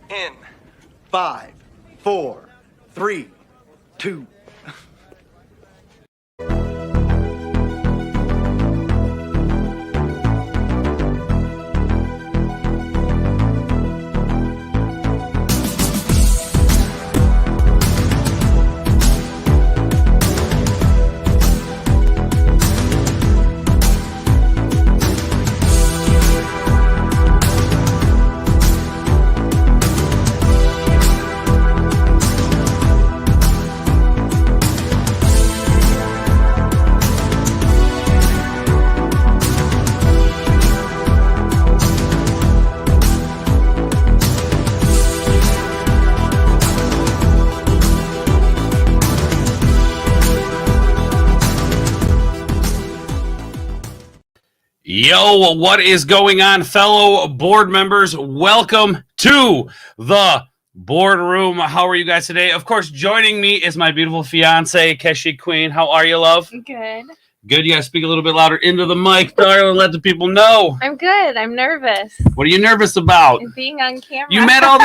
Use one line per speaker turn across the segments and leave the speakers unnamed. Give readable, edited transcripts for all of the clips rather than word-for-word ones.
In 5, 4, 3, 2.
Yo, what is going on, fellow board members? Welcome to the boardroom. How are you guys today? Of course, joining me is my beautiful fiance, Kashyyyk Queen. How are you, love?
Good.
Good. You gotta speak a little bit louder into the mic, darling. Let the people know.
I'm good. I'm nervous.
What are you nervous about?
Being on camera.
You met all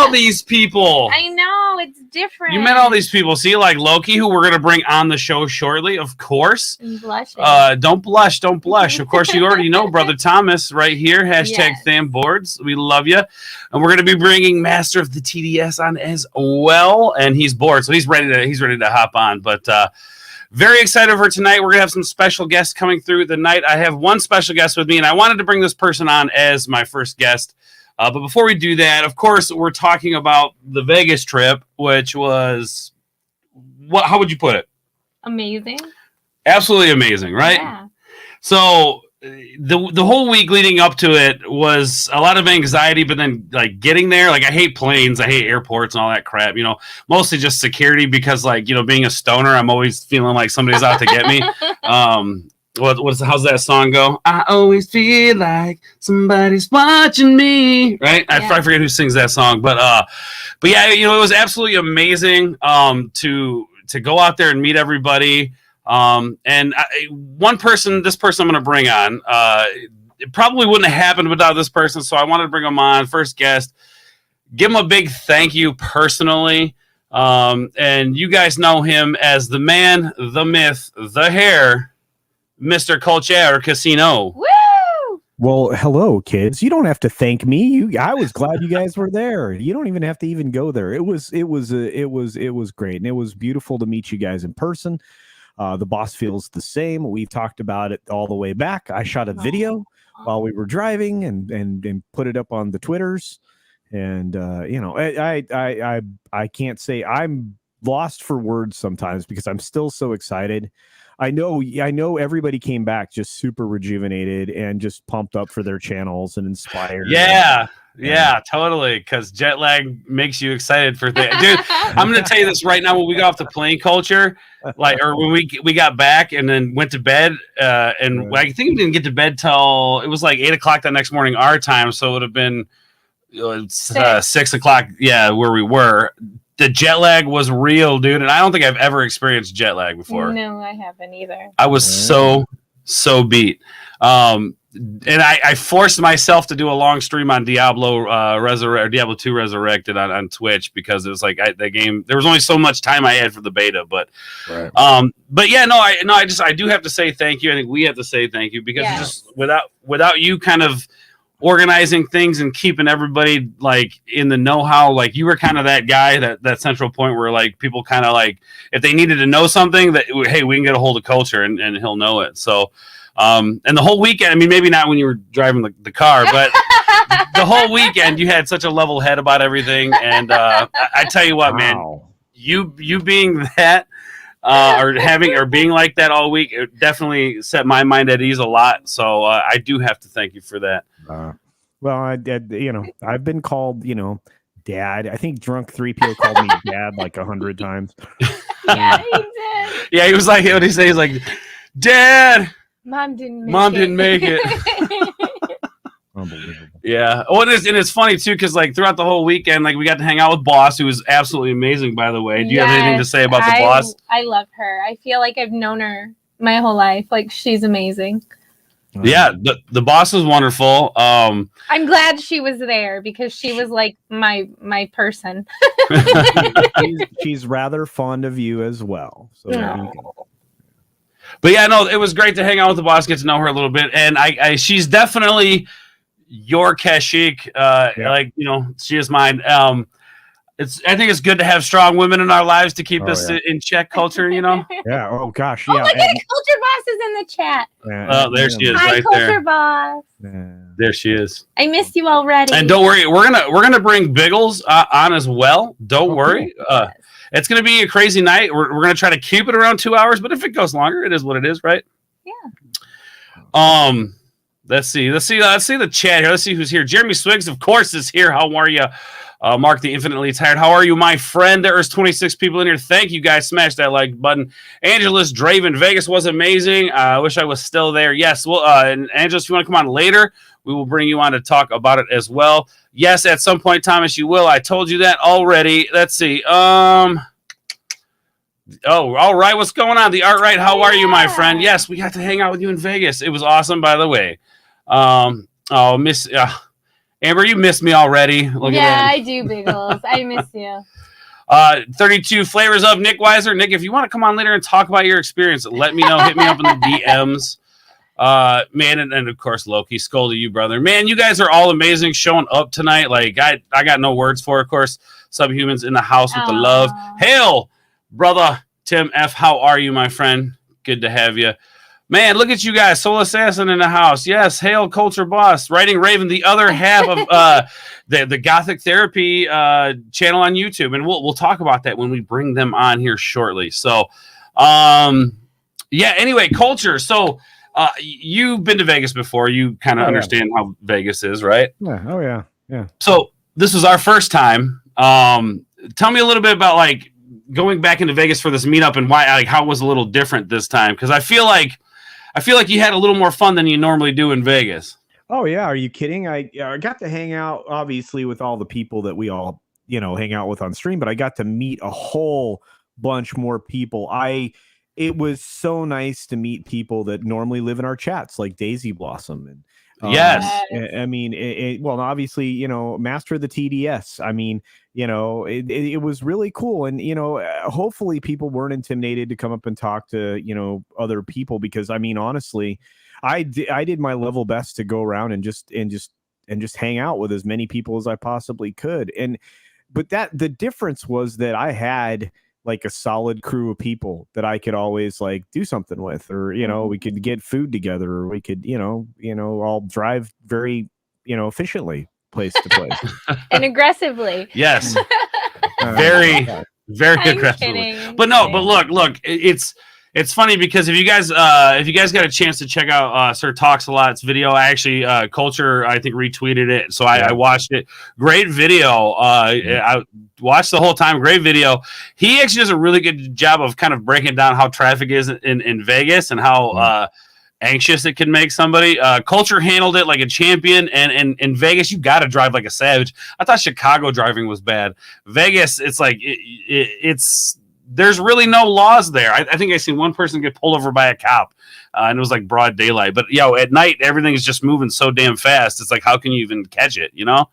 these people.
I know, it's different.
You met all these people. See, like Loki, who we're gonna bring on the show shortly, of course.
I'm blushing.
Don't blush. Don't blush. Of course, you already know Brother Thomas right here. Hashtag #ThamBoards. We love you. And we're gonna be bringing Master of the TDS on as well, and he's bored, so he's ready to hop on. But very excited for tonight. We're going to have some special guests coming through the night. I have one special guest with me, and I wanted to bring this person on as my first guest. But before we do that, of course, we're talking about the Vegas trip, which was, how would you put it?
Amazing.
Absolutely amazing, right?
Yeah.
So the whole week leading up to it was a lot of anxiety, but then like getting there, like I hate planes, I hate airports and all that crap, you know, mostly just security because like, you know, being a stoner, I'm always feeling like somebody's out to get me. How's that song go? I always feel like somebody's watching me, right? Yeah. I forget who sings that song, but yeah, you know, it was absolutely amazing to go out there and meet everybody. This person I'm going to bring on, it probably wouldn't have happened without this person. So I wanted to bring him on, first guest, give him a big thank you personally. And you guys know him as the man, the myth, the hair, Mr. Culture Casino.
Woo!
Well, hello, kids. You don't have to thank me. I was glad you guys were there. You don't even have to even go there. It was great. And it was beautiful to meet you guys in person. The boss feels the same. We've talked about it all the way back. I shot a video while we were driving and put it up on the Twitters. And you know, I can't say, I'm lost for words sometimes because I'm still so excited. I know everybody came back just super rejuvenated and just pumped up for their channels and inspired.
Yeah, totally. Because jet lag makes you excited for things. Dude, I'm going to tell you this right now. When we got off the plane, Culture, or when we got back and then went to bed, and I think we didn't get to bed till it was like 8 o'clock the next morning, our time. So it would have been 6 o'clock. Yeah, where we were. The jet lag was real, dude. And I don't think I've ever experienced jet lag before.
No, I haven't either.
I was so beat. And I forced myself to do a long stream on Diablo 2 Resurrected on Twitch because it was like the game. There was only so much time I had for the beta, but yeah, I do have to say thank you. I think we have to say thank you because just without you kind of organizing things and keeping everybody like in the know-how, like you were kind of that guy, that central point where like people kind of like if they needed to know something that hey, we can get a hold of Culture and he'll know it. So. And the whole weekend, I mean, maybe not when you were driving the car, but the whole weekend you had such a level head about everything. And I tell you what, man, you being that or being like that all week, it definitely set my mind at ease a lot. So I do have to thank you for that.
Well, I've been called, Dad. I think drunk 3PO called me Dad like 100 times.
Yeah, he did.
Yeah, he was like, what did he say? He's like, Dad.
Mom didn't make it.
Unbelievable.
Yeah. Oh, and it's funny too because like throughout the whole weekend, like we got to hang out with Boss, who was absolutely amazing. By the way, do you have anything to say about the Boss?
I love her. I feel like I've known her my whole life. Like, she's amazing.
Yeah, the boss was wonderful.
I'm glad she was there because she was like my person.
she's rather fond of you as well. So there you go.
But yeah, no, it was great to hang out with the boss, get to know her a little bit, and she's definitely your Kashyyyk. Like, you know, she is mine. I think it's good to have strong women in our lives to keep us in check culture, you know?
Yeah. Oh, gosh.
Oh,
Yeah.
look at it. Culture Boss is in the chat.
Oh, there she is.
Hi,
right
Culture
there.
Boss.
Yeah.
There she is.
I missed you already.
And don't worry, we're gonna bring Biggles on as well. Don't worry. It's gonna be a crazy night. We're gonna try to keep it around 2 hours, but if it goes longer, it is what it is, right?
Yeah.
Let's see the chat here. Let's see who's here. Jeremy Swiggs, of course, is here. How are you? Mark the Infinitely Tired. How are you, my friend? There's 26 people in here. Thank you, guys. Smash that like button. Angelus Draven, Vegas was amazing. I wish I was still there. Yes. Well, and Angelus, if you want to come on later, we will bring you on to talk about it as well. Yes, at some point, Thomas, you will. I told you that already. Let's see. Oh, all right. What's going on? The Art Right. How are you, my friend? Yes, we got to hang out with you in Vegas. It was awesome, by the way. Miss Amber, you missed me already. Look at that.
I do, Biggles. I miss you.
32 flavors of Nick Weiser. Nick, if you want to come on later and talk about your experience, let me know. Hit me up in the DMs. Man, and of course, Loki. Skull to you, brother. Man, you guys are all amazing showing up tonight. Like, I got no words for it. Of course, Subhumans in the house with the love. Hail, brother Tim F. How are you, my friend? Good to have you. Man, look at you guys. Soul Assassin in the house. Yes, hail Culture Boss. Writing Raven, the other half of the Gothic Therapy channel on YouTube. And we'll talk about that when we bring them on here shortly. So, yeah, anyway, Culture. So, you've been to Vegas before. You kind of understand how Vegas is, right?
Yeah. Oh, yeah. Yeah.
So, this was our first time. Tell me a little bit about, like, going back into Vegas for this meetup and why, like, how it was a little different this time. Because I feel like you had a little more fun than you normally do in Vegas.
Oh yeah, are you kidding? I got to hang out obviously with all the people that we all, you know, hang out with on stream, but I got to meet a whole bunch more people. It was so nice to meet people that normally live in our chats, like Daisy Blossom and
yes.
I mean, well, obviously, you know, Master of the TDS. I mean, you know, it was really cool. And, you know, hopefully people weren't intimidated to come up and talk to, you know, other people, because I mean, honestly, I did my level best to go around and just hang out with as many people as I possibly could. But the difference was that I had like a solid crew of people that I could always like do something with, or, you know, we could get food together, or we could, you know, all drive very, you know, efficiently place to place.
And aggressively.
Yes. Very aggressively.
Kidding.
But no, but look, it's funny because if you guys got a chance to check out Sir Talks a Lot's video, I actually Culture, I think, retweeted it, so I watched it. Great video. I watched the whole time. Great video. He actually does a really good job of kind of breaking down how traffic is in Vegas and how anxious it can make somebody. Culture handled it like a champion, and in Vegas, you got to drive like a savage. I thought Chicago driving was bad. Vegas, it's like it's. There's really no laws there. I think I seen one person get pulled over by a cop, and it was like broad daylight. But at night, everything is just moving so damn fast. It's like, how can you even catch it? You know?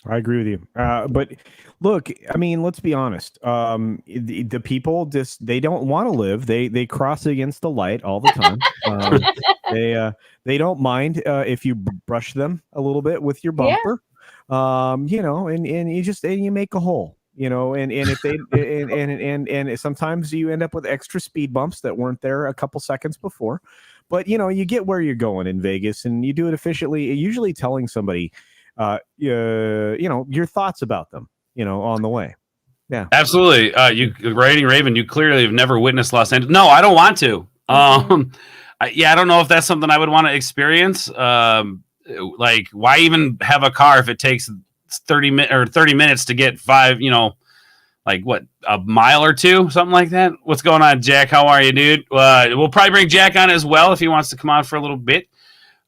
I agree with you. But look, I mean, let's be honest. The people they don't want to live. They cross against the light all the time. They don't mind if you brush them a little bit with your bumper. You know, and you make a hole. You know, and if they and sometimes you end up with extra speed bumps that weren't there a couple seconds before, but you know, you get where you're going in Vegas, and you do it efficiently. Usually, telling somebody, you know, your thoughts about them, you know, on the way. Yeah, absolutely.
You Writing Raven, you clearly have never witnessed Los Angeles. No, I don't want to. I don't know if that's something I would want to experience. Like, why even have a car if it takes 30 minutes to get 5, you know, like what, a mile or two, something like that. What's going on, Jack? How are you, dude? We'll probably bring Jack on as well if he wants to come on for a little bit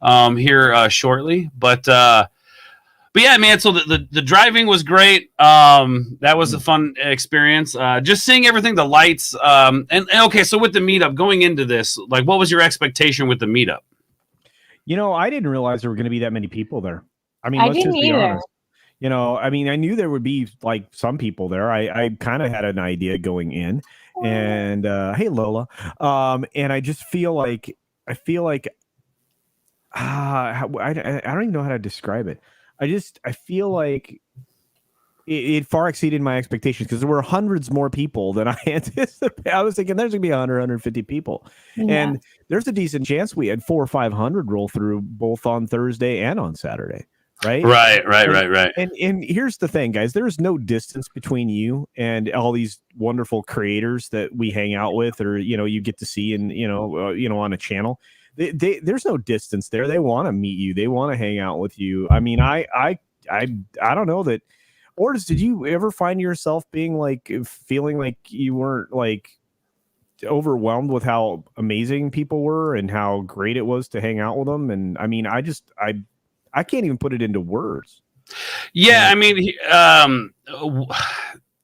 here shortly. But But yeah, man. So the driving was great. That was a fun experience. Just seeing everything, the lights. And okay, so with the meetup going into this, like, what was your expectation with the meetup?
I didn't realize there were going to be that many people there. I mean,
I
let's just
didn't
be
either.
honest. I mean, I knew there would be like some people there. I kind of had an idea going in, and hey, Lola. And I just feel like I don't even know how to describe it. I feel like it far exceeded my expectations because there were hundreds more people than I anticipated. I was thinking there's gonna be 100, 150 people, and there's a decent chance we had 400 or 500 roll through both on Thursday and on Saturday. Right. And here's the thing, guys. There's no distance between you and all these wonderful creators that we hang out with, or you get to see, and on a channel. There's no distance there. They want to meet you. They want to hang out with you. I mean, I don't know that. Or did you ever find yourself feeling like you weren't like overwhelmed with how amazing people were and how great it was to hang out with them? And I mean, I can't even put it into words.
Yeah, I mean,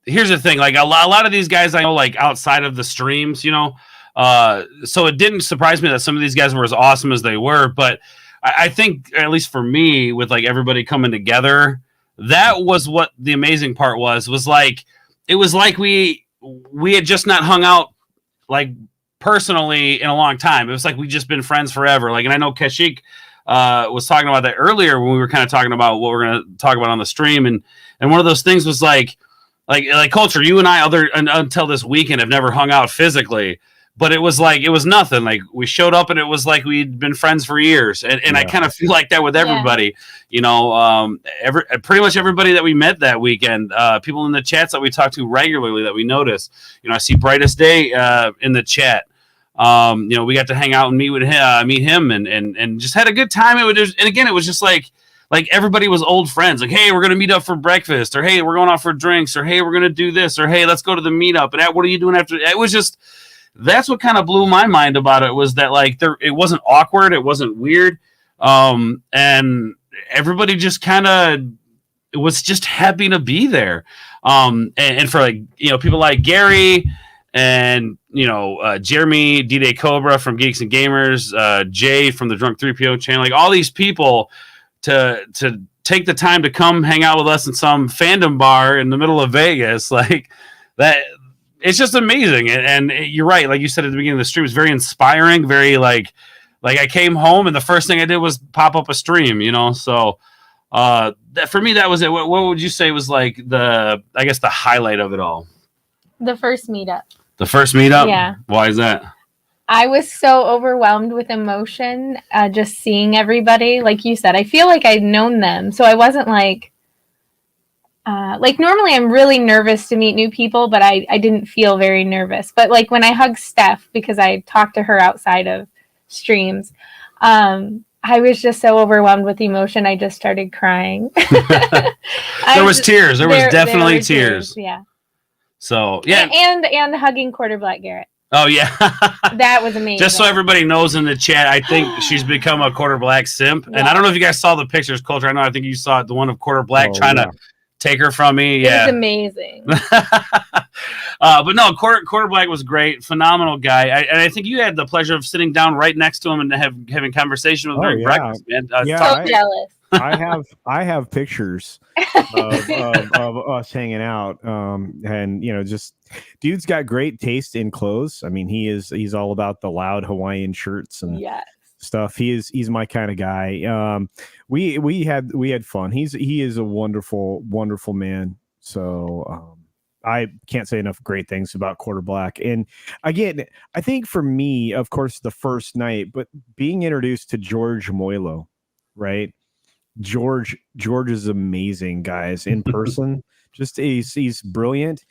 here's the thing. Like a lot of these guys I know, like outside of the streams, so it didn't surprise me that some of these guys were as awesome as they were. But I think, at least for me, with like everybody coming together, that was what the amazing part was like. It was like we had just not hung out like personally in a long time. It was like we just been friends forever. Like, and I know Kashyyyk was talking about that earlier when we were kind of talking about what we're going to talk about on the stream, and one of those things was like Culture. You and I, until this weekend, have never hung out physically, but it was nothing. Like, we showed up and it was like we'd been friends for years, and I kind of feel like that with everybody. Pretty much everybody that we met that weekend, people in the chats that we talk to regularly that we notice. I see Brightest Day in the chat. We got to hang out and meet him and just had a good time. It was just like everybody was old friends. Like, hey, we're going to meet up for breakfast, or hey, we're going out for drinks, or hey, we're going to do this, or hey, let's go to the meetup. And what are you doing after? It was just, that's what kind of blew my mind about it, was that it wasn't awkward. It wasn't weird. And everybody just kind of was just happy to be there. And for people like Gary, and Jeremy, D-Day Cobra from Geeks and Gamers, Jay from the Drunk 3PO channel, like all these people to take the time to come hang out with us in some fandom bar in the middle of Vegas, like that. It's just amazing. And you're right, like you said at the beginning of the stream, it's very inspiring, very like I came home and the first thing I did was pop up a stream, so that, for me, that was it. What would you say was like the highlight of it all?
The first meetup.
The first meetup?
Yeah.
Why is that?
I was so overwhelmed with emotion, just seeing everybody. Like you said, I feel like I'd known them. So I wasn't like normally I'm really nervous to meet new people, but I didn't feel very nervous. But like when I hugged Steph, because I talked to her outside of streams, I was just so overwhelmed with emotion. I just started crying.
There was tears. There was definitely tears.
Yeah.
So yeah,
and hugging Quarter Black Garrett.
Oh yeah,
that was amazing.
Just so everybody knows in the chat, I think she's become a Quarter Black simp, and I don't know if you guys saw the pictures, Culture. I think you saw it, the one of Quarter Black trying to take her from me.
It was amazing.
But no, Quarter Black was great, phenomenal guy, and I think you had the pleasure of sitting down right next to him and having conversation with him during breakfast. Man,
so jealous.
I have pictures of us hanging out, and just dude's got great taste in clothes. I mean, he's all about the loud Hawaiian shirts and stuff. He's my kind of guy. We had fun. He is a wonderful man. So I can't say enough great things about Quarter Black. And again, I think for me, of course, the first night, but being introduced to George Moilo, right? George is amazing, guys, in person. Just he's brilliant.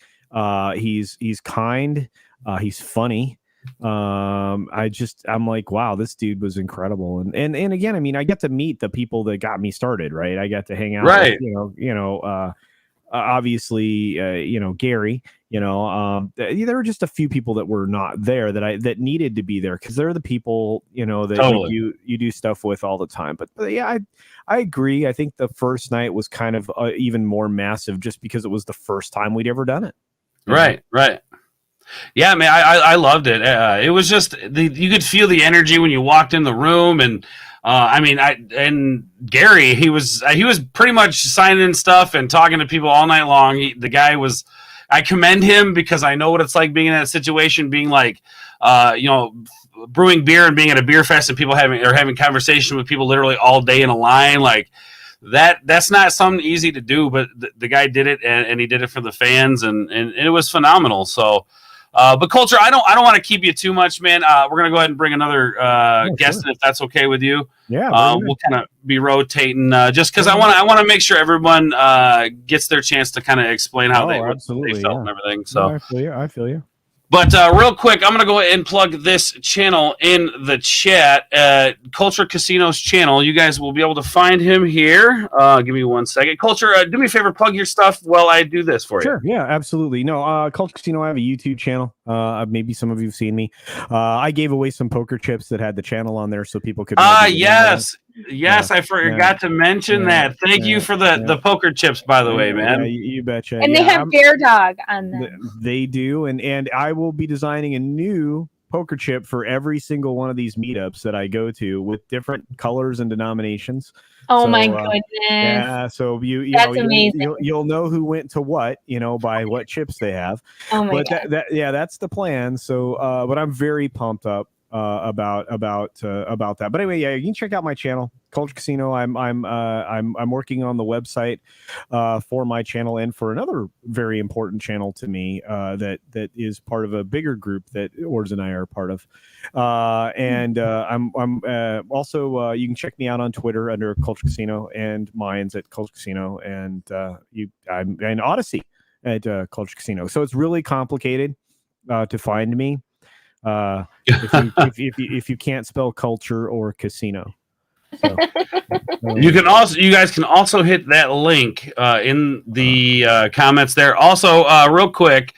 He's kind. He's funny. I'm like, wow, this dude was incredible. And again, I mean, I get to meet the people that got me started, right? I got to hang out with, obviously, Gary, There were just a few people that were not there that needed to be there, because they're the people, that
Totally.
you do stuff with all the time. But yeah, I agree. I think the first night was kind of even more massive, just because it was the first time we'd ever done it.
Right. Yeah, man, I loved it. It was just you could feel the energy when you walked in the room, and and Gary, he was pretty much signing stuff and talking to people all night long. The guy was. I commend him, because I know what it's like being in that situation, being like, brewing beer and being at a beer fest and people having conversation with people literally all day in a line. Like that's not something easy to do, but the guy did it, and he did it for the fans, and it was phenomenal. So, but Culture, I don't want to keep you too much, man. We're going to go ahead and bring another guest in, if that's okay with you.
Yeah,
we'll kind of be rotating, just because I want to make sure everyone gets their chance to kind of explain how they felt and everything. So
I feel you.
But real quick, I'm going to go ahead and plug this channel in the chat. Culture Casino's channel. You guys will be able to find him here. Give me 1 second. Culture, do me a favor, plug your stuff while I do this for you.
Sure. Yeah, absolutely. No, Culture Casino, I have a YouTube channel. Maybe some of you have seen me. I gave away some poker chips that had the channel on there so people could.
Yes. Yes, I forgot to mention that. Thank you for the poker chips, by the way, man.
You betcha.
And they have Bear Dog on them.
They do, and I will be designing a new poker chip for every single one of these meetups that I go to, with different colors and denominations.
Oh, my goodness!
Yeah, so
that's amazing.
You'll know who went to what, by what chips they have.
Oh my God.
That's the plan. So, but I'm very pumped up about that. But anyway, yeah, you can check out my channel, Culture Casino. I'm working on the website for my channel, and for another very important channel to me that is part of a bigger group that Ors and I are part of. I'm also you can check me out on Twitter under Culture Casino, and mine's at Culture Casino, and I'm in Odyssey at Culture Casino. So it's really complicated to find me. If you can't spell culture or casino, so,
you guys can also hit that link in the comments there. Also, real quick,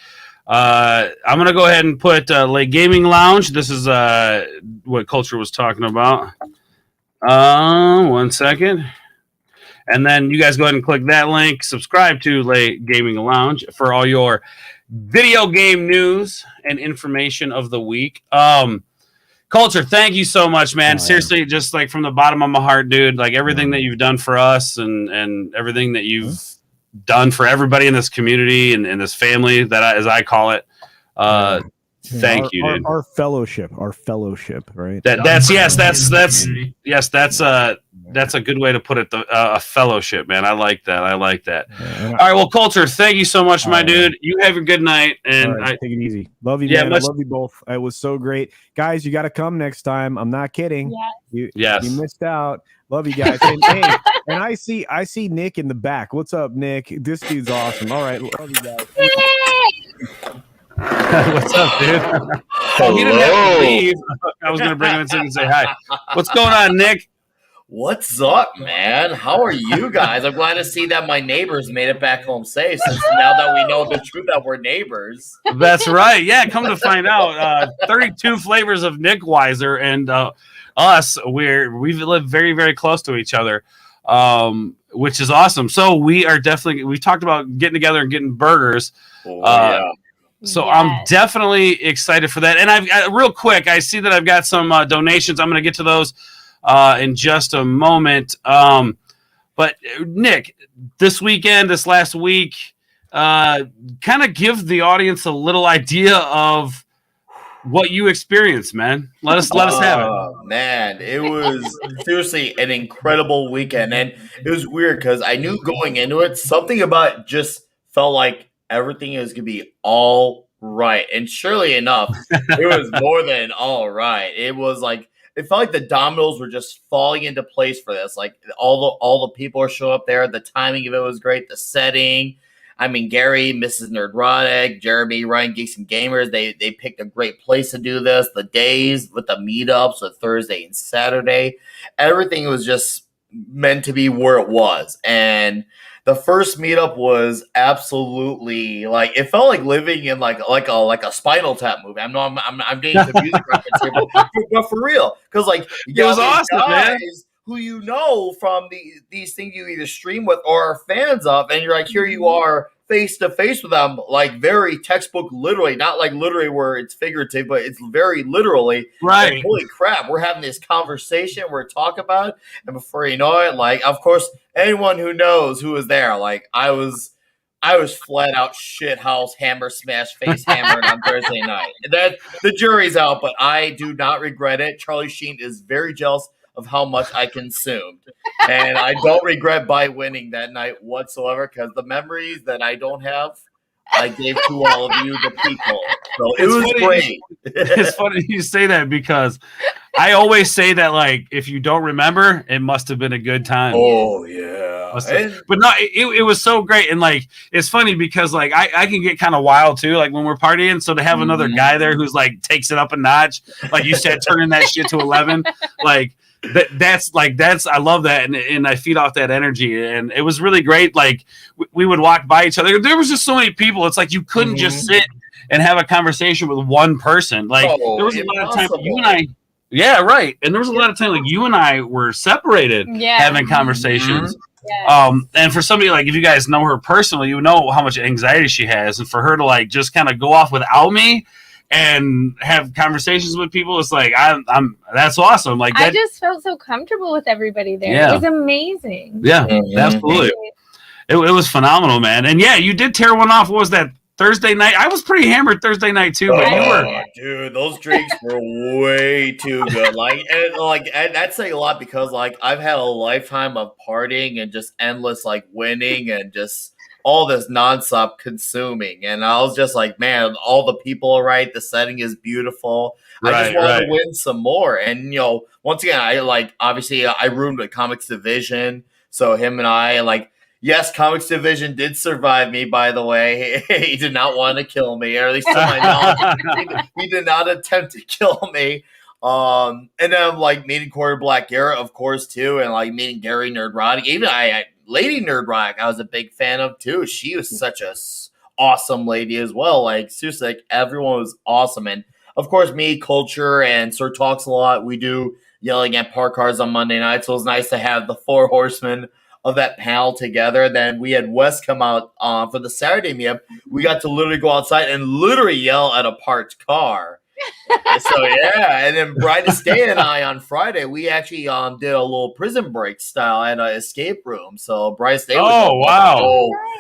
I'm gonna go ahead and put Late Gaming Lounge. This is what Culture was talking about. 1 second. And then you guys go ahead and click that link. Subscribe to Late Gaming Lounge for all your video game news and information of the week. Culture, thank you so much, man. Seriously, just like from the bottom of my heart, dude, like everything that you've done for us and everything that you've done for everybody in this community and this family, that as I call it. Thank you, dude.
Our fellowship, right?
That's a good way to put it. A fellowship, man. I like that. All right, well, Culture, thank you so much, my dude. You have a good night, and
take it easy. Love you, man. I love you both. It was so great, guys. You got to come next time. I'm not kidding. You missed out. Love you guys. And I see Nick in the back. What's up, Nick? This dude's awesome. All right, love you guys.
What's up, dude? Oh, he didn't have to leave. I was going to bring him in and say hi. What's going on, Nick?
What's up, man? How are you guys? I'm glad to see that my neighbors made it back home safe, since now that we know the truth that we're neighbors.
That's right. Yeah, come to find out, 32 flavors of Nick Weiser and us, we live very, very close to each other, which is awesome. So we talked about getting together and getting burgers. So I'm definitely excited for that. And real quick, I see that I've got some donations. I'm going to get to those in just a moment. But Nick, this last week, kind of give the audience a little idea of what you experienced, man. Let us have it.
Oh, man, it was seriously an incredible weekend. And it was weird because I knew going into it, something about it just felt like everything is going to be all right. And surely enough, it was more than all right. It was like, it felt like the dominoes were just falling into place for this. Like all the people show up there. The timing of it was great. The setting. I mean, Gary, Mrs. Nerdrotic, Jeremy, Ryan, Geeks and Gamers, they picked a great place to do this. The days with the meetups, with Thursday and Saturday, everything was just meant to be where it was. And the first meetup was absolutely like it felt like living in like a Spinal Tap movie. I'm getting the music reference here, but for real, because like you
It was
got these
awesome, man.
guys who you know from these things you either stream with or are fans of, and you're like, here you are face to face with them, like very textbook, literally, not like literally where it's figurative, but it's very literally.
Right.
Like, holy crap, we're having this conversation, we're talking about it, and before you know it, like, of course, anyone who knows who was there, like, I was flat out shit house hammer smash face hammered on Thursday night. That the jury's out, but I do not regret it. Charlie Sheen is very jealous of how much I consumed. And I don't regret by winning that night whatsoever, because the memories that I don't have, I gave to all of you, the people. So it was great.
It's funny you say that, because I always say that, like, if you don't remember, it must have been a good time.
Oh, yeah.
But no, it was so great. And like, it's funny because like I can get kind of wild too, like when we're partying. So to have another guy there who's like takes it up a notch, like you said, turning that shit to 11, like that's I love that, and I feed off that energy, and it was really great. Like we would walk by each other. There was just so many people. It's like you couldn't just sit and have a conversation with one person. Like there was a lot of time you and I. Yeah, right. And there was a lot of time like you and I were separated having conversations.
Yes.
And for somebody like, if you guys know her personally, you know how much anxiety she has, and for her to like just kind of go off without me and have conversations with people, it's like I'm that's awesome. Like
I just felt so comfortable with everybody there.
Yeah.
It was amazing.
Yeah, absolutely. It was phenomenal, man. And yeah, you did tear one off. What was that? Thursday night? I was pretty hammered Thursday night too, but you were.
Dude, those drinks were way too good. And that's saying a lot, because like I've had a lifetime of partying and just endless like winning and just all this nonstop consuming. And I was just like, man, all the people are right. The setting is beautiful. I just wanted to win some more. And once again, I like obviously I roomed with Comics Division, so him and I like. Yes, Comics Division did survive me, by the way. He did not want to kill me, or at least to my knowledge, he did not attempt to kill me. And then like meeting Corey Black Garrett, of course, too, and like meeting Gary Nerdrotic. Even Lady Nerdrotic, I was a big fan of too. She was such a awesome lady as well. Like seriously, like everyone was awesome. And of course, me, Culture, and Sir Talks a Lot. We do yelling at park cars on Monday night, so it was nice to have the four horsemen of that panel together. Then we had Wes come out for the Saturday meetup. We got to literally go outside and literally yell at a parked car. So yeah, and then Brightest Day and I on Friday, we actually did a little Prison Break style at an escape room. So Brightest Day it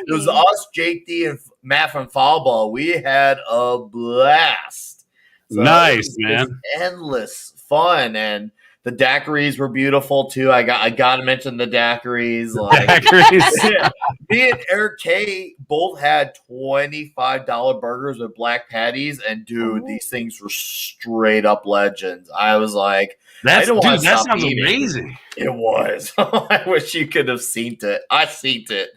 was us, Jake D, and Matt from Foulball. We had a blast. So
nice, man.
Endless fun. And the daiquiris were beautiful too. I got to mention the daiquiris. Like,
Daiquiris.
Me and Eric K both had $25 burgers with black patties, and dude, these things were straight up legends. I was like,
that sounds
eating.
Amazing.
It was. I wish you could have seen it. I seen it.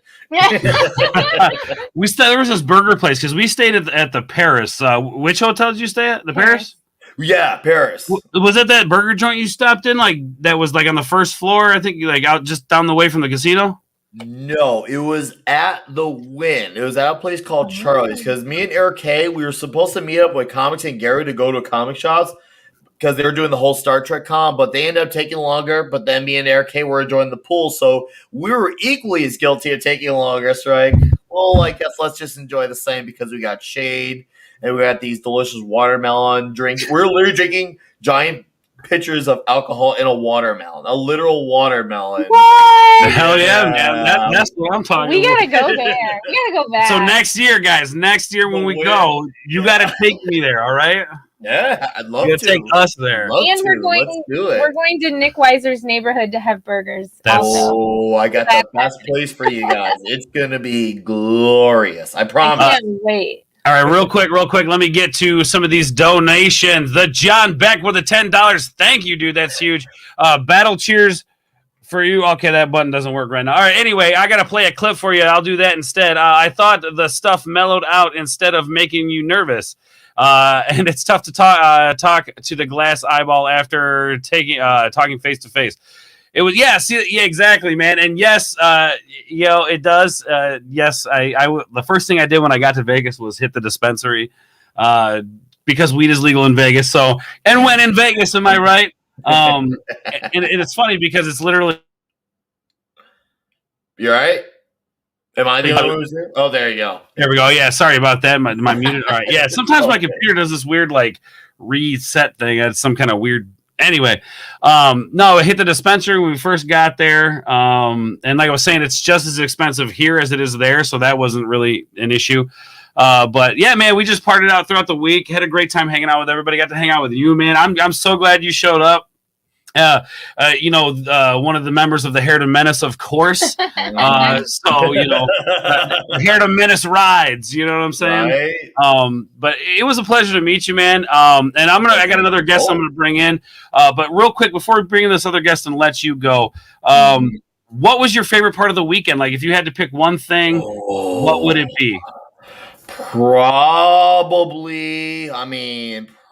There was this burger place because we stayed at the Paris. Which hotel did you stay at? The Paris?
Yeah, Paris.
Was it that burger joint you stopped in? Like that was like on the first floor? I think like out just down the way from the casino.
No, it was at the Wynn. It was at a place called Charlie's, because me and Eric K, we were supposed to meet up with Comics and Gary to go to comic shops because they were doing the whole Star Trek con, but they ended up taking longer. But then me and Eric K were enjoying the pool, so we were equally as guilty of taking longer. So like, well, I guess let's just enjoy the same, because we got shade. And we got these delicious watermelon drinks. We're literally drinking giant pitchers of alcohol in a watermelon, a literal watermelon.
What?
Hell yeah, man. That's what I'm talking
We
about.
gotta go there. We gotta go back.
So next year, guys, when we go, you gotta take me there, all right?
Yeah, I'd love
You
to.
take us there.
And we're going.
Let's do it.
We're going to Nick Weiser's neighborhood to have burgers.
Oh, I got the best place for you guys. It's gonna be glorious. I promise.
I can't wait.
All right, real quick. Let me get to some of these donations. The John Beck with the $10. Thank you, dude. That's huge. Battle cheers for you. Okay, that button doesn't work right now. All right, anyway, I got to play a clip for you. I'll do that instead. I thought the stuff mellowed out instead of making you nervous. And it's tough to talk to the glass eyeball after talking face to face. It was yeah, exactly, man. And yes, it does. Yes, the first thing I did when I got to Vegas was hit the dispensary, because weed is legal in Vegas. So, and when in Vegas, am I right? And it's funny because it's literally.
You all right? Am I the only one who's there? Oh, there you go.
There we go. Yeah, sorry about that. My muted. All right. Yeah, sometimes my computer does this weird like reset thing. It's some kind of weird. Anyway, no, it hit the dispensary when we first got there. And like I was saying, it's just as expensive here as it is there, so that wasn't really an issue. But yeah, man, we just partied out throughout the week. Had a great time hanging out with everybody. Got to hang out with you, man. I'm so glad you showed up. One of the members of the Hair Menace, of course. So, Hair Menace rides, you know what I'm saying?
Right.
But it was a pleasure to meet you, man. And I got another guest I'm going to bring in. But real quick, before we bring in this other guest and let you go, what was your favorite part of the weekend? Like, if you had to pick one thing, what would it be?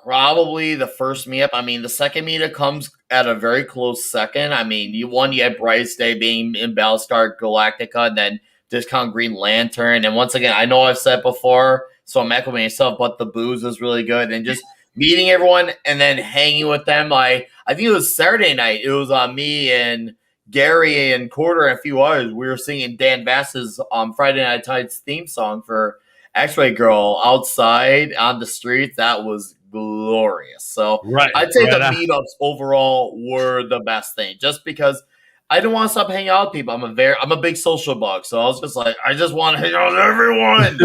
Probably the first meetup. I mean, the second meetup comes at a very close second. I mean, you had Bryce Day being in Battlestar Galactica, and then Discount Green Lantern. And once again, I know I've said before, so I'm echoing myself, but the booze was really good. And just meeting everyone and then hanging with them. I think it was Saturday night. It was me and Gary and Quarter and a few others. We were singing Dan Bass's Friday Night Tides theme song for X-Ray Girl outside on the streets. That was glorious. So I'd say the meetups overall were the best thing, just because I didn't want to stop hanging out with people. I'm a big social bug, so I was just like, I just want to hang out with everyone.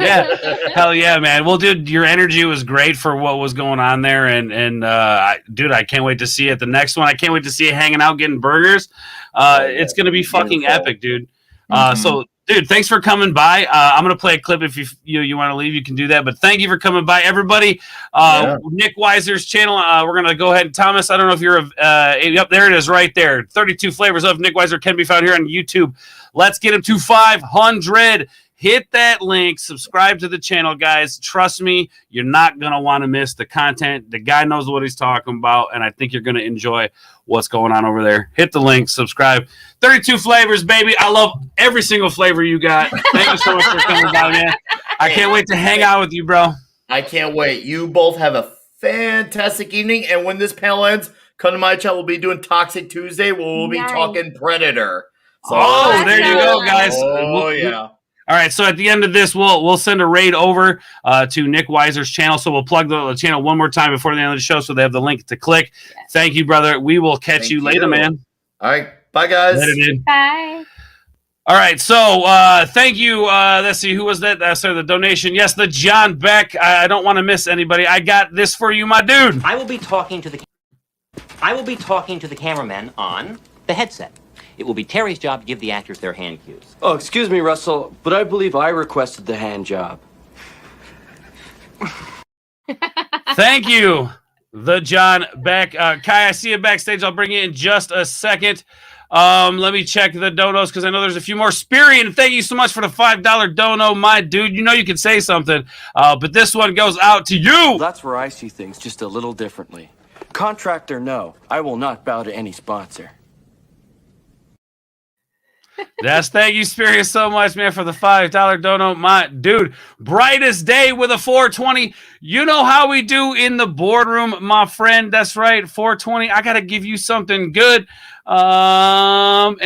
Yeah, hell yeah, man. Well, dude, your energy was great for what was going on there, and dude, I can't wait to see it. The next one, I can't wait to see you hanging out getting burgers. It's gonna be fucking epic, dude. So. Dude, thanks for coming by. I'm going to play a clip if you want to leave. You can do that. But thank you for coming by, everybody. Nick Weiser's channel. We're going to go ahead. And Thomas, I don't know if you're up there. It is right there. 32 flavors of Nick Weiser can be found here on YouTube. Let's get him to 500. Hit that link. Subscribe to the channel, guys. Trust me, you're not going to want to miss the content. The guy knows what he's talking about, and I think you're going to enjoy what's going on over there. Hit the link. Subscribe. 32 flavors, baby. I love every single flavor you got. Thank you so much for coming by, man. I can't wait to hang out with you, bro.
I can't wait. You both have a fantastic evening, and when this panel ends, come to my channel. We'll be doing Toxic Tuesday, where we'll be talking Predator.
So, there you go, guys.
Yeah.
All right, so at the end of this, we'll send a raid over to Nick Weiser's channel. So we'll plug the channel one more time before the end of the show, so they have the link to click. Yes. Thank you, brother. We will catch you later, man.
All right, bye, guys.
Later, dude.
Bye.
All right, so thank you. Let's see, who was that? The donation. Yes, the John Beck. I don't want to miss anybody. I got this for you, my dude.
I will be talking to the cameramen on the headset. It will be Terry's job to give the actors their hand cues.
Oh, excuse me, Russell, but I believe I requested the hand job.
Thank you, the John Beck. Kai, I see you backstage. I'll bring you in just a second. Let me check the donos because I know there's a few more. Spirian, thank you so much for the $5 dono, my dude. You know you can say something, but this one goes out to you.
That's where I see things just a little differently. Contract or no, I will not bow to any sponsor.
Thank you, Spirian, so much, man, for the $5 dono, my dude. Brightest day with a 420. You know how we do in the boardroom, my friend. That's right, 420. I gotta give you something good. And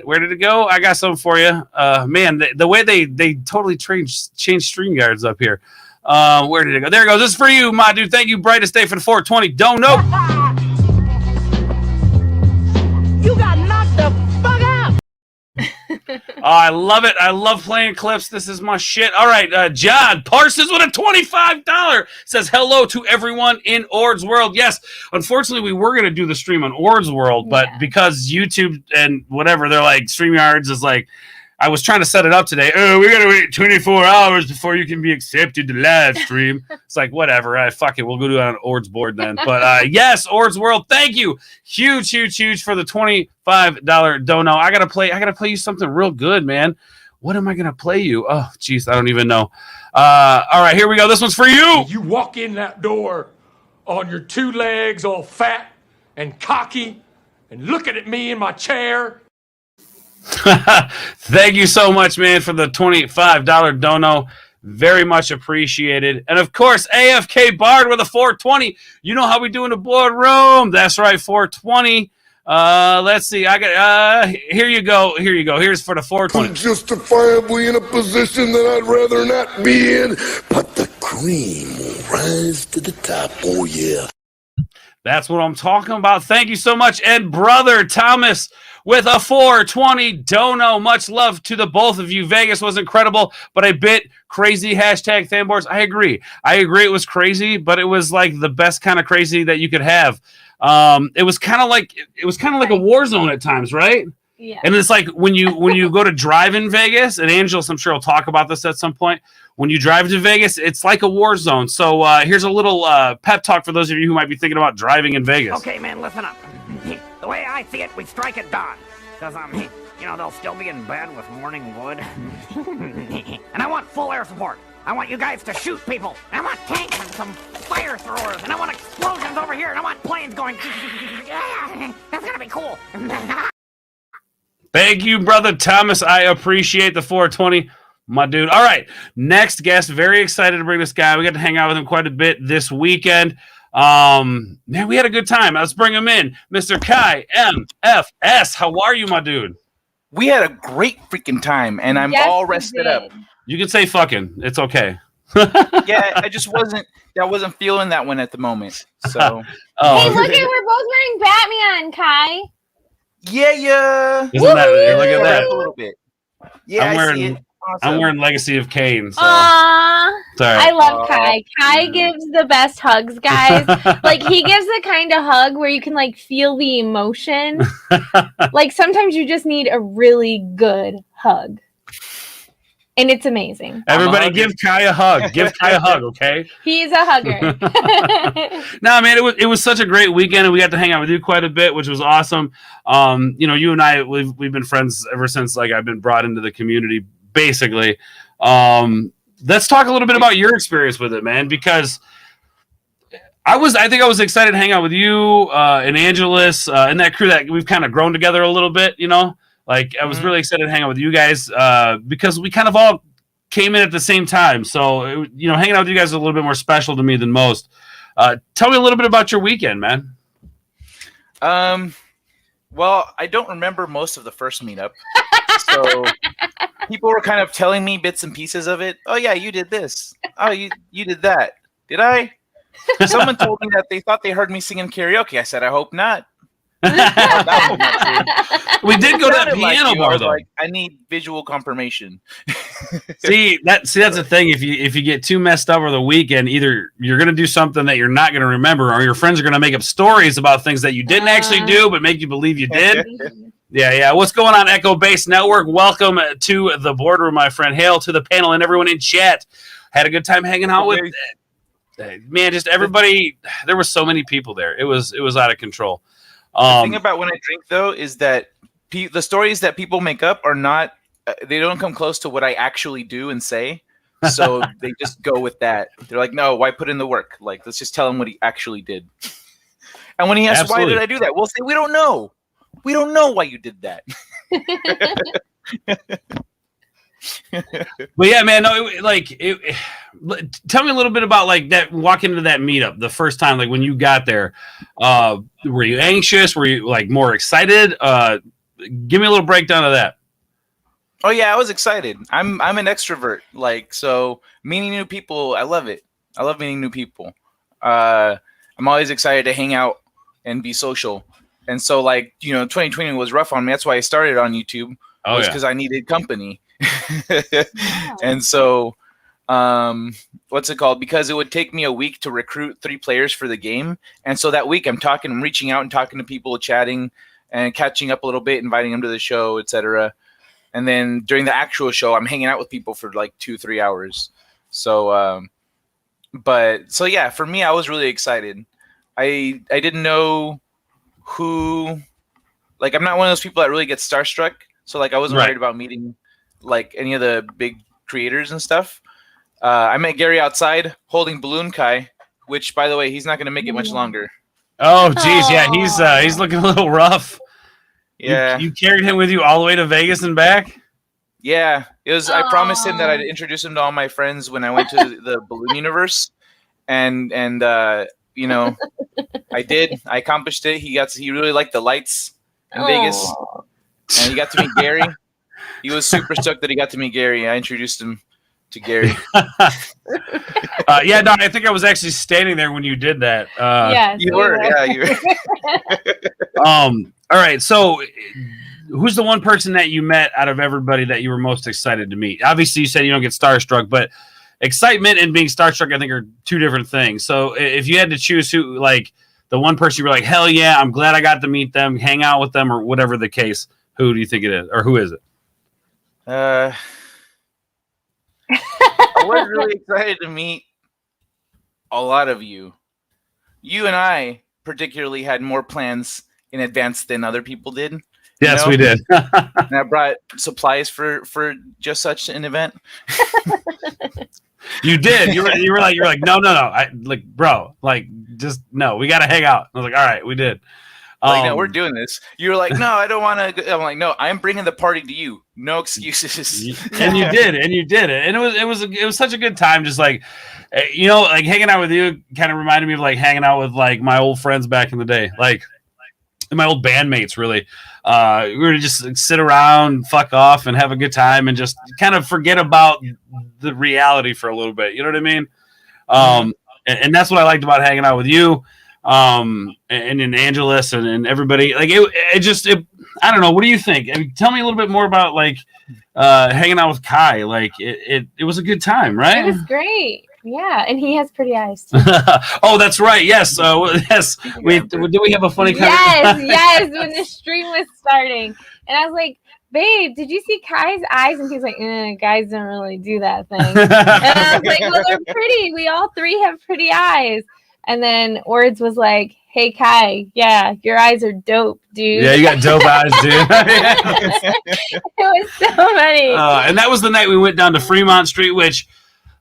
where did it go? I got something for you. Man, the way they totally changed StreamYards up here. Where did it go? There it goes. This is for you, my dude. Thank you, Brightest day for the 420 dono.
You got knocked the fuck out.
I love it. I love playing clips. This is my shit. All right, John Parsons with a $25 says hello to everyone in Ord's World. Yes, unfortunately, we were going to do the stream on Ord's World, but because YouTube and whatever, they're like, StreamYards is like, I was trying to set it up today. Oh, we got to wait 24 hours before you can be accepted to live stream. It's like, whatever. Fuck it. We'll go do it on Ord's board then. But yes, Ord's World, thank you. Huge for the $25 dono. I gotta play you something real good, man. What am I gonna play you? Oh, jeez, I don't even know. All right, here we go. This one's for you.
You walk in that door on your two legs all fat and cocky and looking at me in my chair.
Thank you so much, man, for the $25 dono. Very much appreciated. And of course, AFK Bard with a 420. You know how we do in the boardroom. That's right, 420. Let's see. I got here you go. Here's for the 420.
I'm justifiably in a position that I'd rather not be in, but the cream will rise to the top. Oh yeah.
That's what I'm talking about. Thank you so much. And brother Thomas with a 420 dono. Much love to the both of you. Vegas was incredible, but a bit crazy. Hashtag Fanboards. I agree. It was crazy, but it was like the best kind of crazy that you could have. It was kind of like a war zone at times, right?
Yeah.
And it's like when you go to drive in Vegas, and Angelus, I'm sure will talk about this at some point. When you drive to Vegas, it's like a war zone. So here's a little pep talk for those of you who might be thinking about driving in Vegas.
Okay, man, listen up. The way I see it, we strike at dawn. Because, they'll still be in bed with morning wood. And I want full air support. I want you guys to shoot people. I want tanks and some fire throwers. And I want explosions over here. And I want planes going. That's going to be cool.
Thank you, brother Thomas. I appreciate the 420. My dude. All right. Next guest. Very excited to bring this guy. We got to hang out with him quite a bit this weekend. Man, we had a good time. Let's bring him in. Mr. Kai MFS. How are you, my dude?
We had a great freaking time, and I'm all rested up.
You can say fucking. It's okay.
Yeah, I wasn't feeling that one at the moment. So
Hey, look at we're both wearing Batman, Kai.
Yeah.
Isn't that look at that?
A little bit. Yeah,
I'm
I see it. Awesome.
I'm wearing Legacy of Kane. So.
Aww.
Sorry.
I love Kai. Kai gives the best hugs, guys. Like, he gives the kind of hug where you can, like, feel the emotion. Like, sometimes you just need a really good hug. And it's amazing.
Everybody give Kai a hug. Give Kai a hug, okay?
He's a hugger.
No, man, it was such a great weekend, and we got to hang out with you quite a bit, which was awesome. You and I, we've been friends ever since, like, I've been brought into the community, basically. Let's talk a little bit about your experience with it, man, because I think I was excited to hang out with you and Angelus and that crew that we've kind of grown together a little bit, you know? Like, I was really excited to hang out with you guys because we kind of all came in at the same time. So, hanging out with you guys is a little bit more special to me than most. Tell me a little bit about your weekend, man.
Well, I don't remember most of the first meetup. So people were kind of telling me bits and pieces of it. Oh, yeah, you did this. Oh, you did that. Did I? Someone told me that they thought they heard me singing karaoke. I said, I hope not.
We did go to that piano bar, though.
Like, I need visual confirmation.
See, that's the thing. If you get too messed up over the weekend, either you're going to do something that you're not going to remember, or your friends are going to make up stories about things that you didn't actually do, but make you believe you did. Yeah. What's going on, Echo Base Network? Welcome to the boardroom, my friend. Hail to the panel and everyone in chat. Had a good time hanging out with, man, just everybody. There were so many people there. It was out of control.
The thing about when I drink, though, is that the stories that people make up are not, they don't come close to what I actually do and say. So they just go with that. They're like, no, why put in the work? Like, let's just tell him what he actually did. And when he asks, why did I do that? We'll say, we don't know. We don't know why you did that.
But yeah, man, no, tell me a little bit about like that walking into that meetup the first time, like when you got there. Were you anxious? Were you like more excited? Give me a little breakdown of that.
Oh yeah, I was excited. I'm an extrovert, like, so meeting new people, I love it. I love meeting new people. I'm always excited to hang out and be social. And so, like, 2020 was rough on me. That's why I started on YouTube. Because I needed company. And so, what's it called? Because it would take me a week to recruit 3 players for the game. And so that week I'm reaching out and talking to people, chatting and catching up a little bit, inviting them to the show, etc. And then during the actual show, I'm hanging out with people for like 2-3 hours. So, so yeah, for me, I was really excited. I didn't know who, like, I'm not one of those people that really gets starstruck. So like, I wasn't worried about meeting like any of the big creators and stuff. I met Gary outside holding Balloon Kai, which, by the way, he's not going to make it much longer.
Oh, geez, yeah, he's looking a little rough.
Yeah,
you carried him with you all the way to Vegas and back.
yeah. It was. I promised him that I'd introduce him to all my friends when I went to the balloon universe, and you know, I did. I accomplished it. He really liked the lights in Vegas, and he got to meet Gary. He was super stoked that he got to meet Gary. I introduced him to Gary.
Yeah, no, I think I was actually standing there when you did that.
Yes,
you were. Yeah, you were.
All right. So, who's the one person that you met out of everybody that you were most excited to meet? Obviously, you said you don't get starstruck, but excitement and being starstruck, I think, are two different things. So, if you had to choose who, like, the one person you were like, hell yeah, I'm glad I got to meet them, hang out with them, or whatever the case, who do you think it is, or who is it?
I was really excited to meet a lot of you. You and I particularly had more plans in advance than other people did.
Yes, we did.
And I brought supplies for just such an event.
You did. You were like, no. I like, bro, like, just no. We gotta hang out. I was like, all right, we did.
Like, no, we're doing this. You were like, no, I don't want to. I'm like, no, I'm bringing the party to you. No excuses.
And you did it, and it was such a good time. Just like, like hanging out with you kind of reminded me of like hanging out with like my old friends back in the day, like my old bandmates. Really, we were to just sit around, fuck off, and have a good time, and just kind of forget about the reality for a little bit. You know what I mean? And that's what I liked about hanging out with you. And in Angelus and everybody, like it I don't know. What do you think? I mean, tell me a little bit more about like hanging out with Kai. Like it was a good time, right?
It was great. Yeah, and he has pretty eyes too.
Oh, that's right. Yes, yes. Do we have a funny?
Yes. When the stream was starting, and I was like, babe, did you see Kai's eyes? And he's like, guys don't really do that thing. And I was like, well, they're pretty. We all three have pretty eyes. And then Words was like, hey, Kai, yeah, your eyes are dope, dude.
Yeah, you got dope eyes, dude.
It was so funny.
And that was the night we went down to Fremont Street, which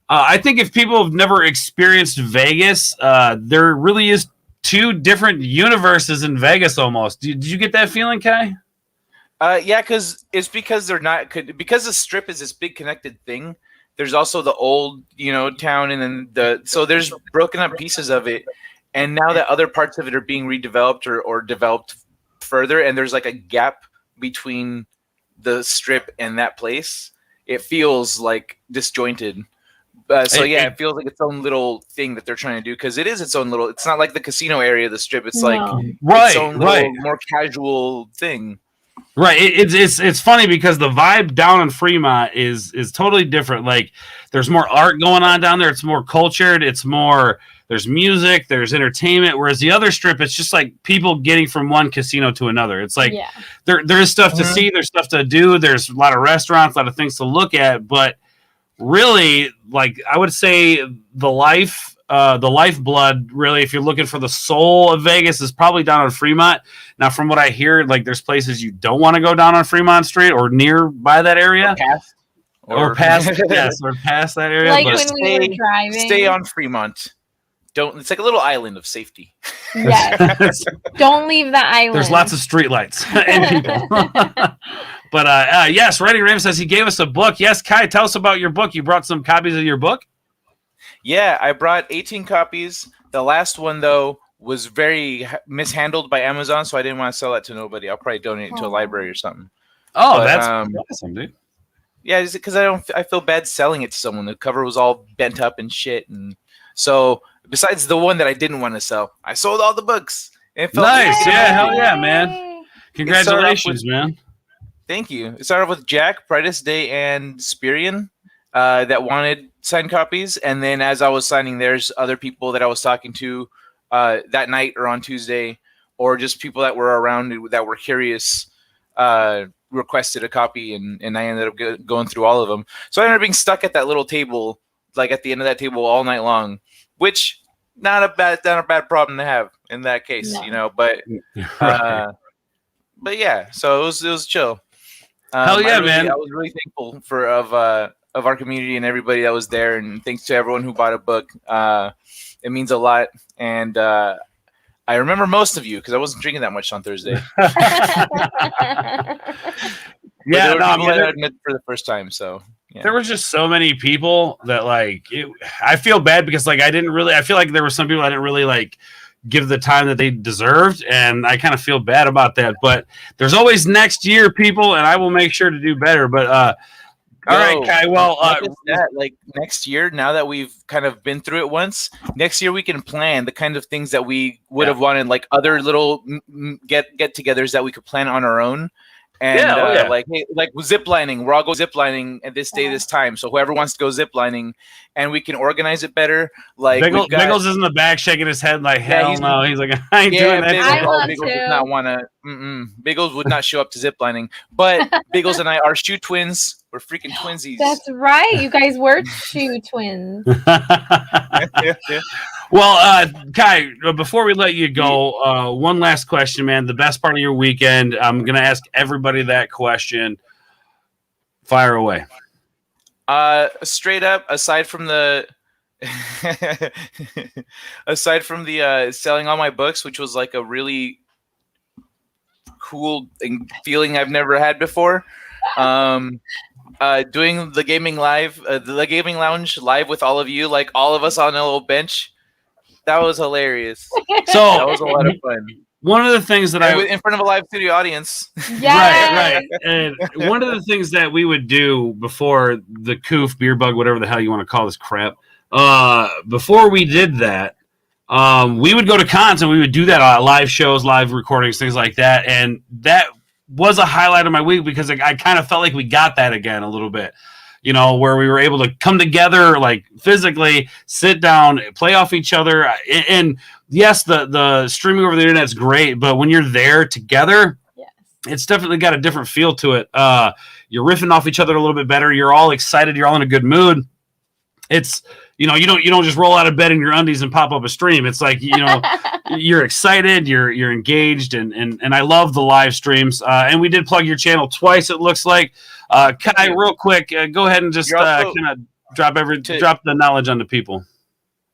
I think if people have never experienced Vegas, there really is two different universes in Vegas almost. Did you get that feeling, Kai?
Yeah, because they're not, because the Strip is this big connected thing. There's also the old, town, and then so there's broken up pieces of it. And now that other parts of it are being redeveloped or developed further, and there's like a gap between the Strip and that place, it feels like disjointed. It feels like its own little thing that they're trying to do, because it is its own little. It's not like the casino area of the Strip. It's like its own little, more casual thing.
Right. It's funny because the vibe down in Fremont is totally different. Like there's more art going on down there. It's more cultured. There's music, there's entertainment. Whereas the other Strip, it's just like people getting from one casino to another. It's like there is stuff to see. There's stuff to do. There's a lot of restaurants, a lot of things to look at. But really, like I would say the lifeblood, really, if you're looking for the soul of Vegas, is probably down on Fremont. Now, from what I hear, like there's places you don't want to go down on Fremont Street or nearby that area. Or past that area.
Like when we were driving.
Stay on Fremont. It's like a little island of safety.
Yes. Don't leave the island.
There's lots of streetlights and people. But yes, Writing Ram says he gave us a book. Yes, Kai, tell us about your book. You brought some copies of your book?
Yeah, I brought 18 copies. The last one, though, was very mishandled by Amazon, so I didn't want to sell that to nobody. I'll probably donate it to a library or something.
Oh, that's awesome, dude.
Yeah, because I feel bad selling it to someone. The cover was all bent up and shit, and so besides the one that I didn't want to sell, I sold all the books. It felt
nice. Yeah, hell yeah, man. Congratulations, man.
Thank you. It started off with Jack, Brightest Day, and Spirian that wanted signed copies. And then as I was signing, there's other people that I was talking to that night or on Tuesday, or just people that were around that were curious, requested a copy, and I ended up going through all of them. So I ended up being stuck at that little table, like at the end of that table all night long, which not a bad problem to have in that case, but but yeah, so it was chill.
Hell yeah, man!
I was really thankful of our community and everybody that was there, and thanks to everyone who bought a book. It means a lot, and I I remember most of you because I wasn't drinking that much on Thursday.
Yeah, no,
I met for the first time, so yeah.
There was just so many people that I feel bad because I feel like there were some people I didn't really give the time that they deserved, and I kind of feel bad about that. But there's always next year, people, and I will make sure to do better. But all right, Kai. Well,
next year, now that we've kind of been through it once, next year we can plan the kind of things that we would have wanted, like other little get-togethers that we could plan on our own. And like zip lining, we're all go zip lining at this day, this time. So whoever wants to go zip lining, and we can organize it better. Like
Biggles is in the back shaking his head like hell no. He's like, I ain't doing that.
Biggles does not want to. Biggles would not show up to zip lining, but Biggles and I are shoe twins. We're freaking twinsies.
That's right. You guys were shoe twins.
Well, Kai, before we let you go, one last question, man. The best part of your weekend. I'm going to ask everybody that question. Fire away.
Straight up, aside from the selling all my books, which was like a really cool feeling I've never had before. Doing the gaming lounge live with all of you, like all of us on a little bench. That was hilarious.
So
that was a lot of fun.
One of the things that
in front of a live studio audience.
Right. And one of the things that we would do before the Coof, Beer Bug, whatever the hell you want to call this crap, before we did that, we would go to cons and we would do that live shows, live recordings, things like that. And that was a highlight of my week because I kind of felt like we got that again a little bit. Where we were able to come together, like physically, sit down, play off each other. And yes, the streaming over the internet is great, but when you're there together, it's definitely got a different feel to it. You're riffing off each other a little bit better. You're all excited. You're all in a good mood. It's you don't just roll out of bed in your undies and pop up a stream. It's like you're excited, you're engaged, and I love the live streams. And we did plug your channel twice. It looks like. Kai, real quick, go ahead and just kind of drop the knowledge onto people.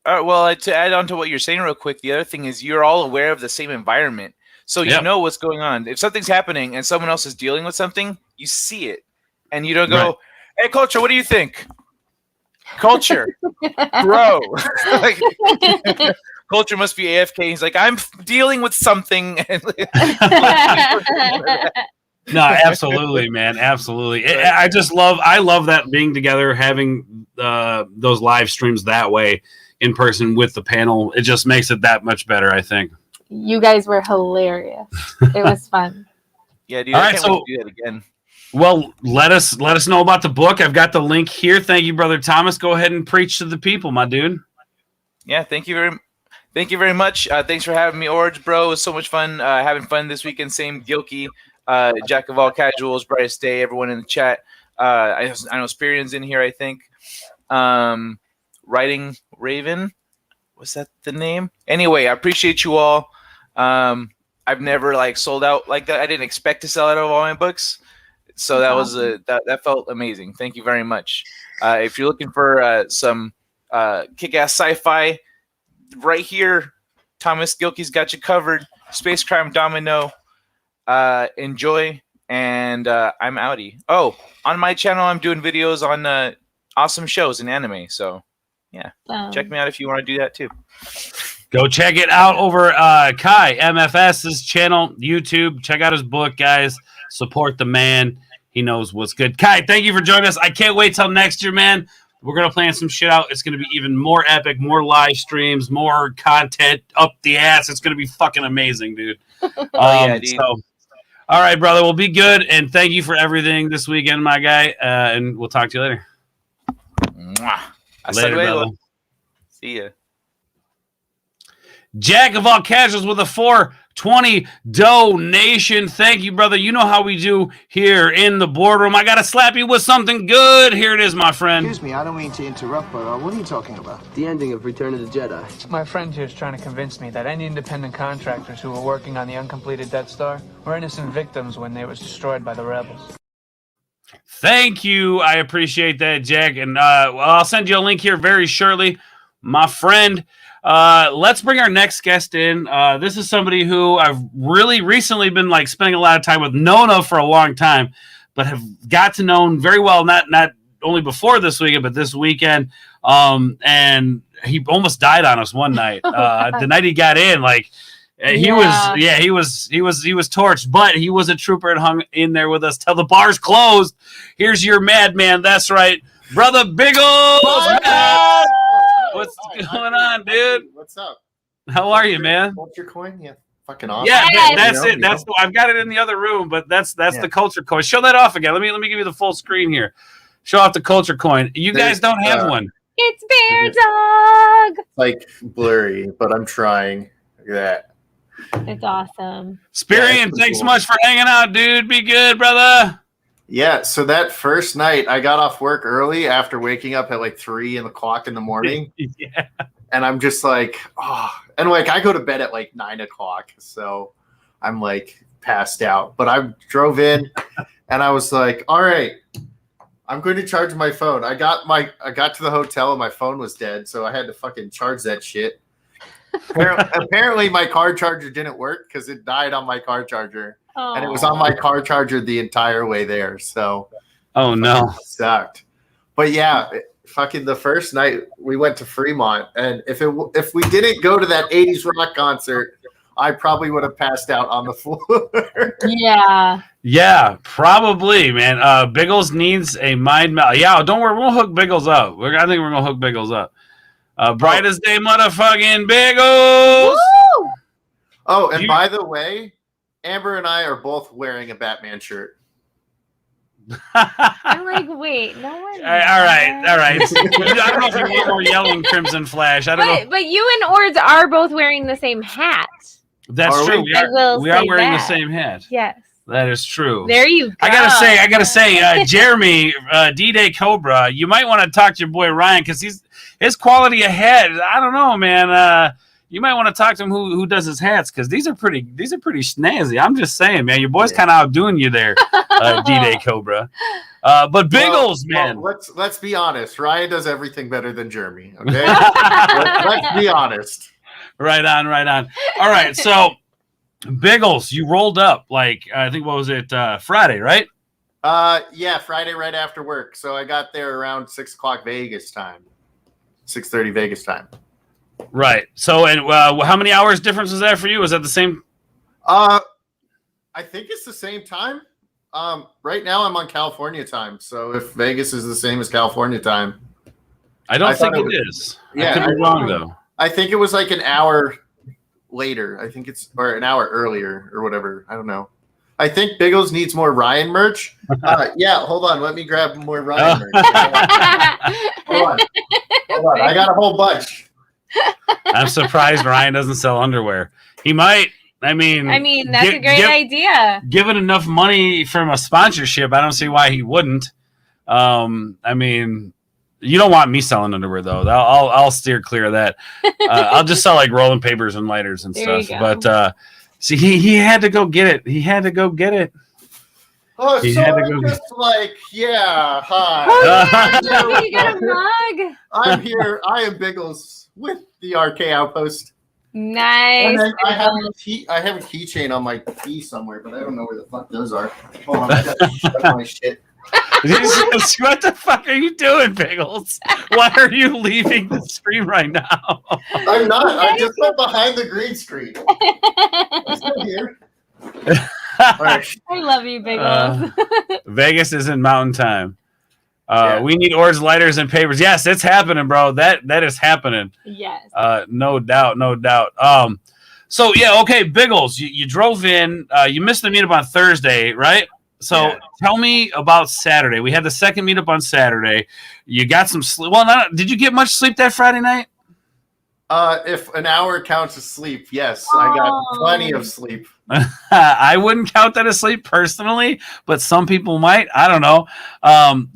All right. Well, to add on to what you're saying real quick, the other thing is you're all aware of the same environment. So you know what's going on. If something's happening and someone else is dealing with something, you see it. And you don't go, hey, Culture, what do you think? Culture. Bro. Culture must be AFK. He's like, I'm dealing with something.
No, absolutely, man. Absolutely. I love that being together, having those live streams that way in person with the panel. It just makes it that much better, I think.
You guys were hilarious. It was fun.
Yeah, dude.
All
I
right,
can't wait to do that again.
Well, let us know about the book. I've got the link here. Thank you, Brother Thomas. Go ahead and preach to the people, my dude.
Yeah, thank you very much. Thanks for having me, Orge, bro. It was so much fun having fun this weekend. Same Gilkey. Jack of all casuals, brightest day, everyone in the chat. I know Spirian's in here, I think. Writing Raven, was that the name? Anyway, I appreciate you all. I've never sold out like that. I didn't expect to sell out of all my books, so that was that felt amazing. Thank you very much. If you're looking for some kick-ass sci-fi, right here, Thomas Gilkey's got you covered. Space Crime Domino. Enjoy, and I'm outie. Oh, on my channel, I'm doing videos on awesome shows and anime. So, yeah, check me out if you want to do that too.
Go check it out over Kai MFS's channel, YouTube. Check out his book, guys. Support the man. He knows what's good. Kai, thank you for joining us. I can't wait till next year, man. We're going to plan some shit out. It's going to be even more epic, more live streams, more content up the ass. It's going to be fucking amazing, dude.
Dude.
So, all right, brother. We'll be good. And thank you for everything this weekend, my guy. And we'll talk to you later.
Mwah.
Later, brother.
See ya.
Jack of all casuals with a 420 donation. Thank you, brother. You know how we do here in the boardroom. I got to slap you with something good. Here it is, my friend.
Excuse me, I don't mean to interrupt, but what are you talking about?
The ending of Return of the Jedi.
My friend here is trying to convince me that any independent contractors who were working on the uncompleted Death Star were innocent victims when they was destroyed by the rebels.
Thank you. I appreciate that, Jack. And I'll send you a link here very shortly. My friend, Let's bring our next guest in. This is somebody who I've really recently been like spending a lot of time with, known of for a long time, but have got to know very well, not only before this weekend, but this weekend. And he almost died on us one night. The night he got in, like he was torched, but he was a trooper and hung in there with us till the bars closed. Here's your madman. That's right, brother Biggles. What's going on, dude?
What's up?
How are you, man?
Culture coin? Yeah, fucking awesome.
Yeah, that's it. That's I've got it in the other room, but that's the culture coin. Show that off again. Let me give you the full screen here. Show off the culture coin. You guys don't have one.
It's Bear Dog.
Like blurry, but I'm trying. Look at that.
It's awesome.
Spirian, thanks so much for hanging out, dude. Be good, brother.
Yeah, so that first night I got off work early after waking up at like 3 o'clock in the morning.
Yeah.
And I'm just like, oh, and like I go to bed at like 9 o'clock. So I'm like passed out. But I drove in and I was like, all right, I'm going to charge my phone. I got to the hotel and my phone was dead, so I had to fucking charge that shit. Apparently my car charger didn't work because it died on my car charger. And it was on my car charger the entire way there. So,
oh no,
sucked. But yeah, fucking the first night we went to Fremont, and if we didn't go to that 80s rock concert, I probably would have passed out on the floor.
Yeah,
probably, man. Biggles needs a mind meld. Yeah, don't worry, we'll hook Biggles up. I think we're gonna hook Biggles up. Bright as day, motherfucking Biggles.
Woo!
Oh, and by the way, Amber and I are both wearing a Batman shirt.
I'm like, wait, no one.
All right. I don't know if you want more yelling Crimson Flash. I don't know.
But you and Ords are both wearing the same hat.
That's true. We are wearing the same hat.
Yes.
That is true.
There you go.
I gotta say, Jeremy, D-Day Cobra, you might want to talk to your boy Ryan because his quality of head. I don't know, man. You might want to talk to him who does his hats because these are pretty snazzy. I'm just saying, man, your boy's kind of outdoing you there, D-Day Cobra. But Biggles, man.
Well, let's be honest. Ryan does everything better than Jeremy. Okay, let's be honest.
Right on. All right, so Biggles, you rolled up like I think what was it, Friday, right?
Yeah, Friday right after work. So I got there around 6 o'clock Vegas time, 6:30 Vegas time.
Right. So, and how many hours difference is that for you? Is that the same?
I think it's the same time. Right now I'm on California time. So if Vegas is the same as California time,
I don't think it is.
Yeah,
I could be wrong though.
I think it was like an hour later. I think it's or an hour earlier or whatever. I don't know. I think Biggles needs more Ryan merch. Yeah, hold on. Let me grab more Ryan merch. Hold on. I got a whole bunch.
I'm surprised Ryan doesn't sell underwear. He might. I mean,
that's a great idea.
Given enough money from a sponsorship, I don't see why he wouldn't. I mean, you don't want me selling underwear though. I'll steer clear of that. I'll just sell like rolling papers and lighters and stuff. But see, he had to go get it. He had to go get it.
Oh,
he
so
had to
I'm
go
just like, yeah, hi.
Oh, you got a mug.
I'm here. I am Biggles with the RK Outpost.
Nice.
And then I have a keychain on my key somewhere, but I don't know where the fuck those are. Hold on, I got my shit.
What the fuck are you doing, Biggles? Why are you leaving the stream right now?
I'm not. I just went behind the green screen. I'm still here.
I love you, Biggles.
Vegas is in mountain time. We need oars, lighters, and papers. Yes, it's happening, bro. That is happening.
Yes.
No doubt. So yeah, okay, Biggles, you drove in. You missed the meetup on Thursday, right? So tell me about Saturday. We had the second meetup on Saturday. You got some sleep. Well, did you get much sleep that Friday night?
If an hour counts as sleep, yes, I got plenty of sleep.
I wouldn't count that as sleep personally, but some people might. I don't know.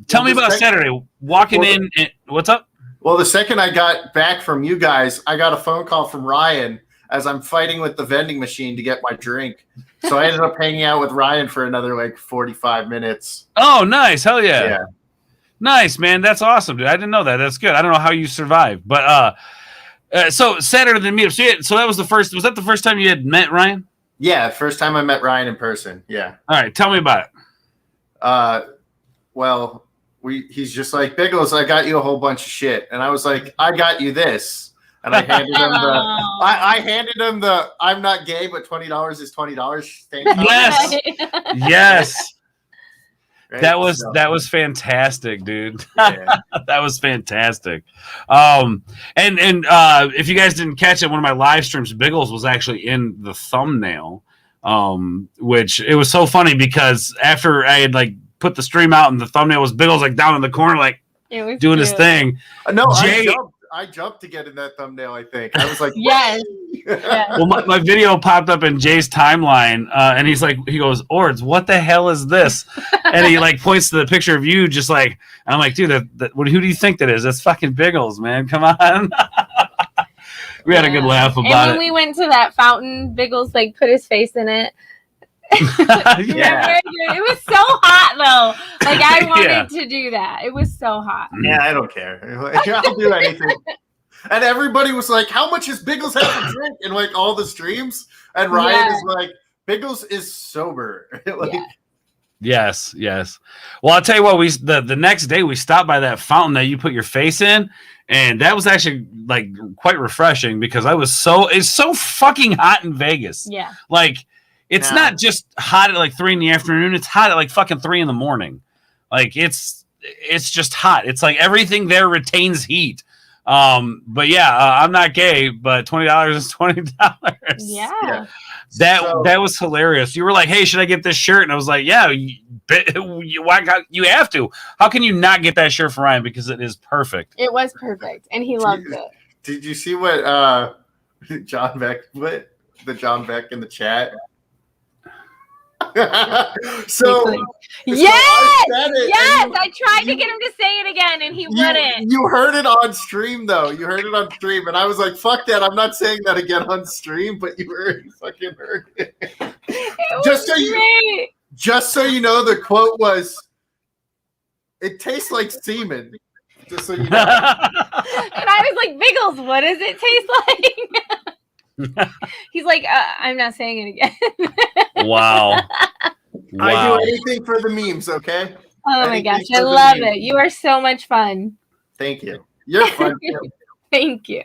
Tell me about Saturday. Walking in, what's up?
Well, the second I got back from you guys, I got a phone call from Ryan as I'm fighting with the vending machine to get my drink. So I ended up hanging out with Ryan for another like 45 minutes.
Oh, nice. Hell yeah. Nice, man. That's awesome, dude. I didn't know that. That's good. I don't know how you survived, but So Saturday the meetup. So that was the first. Was that the first time you had met Ryan?
Yeah, first time I met Ryan in person. Yeah.
All right, tell me about it.
Well, he's just like, Biggles, I got you a whole bunch of shit, and I was like, I got you this, and I handed him I handed him the I'm not gay, but $20 is $20. Thank you.
Yes, yes.
Right?
That was fantastic, dude.
Yeah.
That was fantastic. And if you guys didn't catch it, one of my live streams, Biggles was actually in the thumbnail. Which it was so funny because after I had like put the stream out and the thumbnail was Biggles like down in the corner, like doing his thing.
No,
Jay,
I jumped to get in that thumbnail, I think. I was like,
Yes.
Well, my video popped up in Jay's timeline, and he goes, Ords, what the hell is this? And he like points to the picture of you, just like, and I'm like, dude, who do you think that is? That's fucking Biggles, man. Come on. We had a good laugh about it.
And when we went to that fountain, Biggles like put his face in it.
Yeah.
It was so hot though. Like I wanted to do that. It was so hot.
yeah, I don't care. I'll do anything. And everybody was like, how much does Biggles have to drink in like all the streams? And Ryan is like, Biggles is sober. Like,
Yes. Well, I'll tell you what, the next day we stopped by that fountain that you put your face in, and that was actually like quite refreshing because it's so fucking hot in Vegas.
Yeah.
Like it's not just hot at like 3 p.m, it's hot at like fucking 3 a.m. Like it's just hot. It's like everything there retains heat. But yeah, I'm not gay, but $20 is $20.
Yeah.
That was hilarious. You were like, "Hey, should I get this shirt?" And I was like, "Yeah, you have to. How can you not get that shirt for Ryan? Because it is perfect."
It was perfect, and he loved it.
Did you see what John Beck put? The John Beck in the chat.
Yes, I tried to get him to say it again, and he wouldn't.
You heard it on stream, though. You heard it on stream, and I was like, "Fuck that! I'm not saying that again on stream." But you fucking heard it. Just so you know, the quote was, "It tastes like semen." Just so you know.
And I was like, "Biggles, what does it taste like?" He's like, I'm not saying it again.
Wow.
I do anything for the memes, okay?
Oh my gosh, I love it. You are so much fun.
Thank you. You're fun too.
Thank you.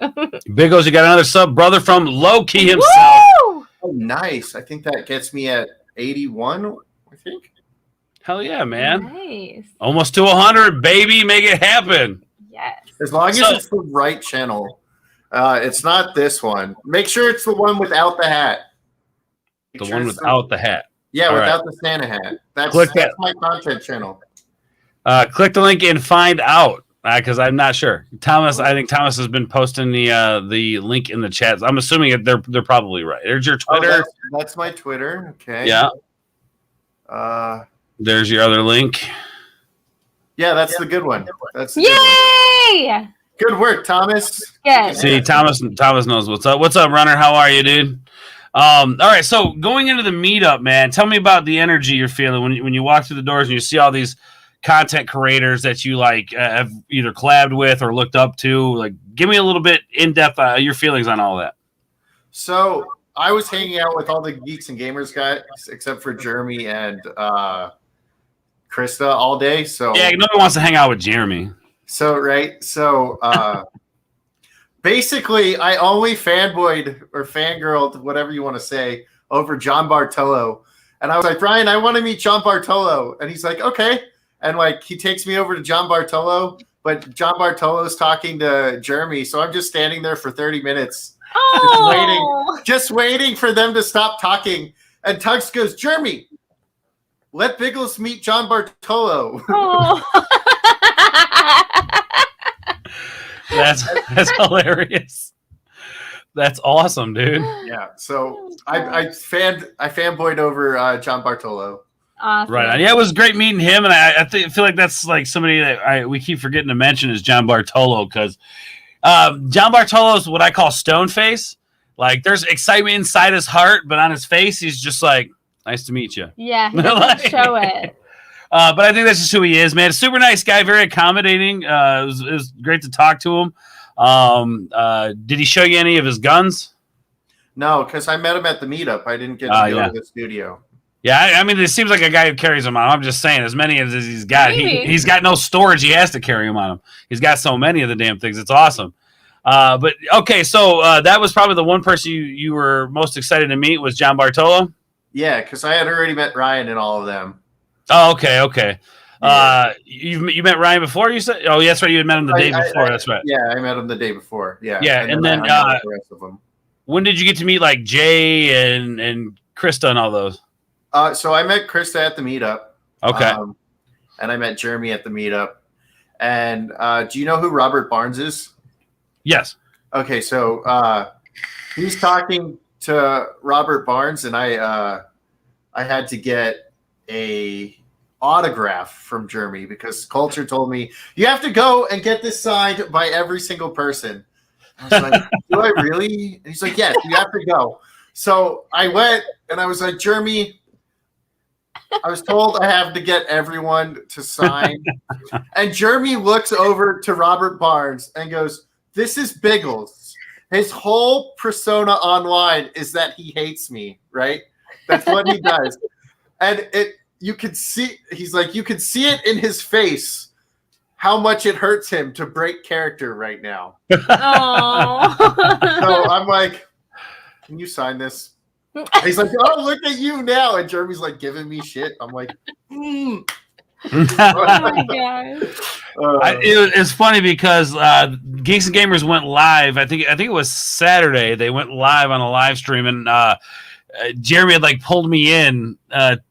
Biggles, you got another sub brother from Loki himself.
Woo!
Oh, nice. I think that gets me at 81, I think.
Hell yeah, man.
Nice.
Almost to 100, baby. Make it happen.
Yes.
As long as it's the right channel. It's not this one. Make sure it's the one without the hat.
The one without the hat.
Yeah,
All
without the Santa hat. That's my content channel.
Click the link and find out because I'm not sure. Thomas, I think Thomas has been posting the link in the chat. I'm assuming they're probably right. There's your Twitter.
Oh, that's my Twitter. Okay.
Yeah. There's your other link.
Yeah, that's the good one. That's the
Yay!
Good one. Good work, Thomas.
Yes.
See, Thomas knows what's up. What's up, Runner? How are you, dude? All right, so going into the meetup, man, tell me about the energy you're feeling when you walk through the doors and you see all these content creators that you like have either collabed with or looked up to. Like, give me a little bit in depth your feelings on all that.
So I was hanging out with all the Geeks and Gamers guys except for Jeremy and Krista all day. So
yeah, nobody wants to hang out with Jeremy.
So basically, I only fanboyed or fangirled, whatever you want to say, over John Bartolo. And I was like, Ryan, I want to meet John Bartolo. And he's like, okay. And like, he takes me over to John Bartolo, but John Bartolo's talking to Jeremy. So I'm just standing there for 30 minutes, just waiting for them to stop talking. And Tuggs goes, Jeremy, let Biggles meet John Bartolo.
Oh.
That's hilarious. That's awesome, dude.
Yeah. So I fanboyed over John Bartolo.
Awesome.
Right on. Yeah, it was great meeting him, and I feel like that's like somebody that we keep forgetting to mention is John Bartolo because John Bartolo is what I call stone face. Like there's excitement inside his heart, but on his face he's just like, nice to meet you.
Yeah, he doesn't show it.
But I think that's just who he is, man. Super nice guy, very accommodating. It was great to talk to him. Did he show you any of his guns?
No, because I met him at the meetup. I didn't get to go to the studio.
Yeah, I mean, it seems like a guy who carries them on. I'm just saying, as many as he's got, he's got no storage. He has to carry them on him. He's got so many of the damn things. It's awesome. But okay, so that was probably the one person you were most excited to meet was John Bartolo.
Yeah, because I had already met Ryan and all of them.
Oh, okay. Yeah. You met Ryan before? You said? Oh, that's right. You had met him the day before. That's right.
Yeah, I met him the day before. Yeah.
And then the rest of them. When did you get to meet like Jay and Krista and all those?
So I met Krista at the meetup.
Okay.
And I met Jeremy at the meetup. And do you know who Robert Barnes is?
Yes.
Okay, so he's talking to Robert Barnes, and I had to get a autograph from Jeremy because Culture told me you have to go and get this signed by every single person. I was like, do I really? And he's like, yes, you have to go. So I went, and I was like, Jeremy, I was told I have to get everyone to sign. And Jeremy looks over to Robert Barnes and goes, this is Biggles. His whole persona online is that he hates me, right? That's what he does. And you could see, he's like, you could see it in his face how much it hurts him to break character right now.
Oh.
So I'm like, can you sign this? He's like, oh, look at you now. And Jeremy's like giving me shit. I'm like,
Oh my gosh.
It's funny because Geeks and Gamers went live. I think it was Saturday. They went live on a live stream, and Jeremy had like pulled me in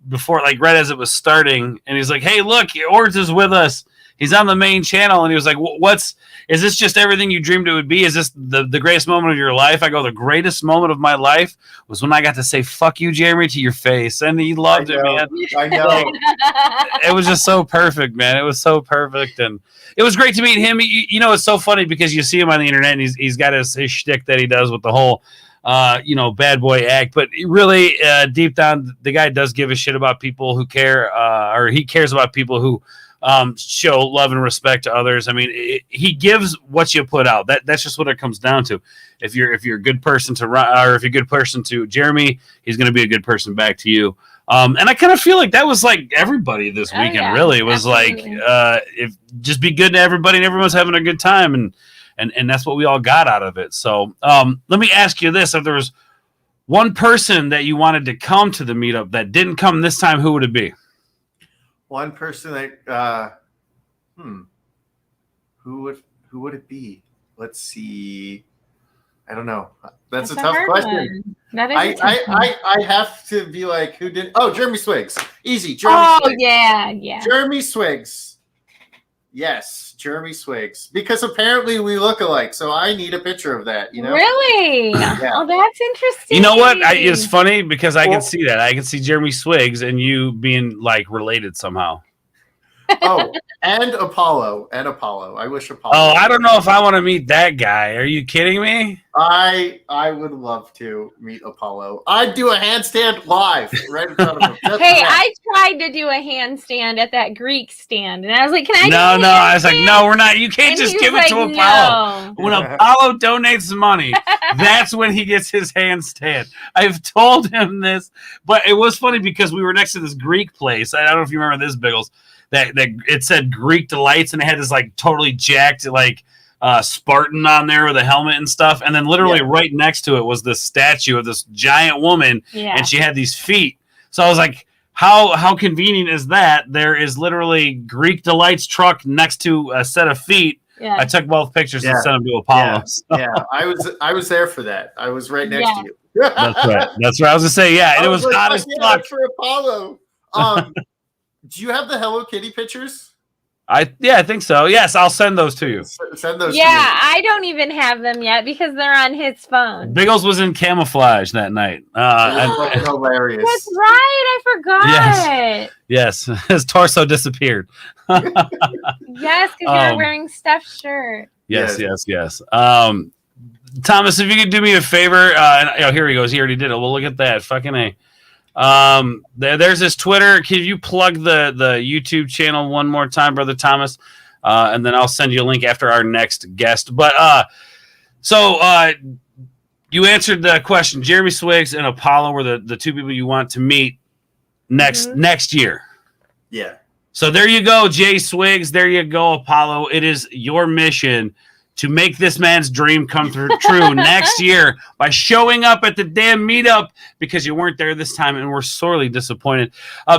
before, like right as it was starting, and he's like, "Hey, look, Ords is with us. He's on the main channel." And he was like, is this just everything you dreamed it would be? Is this the greatest moment of your life? I go, the greatest moment of my life was when I got to say, fuck you, Jeremy, to your face. And he loved it, man.
I know.
It was just so perfect, man. It was so perfect. And it was great to meet him. You know, it's so funny because you see him on the internet and he's got his shtick that he does with the whole, bad boy act. But really, deep down, the guy does give a shit about people who care, or he cares about people who show love and respect to others. I mean, he gives what you put out. That's just what it comes down to. If you're a good person to Ryan, or if you're a good person to Jeremy, he's going to be a good person back to you. And I kind of feel like that was like everybody this weekend. Yeah, really, it was absolutely. Like if just be good to everybody, and everyone's having a good time, and that's what we all got out of it. So let me ask you this: if there was one person that you wanted to come to the meetup that didn't come this time, who would it be?
One person that who would it be? Let's see. I don't know. That's a tough question.
That is
I have to be like, who did? Oh, Jeremy Swiggs. Easy. Jeremy Swiggs.
Yeah.
Jeremy Swiggs. Yes, Jeremy Swiggs. Because apparently we look alike, so I need a picture of that. You know?
Really? Yeah. Oh, that's interesting.
You know what? It's funny because I can see that. I can see Jeremy Swiggs and you being like related somehow.
Oh, and Apollo. I wish Apollo.
Oh, I don't know if I want to meet that guy. Are you kidding me?
I would love to meet Apollo. I'd do a handstand live right in front of him.
Hey, I tried to do a handstand at that Greek stand, and I was like, "Can I?"
No. I was like, "No, we're not. You can't just give it to Apollo. No. When Apollo donates money, that's when he gets his handstand." I've told him this, but it was funny because we were next to this Greek place. I don't know if you remember this, Biggles. That it said Greek Delights, and it had this like totally jacked like Spartan on there with a helmet and stuff, and then literally right next to it was this statue of this giant woman, and she had these feet. So I was like, how convenient is that? There is literally Greek Delights truck next to a set of feet. Yeah. I took both pictures and sent them to Apollo.
Yeah, I was there for that. I was right next to you.
That's right. I was gonna say, and it was hot as fuck
for Apollo. Do you have the Hello Kitty pictures?
I think so. Yes, I'll send those to you.
Send those.
Yeah, to me. I don't even have them yet because they're on his phone.
Biggles was in camouflage that night.
That's hilarious.
That's right. I forgot.
Yes. His torso disappeared.
Yes, because you're wearing Steph's shirt.
Yes. Thomas, if you could do me a favor, here he goes. He already did it. Well, look at that. Fucking A. There's this Twitter. Can you plug the YouTube channel one more time, Brother Thomas? and then I'll send you a link after our next guest. But you answered the question. Jeremy Swiggs and Apollo were the two people you want to meet next year.
Yeah.
So there you go, Jay Swiggs. There you go, Apollo. It is your mission to make this man's dream come true next year by showing up at the damn meetup, because you weren't there this time and we're sorely disappointed.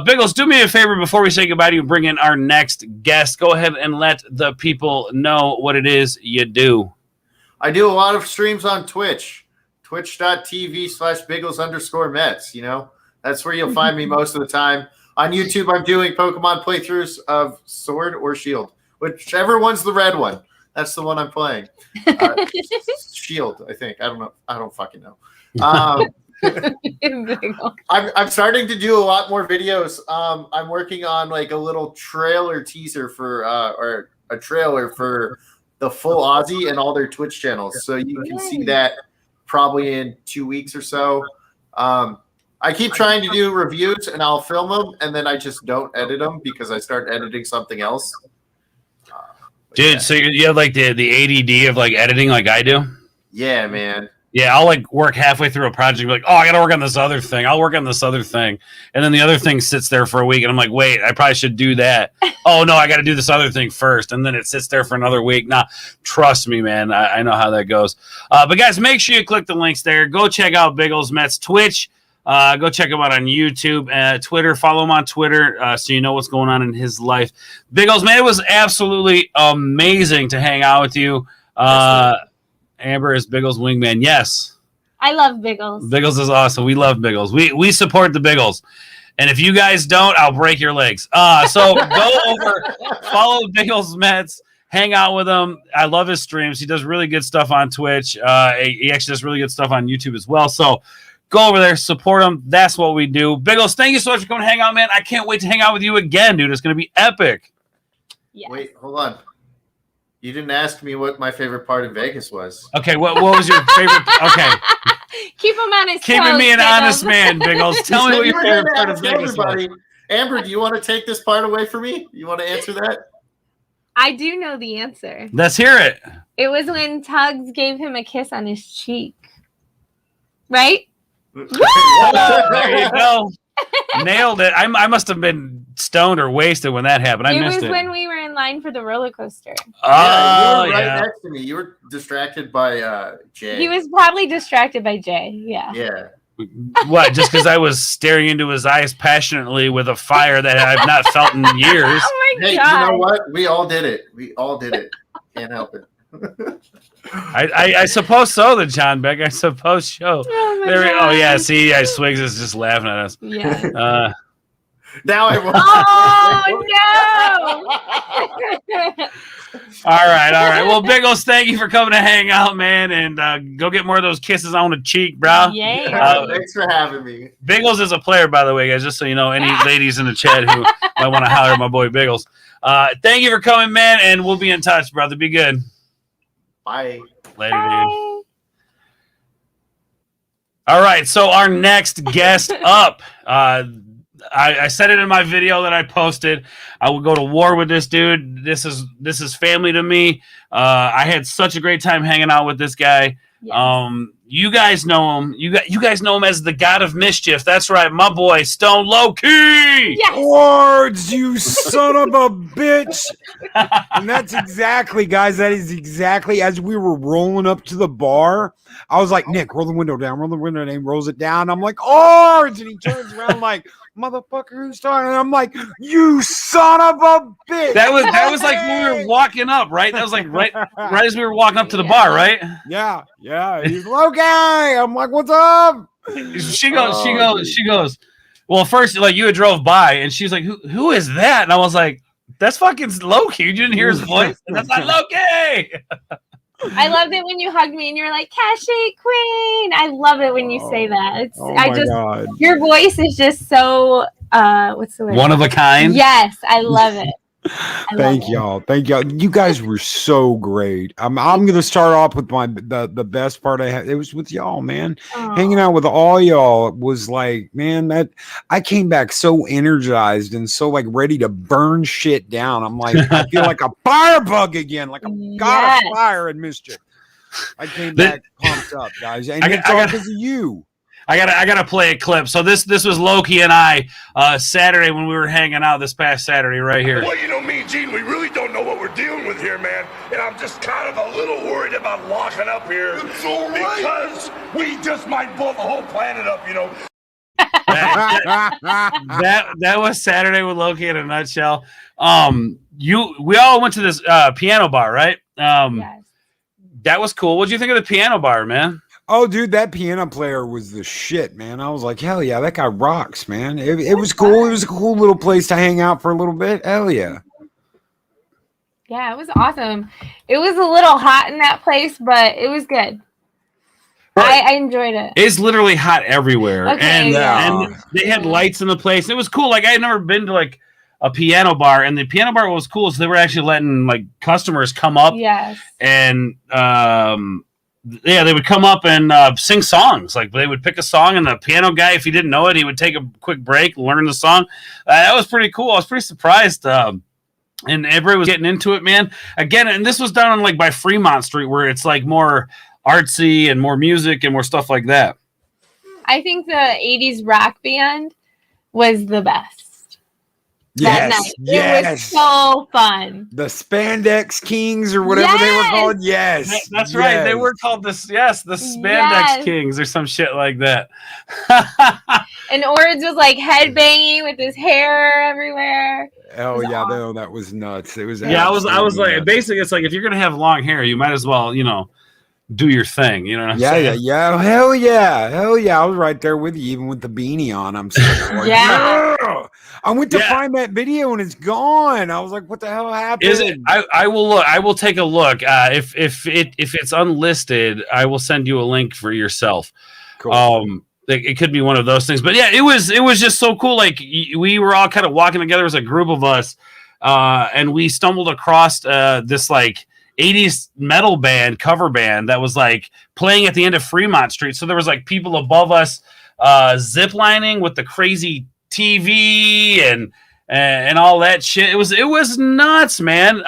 Biggles, do me a favor before we say goodbye to you and bring in our next guest. Go ahead and let the people know what it is you do.
I do a lot of streams on Twitch, twitch.tv/Biggles_Mets. You know, that's where you'll find me most of the time. On YouTube, I'm doing Pokemon playthroughs of Sword or Shield, whichever one's the red one. That's the one I'm playing. Shield, I think. I don't know. I don't fucking know. I'm starting to do a lot more videos. I'm working on like a little trailer teaser for or a trailer for the full Aussie and all their Twitch channels. So you can see that probably in 2 weeks or so. I keep trying to do reviews and I'll film them and then I just don't edit them because I start editing something else.
Dude, so you have like the ADD of like editing like I do?
Yeah, man.
Yeah, I'll like work halfway through a project and be like, oh, I got to work on this other thing. I'll work on this other thing. And then the other thing sits there for a week and I'm like, wait, I probably should do that. Oh, no, I got to do this other thing first. And then it sits there for another week. Nah, trust me, man. I know how that goes. But guys, make sure you click the links there. Go check out Biggles Mets Twitch. Go check him out on YouTube, Twitter. Follow him on Twitter so you know what's going on in his life. Biggles, man, it was absolutely amazing to hang out with you. Amber is Biggles' wingman. Yes.
I love Biggles.
Biggles is awesome. We love Biggles. We support the Biggles. And if you guys don't, I'll break your legs. So go over, follow Biggles Mets. Hang out with him. I love his streams. He does really good stuff on Twitch. He actually does really good stuff on YouTube as well. So go over there, support them. That's what we do. Biggles, thank you so much for coming to hang out, man. I can't wait to hang out with you again, dude. It's going to be epic.
Yes.
Wait, hold on. You didn't ask me what my favorite part of Vegas was.
Okay, what was your favorite? Okay.
Keep him honest.
Keeping me an honest man, Biggles. Tell me what your favorite part of Vegas was.
Amber, do you want to take this part away from me? You want to answer that?
I do know the answer.
Let's hear it.
It was when Tugs gave him a kiss on his cheek. Right?
There you go. Nailed it. I must have been stoned or wasted when that happened. I missed it.
It was when we were in line for the roller coaster.
Yeah, you were right next to me. You were distracted by Jay.
He was probably distracted by Jay. Yeah.
Yeah.
What? Just because I was staring into his eyes passionately with a fire that I've not felt in years.
Oh my
God. You know what? We all did it. Can't help it.
I suppose so, the John Beck. I suppose so. Oh yeah, see, Swigs is just laughing at us.
Yeah.
Now I want.
Oh no!
All right. Well, Biggles, thank you for coming to hang out, man, and go get more of those kisses on the cheek, bro.
Yeah.
Thanks for having me.
Biggles is a player, by the way, guys. Just so you know, any ladies in the chat who might want to holler at my boy Biggles. Thank you for coming, man, and we'll be in touch, brother. Be good.
Bye.
Later, dude. All right, so our next guest up. I said it in my video that I posted. I will go to war with this dude. This is family to me. I had such a great time hanging out with this guy. Yes. You guys know him. You guys know him as the God of Mischief. That's right, my boy Stone Low-Key.
Yes.
Words, you son of a bitch. And that's exactly, guys, that is exactly as we were rolling up to the bar. I was like, Nick, roll the window down, and he rolls it down. I'm like, Words, and he turns around like, motherfucker, who's talking? And I'm like, you son of a bitch.
That was like when we were walking up, right? That was like right as we were walking up to the bar, right?
Yeah. He's Low-Key. I'm like, what's up?
She goes. Well, first, like you had drove by, and she's like, who is that? And I was like, that's fucking Low-Key. You didn't hear his voice. And that's not Low-Key.
I loved it when you hugged me and you're like, Kashyyyk Queen. I love it when you say that. Your voice is just so what's the word?
One of a kind.
Yes, I love it.
Thank y'all. Thank y'all. You guys were so great. I'm gonna start off with the best part I had. It was with y'all, man. Hanging out with all y'all was like, man, that I came back so energized and so like ready to burn shit down. I'm like, I feel like a firebug again, like a god of fire and mischief. I came back pumped up, guys, and it's all because of you.
I gotta play a clip. So this was Loki and I Saturday when we were hanging out this past Saturday right here.
Well, you know, me and Gene, we really don't know what we're dealing with here, man. And I'm just kind of a little worried about locking up here. It's all right. Because we just might blow the whole planet up, you know.
That was Saturday with Loki in a nutshell. We all went to this piano bar, right?
Yes.
That was cool. What'd you think of the piano bar, man?
Oh, dude, that piano player was the shit, man. I was like, hell yeah, that guy rocks, man. It was cool. It was a cool little place to hang out for a little bit. Hell yeah.
Yeah, it was awesome. It was a little hot in that place, but it was good. Right. I enjoyed it.
It's literally hot everywhere.
Okay,
and they had lights in the place. It was cool. Like I had never been to like a piano bar, and the piano bar was cool. So they were actually letting like customers come up.
Yes.
And they would come up and sing songs. Like they would pick a song, and the piano guy, if he didn't know it, he would take a quick break, learn the song. That was pretty cool. I was pretty surprised. And everybody was getting into it, man. Again, and this was down on like by Fremont Street, where it's like more artsy and more music and more stuff like that.
I think the 80s rock band was the best.
Yes,
that night. It was so fun.
The Spandex Kings or whatever they were called. Yes.
That's right. They were called the Spandex Kings or some shit like that.
And Orange was like headbanging with his hair everywhere.
Oh yeah, awesome. That was nuts. It was
I was like, basically it's like if you're gonna have long hair, you might as well, do your thing. You know what I'm saying?
Yeah. Hell yeah. I was right there with you, even with the beanie on. I'm saying, like, yeah. I went to find that video and it's gone. I was like, what the hell happened?
Is it? I will look. I will take a look. If it's unlisted, I will send you a link for yourself.
Cool.
It could be one of those things. But yeah, it was just so cool. Like we were all kind of walking together as a group of us, and we stumbled across this like 80s metal band, cover band that was like playing at the end of Fremont Street. So there was like people above us zip lining with the crazy TV and all that shit. It was nuts, man.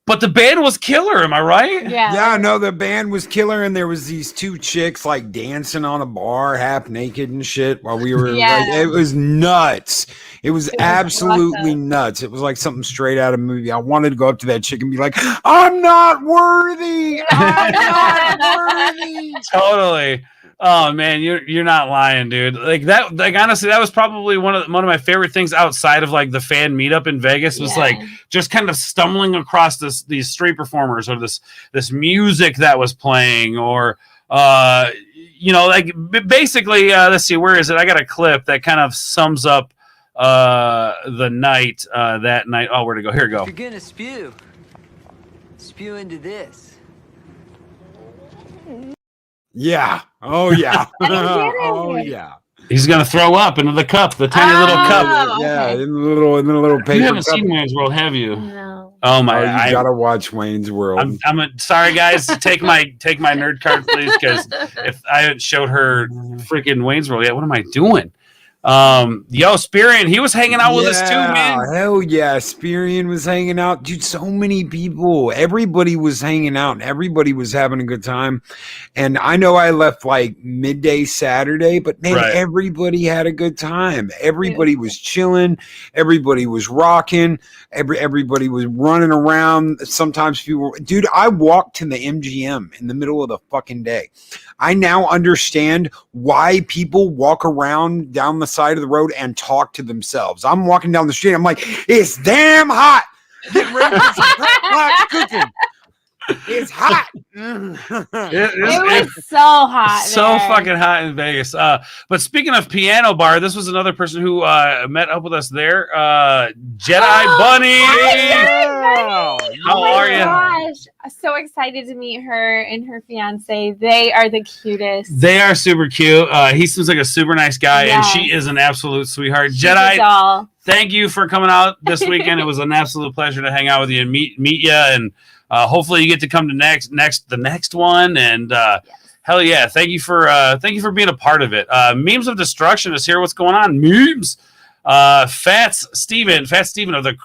But the band was killer, am I right?
Yeah.
No, the band was killer, and there was these two chicks like dancing on a bar, half naked and shit, while we were like, it was nuts. It was absolutely nuts. It was like something straight out of a movie. I wanted to go up to that chick and be like, I'm not worthy. I'm not worthy.
Totally. Oh man, you're not lying, dude. Like that, like honestly, that was probably one of my favorite things outside of like the fan meetup in Vegas was like just kind of stumbling across these street performers or this music that was playing or like basically let's see, where is it? I got a clip that kind of sums up the night that night. Oh, where'd it go? Here we go.
If you're gonna spew into this.
Yeah. Oh yeah. Oh yeah.
He's gonna throw up into the cup, the tiny little cup.
Yeah, in the little paper.
You haven't
cup.
seen Wayne's World, have you?
No.
Oh my!
You gotta watch Wayne's World.
I'm sorry, guys. Take my nerd card, please, because if I haven't showed her freaking Wayne's World yet, what am I doing? Spirian, he was hanging out with us too, man.
Hell yeah, Spirian was hanging out, dude. So many people, everybody was hanging out, and everybody was having a good time. And I know I left like midday Saturday, but man, everybody had a good time. Everybody was chilling. Everybody was rocking. Everybody was running around. Sometimes people, dude, I walked to the MGM in the middle of the fucking day. I now understand why people walk around down the side of the road and talk to themselves. I'm walking down the street. I'm like, it's damn hot. Getting ready for some hot cooking. It's hot.
It was so hot.
So
there.
fucking hot in Vegas. But speaking of piano bar, this was another person who met up with us there. Jedi Bunny. How are you?
Gosh, so excited to meet her and her fiance. They are the cutest.
They are super cute. He seems like a super nice guy, and she is an absolute sweetheart.
She's
Jedi,
a doll.
thank you for coming out this weekend. It was an absolute pleasure to hang out with you and meet you, and hopefully you get to come to the next one. And hell yeah, thank you for being a part of it. Memes of Destruction is here. What's going on? Memes. Fats Steven of the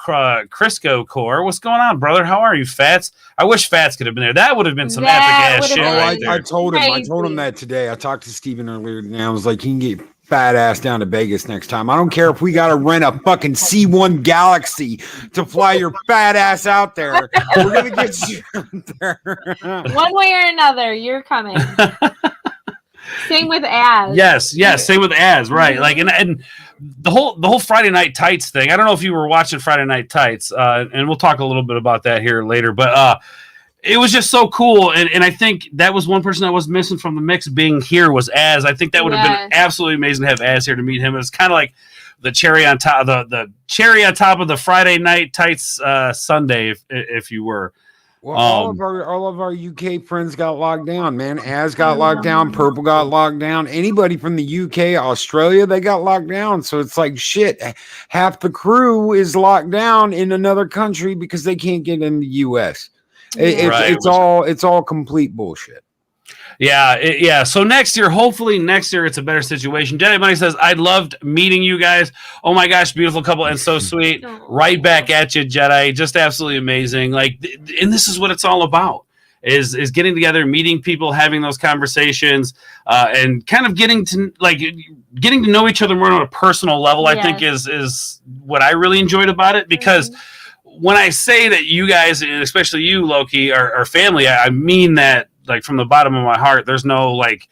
Crisco Corps. What's going on, brother? How are you, Fats? I wish Fats could have been there. That would have been some epic ass shit.
I told him that today. I talked to Steven earlier today. I was like, he can get fat ass down to Vegas next time. I don't care if we got to rent a fucking C1 Galaxy to fly your fat ass out there. We're going to get you out there.
One way or another, you're coming. Same with Az.
Yes, same with Az, right? Like, and the whole Friday Night Tights thing. I don't know if you were watching Friday Night Tights, and we'll talk a little bit about that here later. But it was just so cool, and I think that was one person that was missing from the mix being here was Az. I think that would have been absolutely amazing to have Az here to meet him. It's kind of like the cherry on top, the cherry on top of the Friday Night Tights Sunday, if you were.
Well, all of our UK friends got locked down, man. Az got locked down. Purple got locked down. Anybody from the UK, Australia, they got locked down. So it's like shit. Half the crew is locked down in another country because they can't get in the US. It's all complete bullshit.
Yeah. So hopefully next year, it's a better situation. Jedi Bunny says, I loved meeting you guys. Oh my gosh, beautiful couple and so sweet. Right back at you, Jedi. Just absolutely amazing. Like, and this is what it's all about. Is getting together, meeting people, having those conversations, and kind of getting to know each other more on a personal level. I think is what I really enjoyed about it, because when I say that you guys, and especially you, Loki, are family, I mean that like from the bottom of my heart. There's no like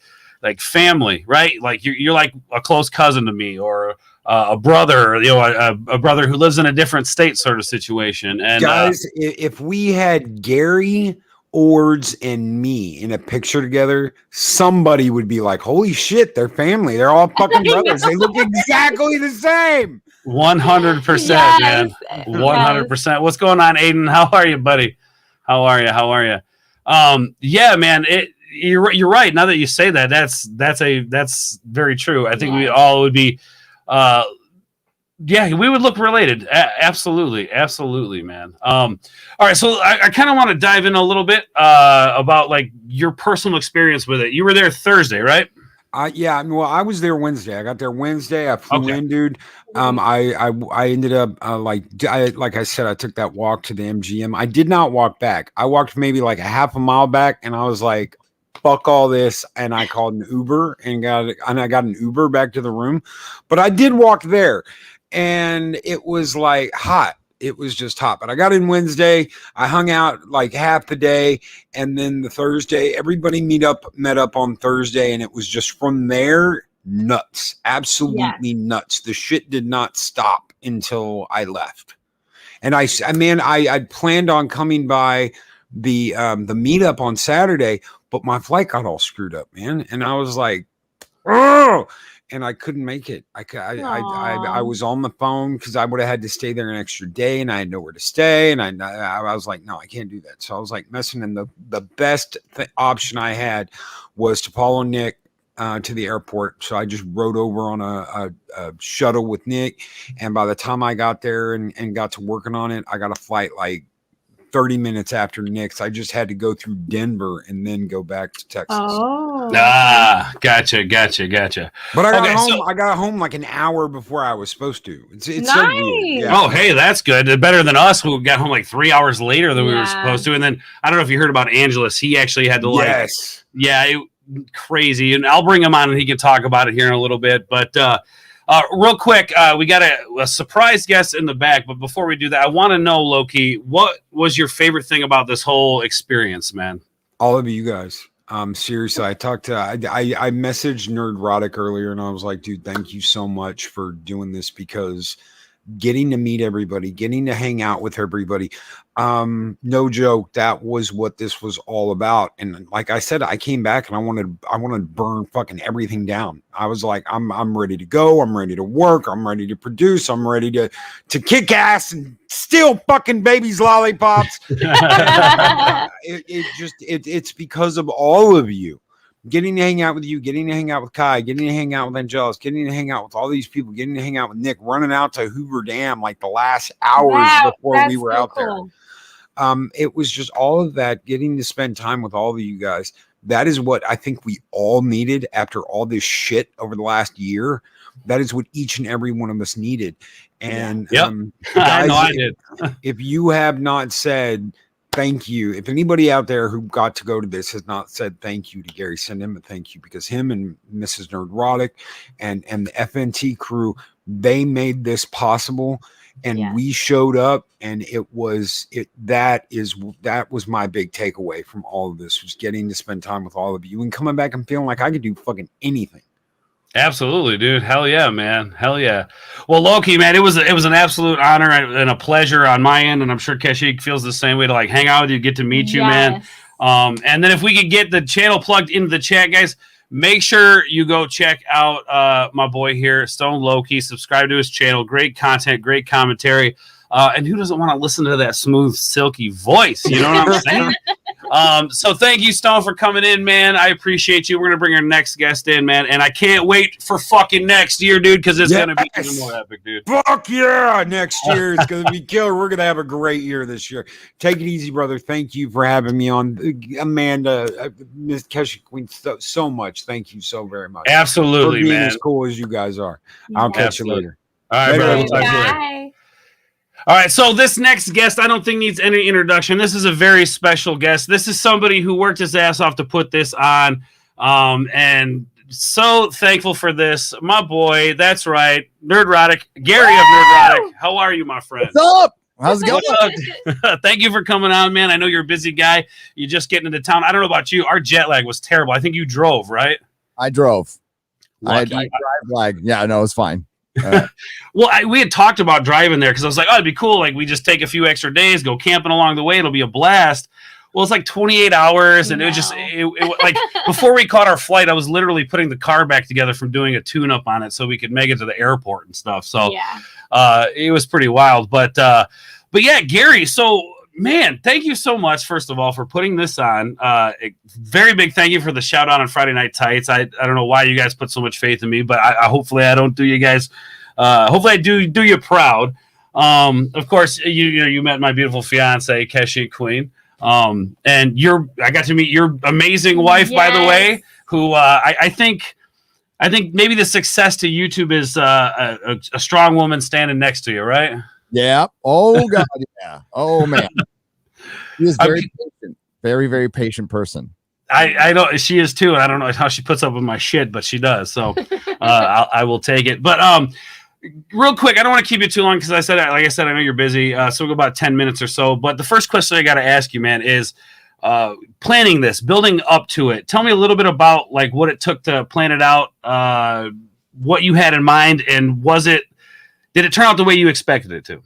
family, right? Like you're like a close cousin to me, or a brother, a brother who lives in a different state, sort of situation. And
guys, if we had Gary, Ords, and me in a picture together, somebody would be like, holy shit, they're family. They're all fucking brothers. They look exactly the same.
100%, man. 100%. What's going on, Aiden? How are you, buddy? How are you? Yeah, man. You're right. Now that you say that, that's very true. I think we all would be, we would look related. Absolutely, man. All right, so I kind of want to dive in a little bit about like your personal experience with it. You were there Thursday, right?
Well, I was there Wednesday. I got there Wednesday. I flew in, dude. I ended up like I said, I took that walk to the MGM. I did not walk back. I walked maybe like a half a mile back, and I was like, fuck all this, and I called an Uber and I got an Uber back to the room. But I did walk there, and it was like hot. It was just hot. But I got in Wednesday. I hung out like half the day, and then the Thursday, everybody met up on Thursday, and it was just from there nuts, absolutely nuts. The shit did not stop until I left. And I planned on coming by the meetup on Saturday, but my flight got all screwed up, man. And I was like, oh, and I couldn't make it. I was on the phone because I would have had to stay there an extra day, and I had nowhere to stay. And I was like, no, I can't do that. So I was like messing. And the best option I had was to follow Nick to the airport. So I just rode over on a shuttle with Nick. And by the time I got there and got to working on it, I got a flight like 30 minutes after Nick's. I just had to go through Denver and then go back to Texas.
Oh.
Gotcha.
But I got home like an hour before I was supposed to. It's nice. So weird. Yeah.
Oh, hey, that's good. Better than us, who got home like 3 hours later than we were supposed to. And then I don't know if you heard about Angelus. He actually had to crazy. And I'll bring him on and he can talk about it here in a little bit. But real quick, we got a surprise guest in the back. But before we do that, I want to know, Loki, what was your favorite thing about this whole experience, man?
All of you guys. Seriously, I messaged Nerdrotic earlier, and I was like, dude, thank you so much for doing this, because getting to meet everybody, getting to hang out with everybody. No joke, that was what this was all about. And like I said, I came back and I wanted to burn fucking everything down. I was like, I'm ready to go. I'm ready to work. I'm ready to produce. I'm ready to kick ass and steal fucking babies' lollipops. It's because of all of you. Getting to hang out with you, getting to hang out with Kai, getting to hang out with Angelus, getting to hang out with all these people, getting to hang out with Nick, running out to Hoover Dam like the last hours before we were out there. It was just all of that, getting to spend time with all of you guys. That is what I think we all needed after all this shit over the last year. That is what each and every one of us needed. And
guys, I know I did.
If you have not said thank you, if anybody out there who got to go to this has not said thank you to Gary, send him a thank you, because him and Mrs. Nerdrotic and the FNT crew, they made this possible. And we showed up, and that was my big takeaway from all of this, was getting to spend time with all of you and coming back and feeling like I could do fucking anything.
Absolutely, dude. Hell yeah, man. Hell yeah. Well, Loki, man, it was an absolute honor and a pleasure on my end, and I'm sure Kashyyyk feels the same way, to like hang out with you, get to meet you, man. And then if we could get the channel plugged into the chat, guys, make sure you go check out my boy here, Stone Loki. Subscribe to his channel. Great content, great commentary. And who doesn't want to listen to that smooth, silky voice? You know what I'm saying? So thank you, Stone, for coming in, man. I appreciate you. We're going to bring our next guest in, man. And I can't wait for fucking next year, dude, because it's going to be even more epic, dude.
Fuck yeah. Next year is going to be killer. We're going to have a great year this year. Take it easy, brother. Thank you for having me on. Amanda, Miss Kashyyyk Queen, so much. Thank you so very much.
Absolutely,
for being
man.
as cool as you guys are. I'll catch you later.
All right, brother. We'll talk to you later. All right, so this next guest I don't think needs any introduction. This is a very special guest. This is somebody who worked his ass off to put this on, and so thankful for this. My boy, that's right, Nerdrotic, Gary of Nerdrotic. How are you, my friend?
What's up? How's it going?
Thank you for coming on, man. I know you're a busy guy. You're just getting into town. I don't know about you. Our jet lag was terrible. I think you drove, right?
I drove. I
Lucky.
drive lag. Yeah, no, it's fine.
Well, we had talked about driving there because I was like, oh, it'd be cool. Like, we just take a few extra days, go camping along the way. It'll be a blast. Well, it's like 28 hours, and it was just like before we caught our flight, I was literally putting the car back together from doing a tune-up on it so we could make it to the airport and stuff. So it was pretty wild. But yeah, Gary. So, man, thank you so much, first of all, for putting this on. A very big thank you for the shout out on Friday Night Tights. I don't know why you guys put so much faith in me, but I hopefully I don't do you guys. Hopefully I do you proud. Of course, you met my beautiful fiance, Kashyyyk Queen. And I got to meet your amazing wife, by the way, who I think maybe the success to YouTube is a strong woman standing next to you, right?
Yeah. Oh God. Yeah. Oh man. She is very patient. Very, very patient person.
I know she is too, and I don't know how she puts up with my shit, but she does. So I will take it. But real quick, I don't want to keep you too long because like I said, I know you're busy. So we'll go about 10 minutes or so. But the first question I got to ask you, man, is planning this, building up to it. Tell me a little bit about like what it took to plan it out, what you had in mind, and did it turn out the way you expected it to?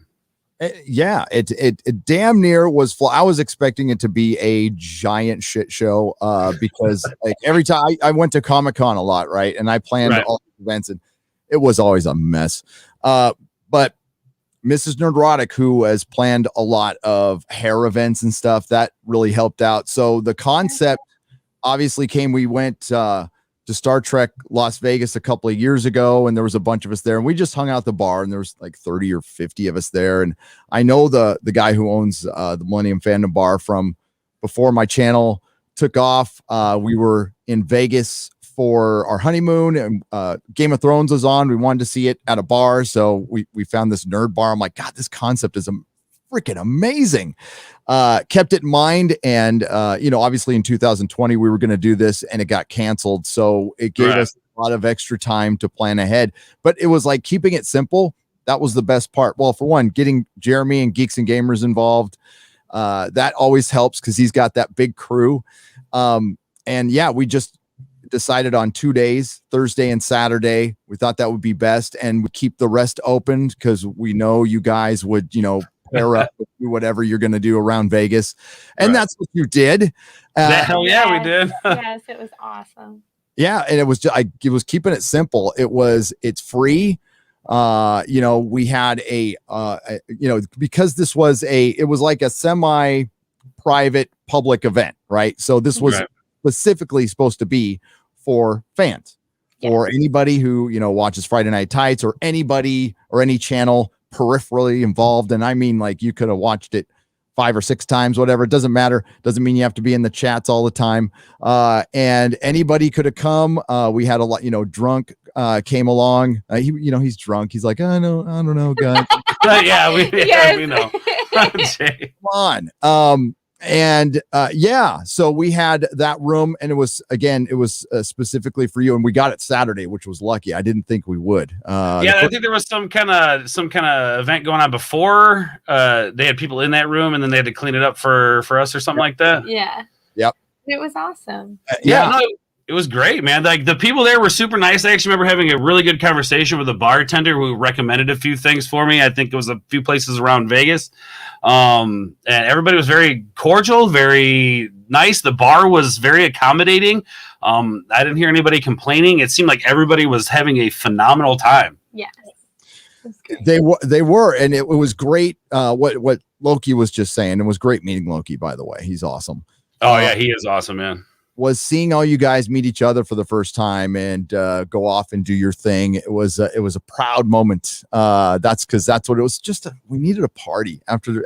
Yeah, it damn near was. I was expecting it to be a giant shit show because like every time I went to Comic-Con a lot, right, and I planned all the events, and it was always a mess. But Mrs. Nerdrotic, who has planned a lot of hair events and stuff, that really helped out. So the concept obviously came. We went to Star Trek Las Vegas a couple of years ago, and there was a bunch of us there, and we just hung out at the bar, and there was like 30 or 50 of us there. And I know the guy who owns the Millennium Fandom Bar from before my channel took off. We were in Vegas for our honeymoon, and Game of Thrones was on. We wanted to see it at a bar, so we found this nerd bar. I'm like, God, this concept is freaking amazing. Kept it in mind, and obviously in 2020 we were going to do this, and it got canceled, so it gave us a lot of extra time to plan ahead. But it was like keeping it simple. That was the best part. Well, for one, getting Jeremy and Geeks and Gamers involved, that always helps because he's got that big crew. And yeah, decided on 2 days, Thursday and Saturday. We thought that would be best, and we keep the rest open because we know you guys would, pair up with whatever you're going to do around Vegas. And that's what you did.
Hell yeah, we did.
Yes, it was awesome.
Yeah, and it was it was keeping it simple. It's free. We had because this was it was like a semi-private public event, right? So this was specifically supposed to be for fans, for anybody who watches Friday Night Tights, or anybody or any channel peripherally involved. And I mean, like, you could have watched it 5 or 6 times, whatever. It doesn't matter. Doesn't mean you have to be in the chats all the time. And anybody could have come. We had a lot, Drunk came along. He's drunk. He's like, I don't know, guys.
we know.
Come on. So we had that room, and it was specifically for you, and we got it Saturday, which was lucky. I didn't think we would.
I think there was some kind of event going on before. They had people in that room, and then they had to clean it up for us or something like that.
Yeah.
Yep.
It was awesome.
It was great, man. Like, the people there were super nice. I actually remember having a really good conversation with a bartender who recommended a few things for me. I think it was a few places around Vegas. And everybody was very cordial, very nice. The bar was very accommodating. I didn't hear anybody complaining. It seemed like everybody was having a phenomenal time.
Yeah.
They were, and it was great. What Loki was just saying, it was great meeting Loki, by the way. He's awesome.
Oh yeah, he is awesome, man.
Was seeing all you guys meet each other for the first time and go off and do your thing. It was a proud moment. That's what it was. We needed a party after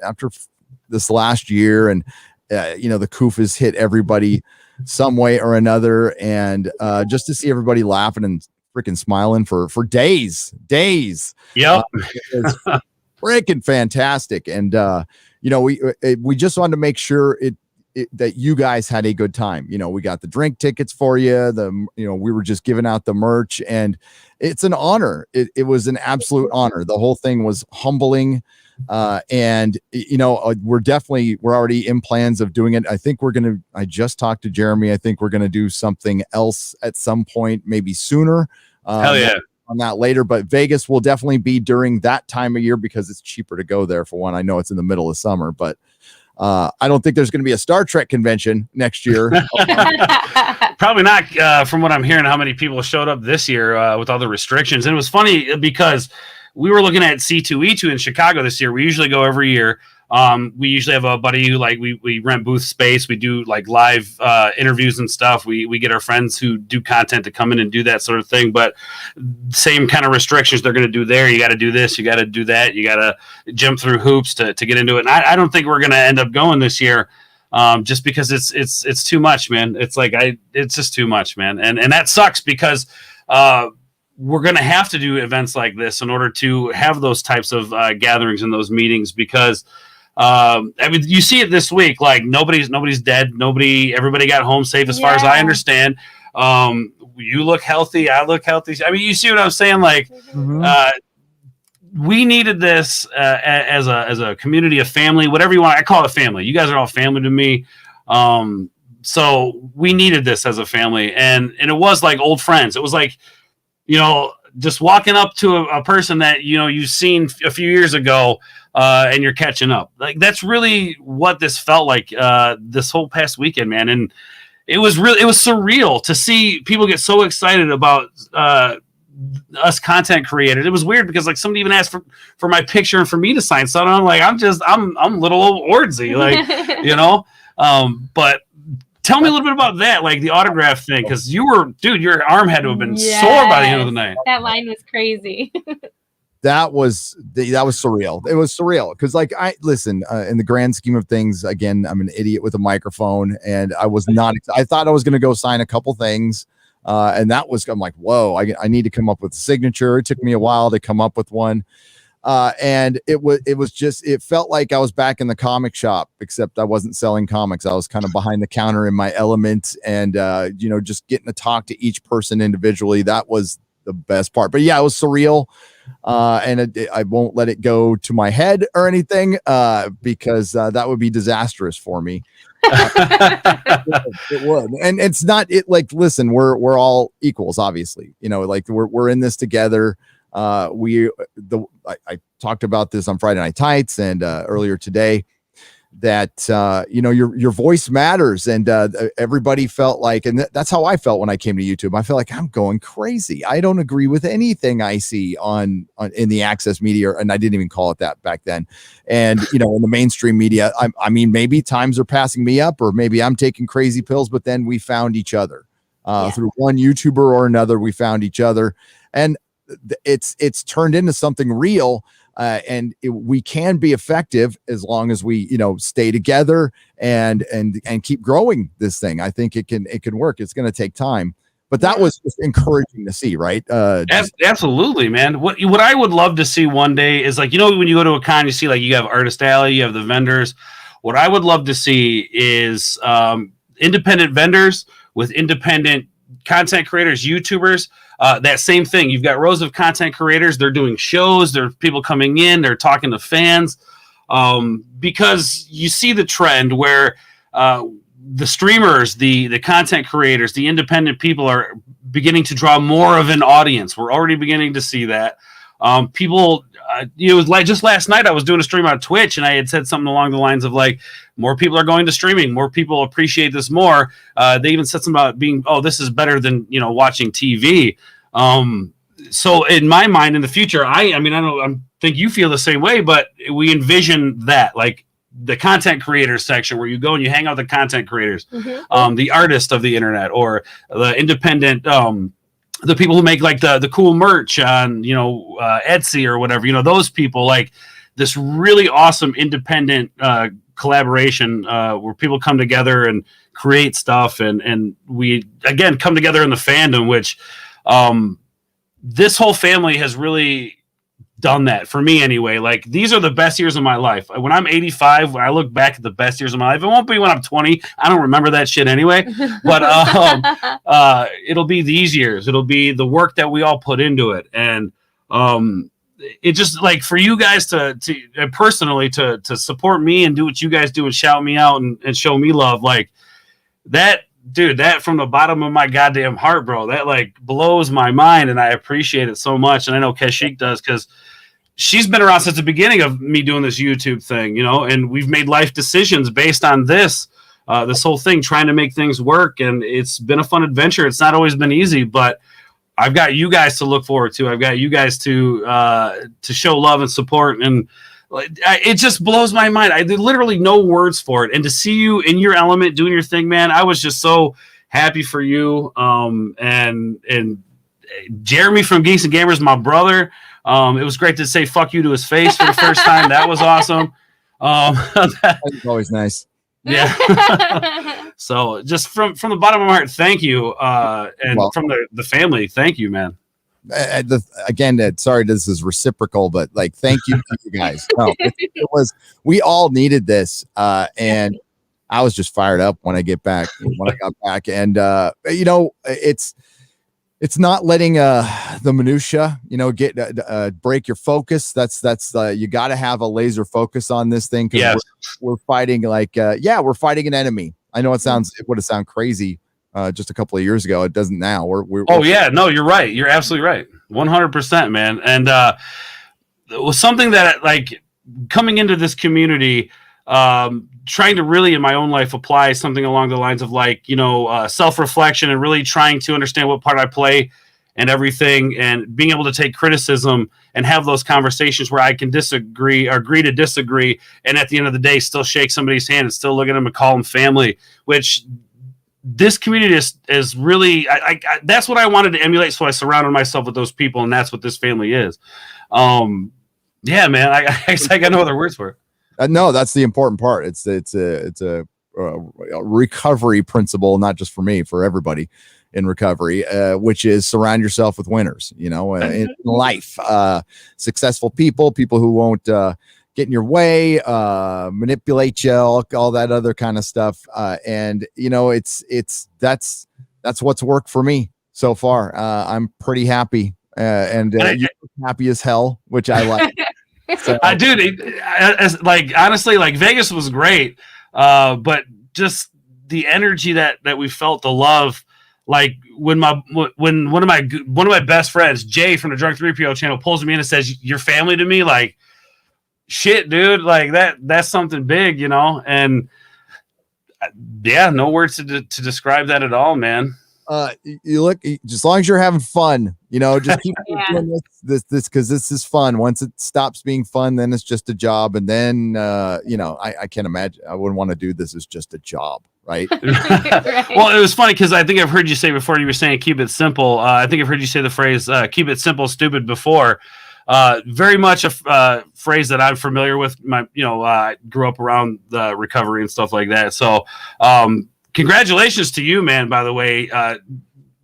this last year, and the Koofas hit everybody some way or another, and just to see everybody laughing and freaking smiling for days.
Yep.
It was freaking fantastic. And we just wanted to make sure that you guys had a good time. We got the drink tickets for you. We were just giving out the merch, and it's an honor. It was an absolute honor. The whole thing was humbling. And we're already in plans of doing it. I think I just talked to Jeremy. I think we're going to do something else at some point, maybe sooner.
Hell yeah.
On that later, but Vegas will definitely be during that time of year because it's cheaper to go there, for one. I know it's in the middle of summer, but I don't think there's going to be a Star Trek convention next year.
Probably not, from what I'm hearing, how many people showed up this year with all the restrictions. And it was funny because we were looking at C2E2 in Chicago this year. We usually go every year. We usually have a buddy who, like, we rent booth space. We do like live interviews and stuff. We get our friends who do content to come in and do that sort of thing. But same kind of restrictions they're going to do there. You got to do this. You got to do that. You got to jump through hoops to get into it. And I don't think we're going to end up going this year, just because it's too much, man. It's just too much, man. And that sucks because we're going to have to do events like this in order to have those types of gatherings and those meetings, because you see it this week. Like, nobody's dead. Everybody got home safe, as far as I understand. You look healthy. I look healthy. I mean, you see what I'm saying? Like, we needed this as a community, a family, whatever you want. I call it family. You guys are all family to me. So we needed this as a family, and it was like old friends. It was like, just walking up to a person that you've seen a few years ago, and you're catching up. Like, that's really what this felt like this whole past weekend, man. And it was surreal to see people get so excited about us content creators. It was weird because, like, somebody even asked for my picture and for me to sign something. I'm like, I'm little old Ordsy, like, but tell me a little bit about that, like the autograph thing, because your arm had to have been sore by the end of the night.
That line was crazy.
That was surreal. It was surreal because, like, in the grand scheme of things, again, I'm an idiot with a microphone, and I was not. I thought I was going to go sign a couple things, and I'm like, whoa, I need to come up with a signature. It took me a while to come up with one. And it felt like I was back in the comic shop, except I wasn't selling comics. I was kind of behind the counter in my element, and just getting to talk to each person individually. That was the best part. But yeah, it was surreal. And I won't let it go to my head or anything because that would be disastrous for me. It would. And it's not it like, listen, we're all equals, obviously, like we're in this together. I talked about this on Friday Night Tights and earlier today that your voice matters, and everybody felt like, and that's how I felt when I came to YouTube. I felt like I'm going crazy. I don't agree with anything I see on in the access media, and I didn't even call it that back then. And in the mainstream media, I mean, maybe times are passing me up, or maybe I'm taking crazy pills. But then we found each other through one YouTuber or another. We found each other, and it's turned into something real. And we can be effective as long as we, stay together and keep growing this thing. I think it can work. It's going to take time, but that was just encouraging to see, right?
Absolutely, man. What I would love to see one day is like, when you go to a con, you see like you have Artist Alley, you have the vendors. What I would love to see is independent vendors with independent content creators, YouTubers. That same thing. You've got rows of content creators. They're doing shows. There are people coming in. They're talking to fans because you see the trend where the streamers, the content creators, the independent people are beginning to draw more of an audience. We're already beginning to see that. People, it was like just last night I was doing a stream on Twitch and I had said something along the lines of like, more people are going to streaming. More people appreciate this more. They even said something about being, this is better than, watching TV. So in my mind in the future, I think you feel the same way, but we envision that like the content creators section where you go and you hang out with the content creators, the artist of the internet or the independent, the people who make like the cool merch on, Etsy or whatever, those people, like this really awesome independent collaboration where people come together and create stuff. And we, again, come together in the fandom, which this whole family has really done that for me anyway. Like these are the best years of my life. When I'm 85, when I look back at the best years of my life, it won't be when I'm 20. I don't remember that shit anyway, but it'll be these years. It'll be the work that we all put into it. And it just like for you guys to personally to support me and do what you guys do and shout me out and show me love like that. Dude, that from the bottom of my goddamn heart, bro, that like blows my mind and I appreciate it so much. And I know Kashyyyk does because she's been around since the beginning of me doing this YouTube thing, and we've made life decisions based on this whole thing, trying to make things work. And it's been a fun adventure. It's not always been easy, but I've got you guys to look forward to. I've got you guys to show love and support. And it just blows my mind. I did literally no words for it. And to see you in your element doing your thing, man, I was just so happy for you. And Jeremy from Geeks and Gamers, my brother. It was great to say fuck you to his face for the first time. That was awesome.
That's always nice.
Yeah. So just from the bottom of my heart, thank you. And from the family, thank you, man.
Sorry, this is reciprocal, but like, thank you to you guys. No, it was, we all needed this. And I was just fired up when I got back. And, it's not letting the minutia, break your focus. That's you got to have a laser focus on this thing. Cause we're fighting we're fighting an enemy. I know it would have sound crazy. Just a couple of years ago, it doesn't now.
No, you're right. You're absolutely right. 100%, man. And it was something that like coming into this community, trying to really in my own life apply something along the lines of like, self-reflection and really trying to understand what part I play and everything, and being able to take criticism and have those conversations where I can disagree or agree to disagree. And at the end of the day, still shake somebody's hand and still look at them and call them family, which this community is really, I that's what I wanted to emulate. So I surrounded myself with those people, and that's what this family is. Yeah, man, I got no other words for it.
No, that's the important part. It's a recovery principle, not just for me, for everybody in recovery, which is surround yourself with winners, in life, successful people who won't, get in your way, manipulate you, all that other kind of stuff. And that's what's worked for me so far. I'm pretty happy you're happy as hell, which I like. So,
like honestly, like Vegas was great, but just the energy that we felt, the love. Like when one of my best friends, Jay from the Drunk 3PO channel, pulls me in and says, "You're family to me," like shit, dude, like that's something big, you know. And yeah, no words to describe that at all, man.
You look, as long as you're having fun, you know, just keep doing this because this is fun. Once it stops being fun, then it's just a job. And then you know, I can't imagine, I wouldn't want to do this as just a job, right?
Well, it was funny because I think I've heard you say before, you were saying keep it simple. I think I've heard you say the phrase keep it simple, stupid before. Very much a phrase that I'm familiar with. I grew up around the recovery and stuff like that. So congratulations to you, man, by the way.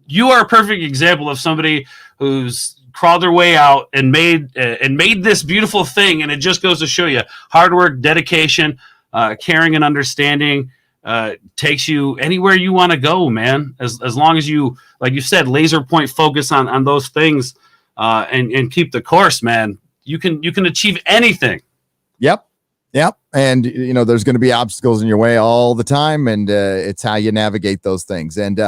You are a perfect example of somebody who's crawled their way out and made this beautiful thing. And it just goes to show you hard work, dedication, caring and understanding takes you anywhere you want to go, man. As long as you, like you said, laser point focus on those things and keep the course, man, you can achieve anything.
Yep. And, you know, there's going to be obstacles in your way all the time. And it's how you navigate those things. And,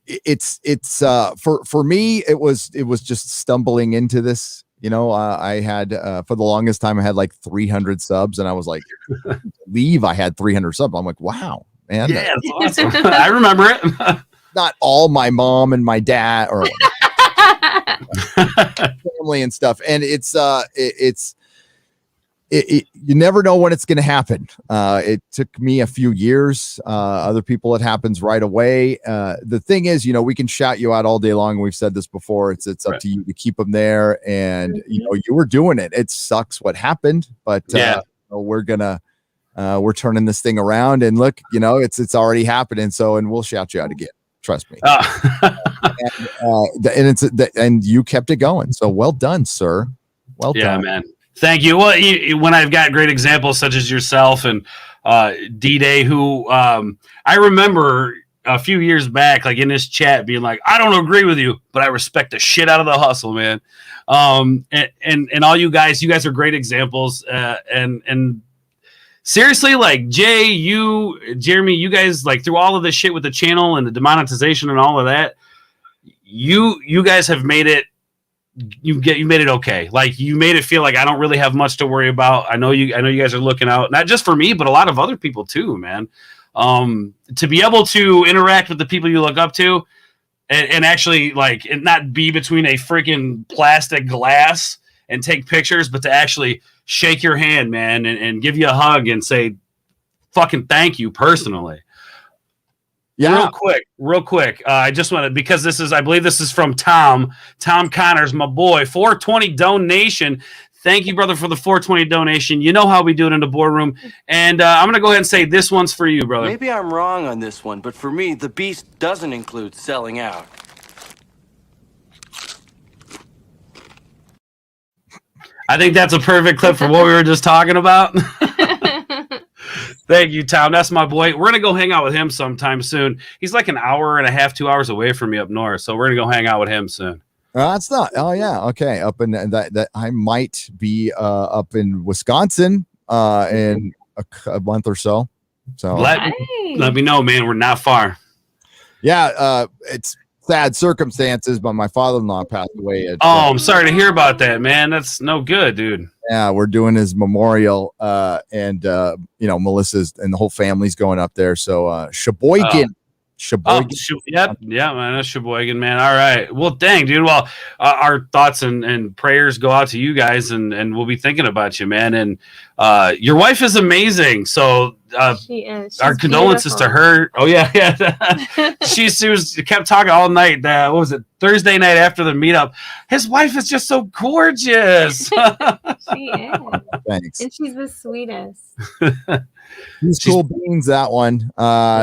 it's for me, it was just stumbling into this. You know, I had for the longest time, I had like 300 subs and I was like, I had 300 subs. I'm like, wow, man.
Yeah, that's awesome. I remember it.
Not all my mom and my dad or family and stuff. And you never know when it's going to happen. It took me a few years. Other people, it happens right away. The thing is, you know, we can shout you out all day long. We've said this before. It's up to you to keep them there. And, you know, you were doing it. It sucks what happened, but we're turning this thing around and look, you know, it's already happening. So, and we'll shout you out again. Trust me. And you kept it going. So well done, sir. Well done.
Yeah, man. Thank you. Well, when I've got great examples such as yourself and D-Day, who I remember a few years back, like in this chat, being like, "I don't agree with you, but I respect the shit out of the hustle, man." And all you guys are great examples. And seriously, like Jay, you, Jeremy, you guys, like through all of this shit with the channel and the demonetization and all of that, you guys have made it. You made it okay. Like you made it feel like I don't really have much to worry about. I know you guys are looking out, not just for me, but a lot of other people too, man. To be able to interact with the people you look up to and actually like and not be between a freaking plastic glass and take pictures, but to actually shake your hand, man, and give you a hug and say fucking thank you personally. Yeah. Real quick. I just want to, because I believe this is from Tom Connors, my boy, 420 donation. Thank you, brother, for the 420 donation. You know how we do it in the boardroom. And I'm going to go ahead and say this one's for you, brother.
Maybe I'm wrong on this one, but for me, the beast doesn't include selling out.
I think that's a perfect clip for what we were just talking about. Thank you, Tom. That's my boy. We're going to go hang out with him sometime soon. He's like an hour and a half, 2 hours away from me up north. So we're going to go hang out with him soon.
That's not. Oh, yeah. Okay. Up in that I might be up in Wisconsin in a month or so. So
let me know, man. We're not far.
Yeah. It's sad circumstances, but my father-in-law passed away.
I'm sorry to hear about that, man. That's no good, dude.
Yeah, we're doing his memorial, and you know, Melissa's and the whole family's going up there. So Sheboygan.
Yeah, man, that's Sheboygan, man. All right. Well, dang, dude. Well, our thoughts and prayers go out to you guys, and we'll be thinking about you, man. And your wife is amazing. So
she is. She's
our condolences
beautiful.
to her. Oh yeah. she kept talking all night. What was it? Thursday night after the meetup. His wife is just so gorgeous.
She is.
Thanks.
And she's the sweetest.
She's cool beans. That one.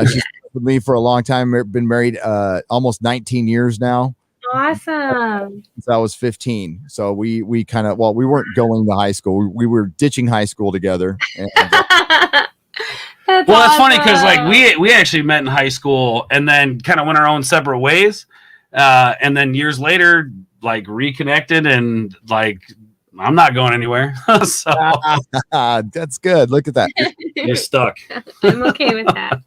She's with me for a long time. Been married almost 19 years now.
Awesome.
Since I was 15. So we kind of, we weren't going to high school. We were ditching high school together. And,
That's
well, it's funny because like we actually met in high school and then kind of went our own separate ways. And then years later, like reconnected, and like I'm not going anywhere. So
that's good. Look at that.
You're stuck.
I'm okay with that.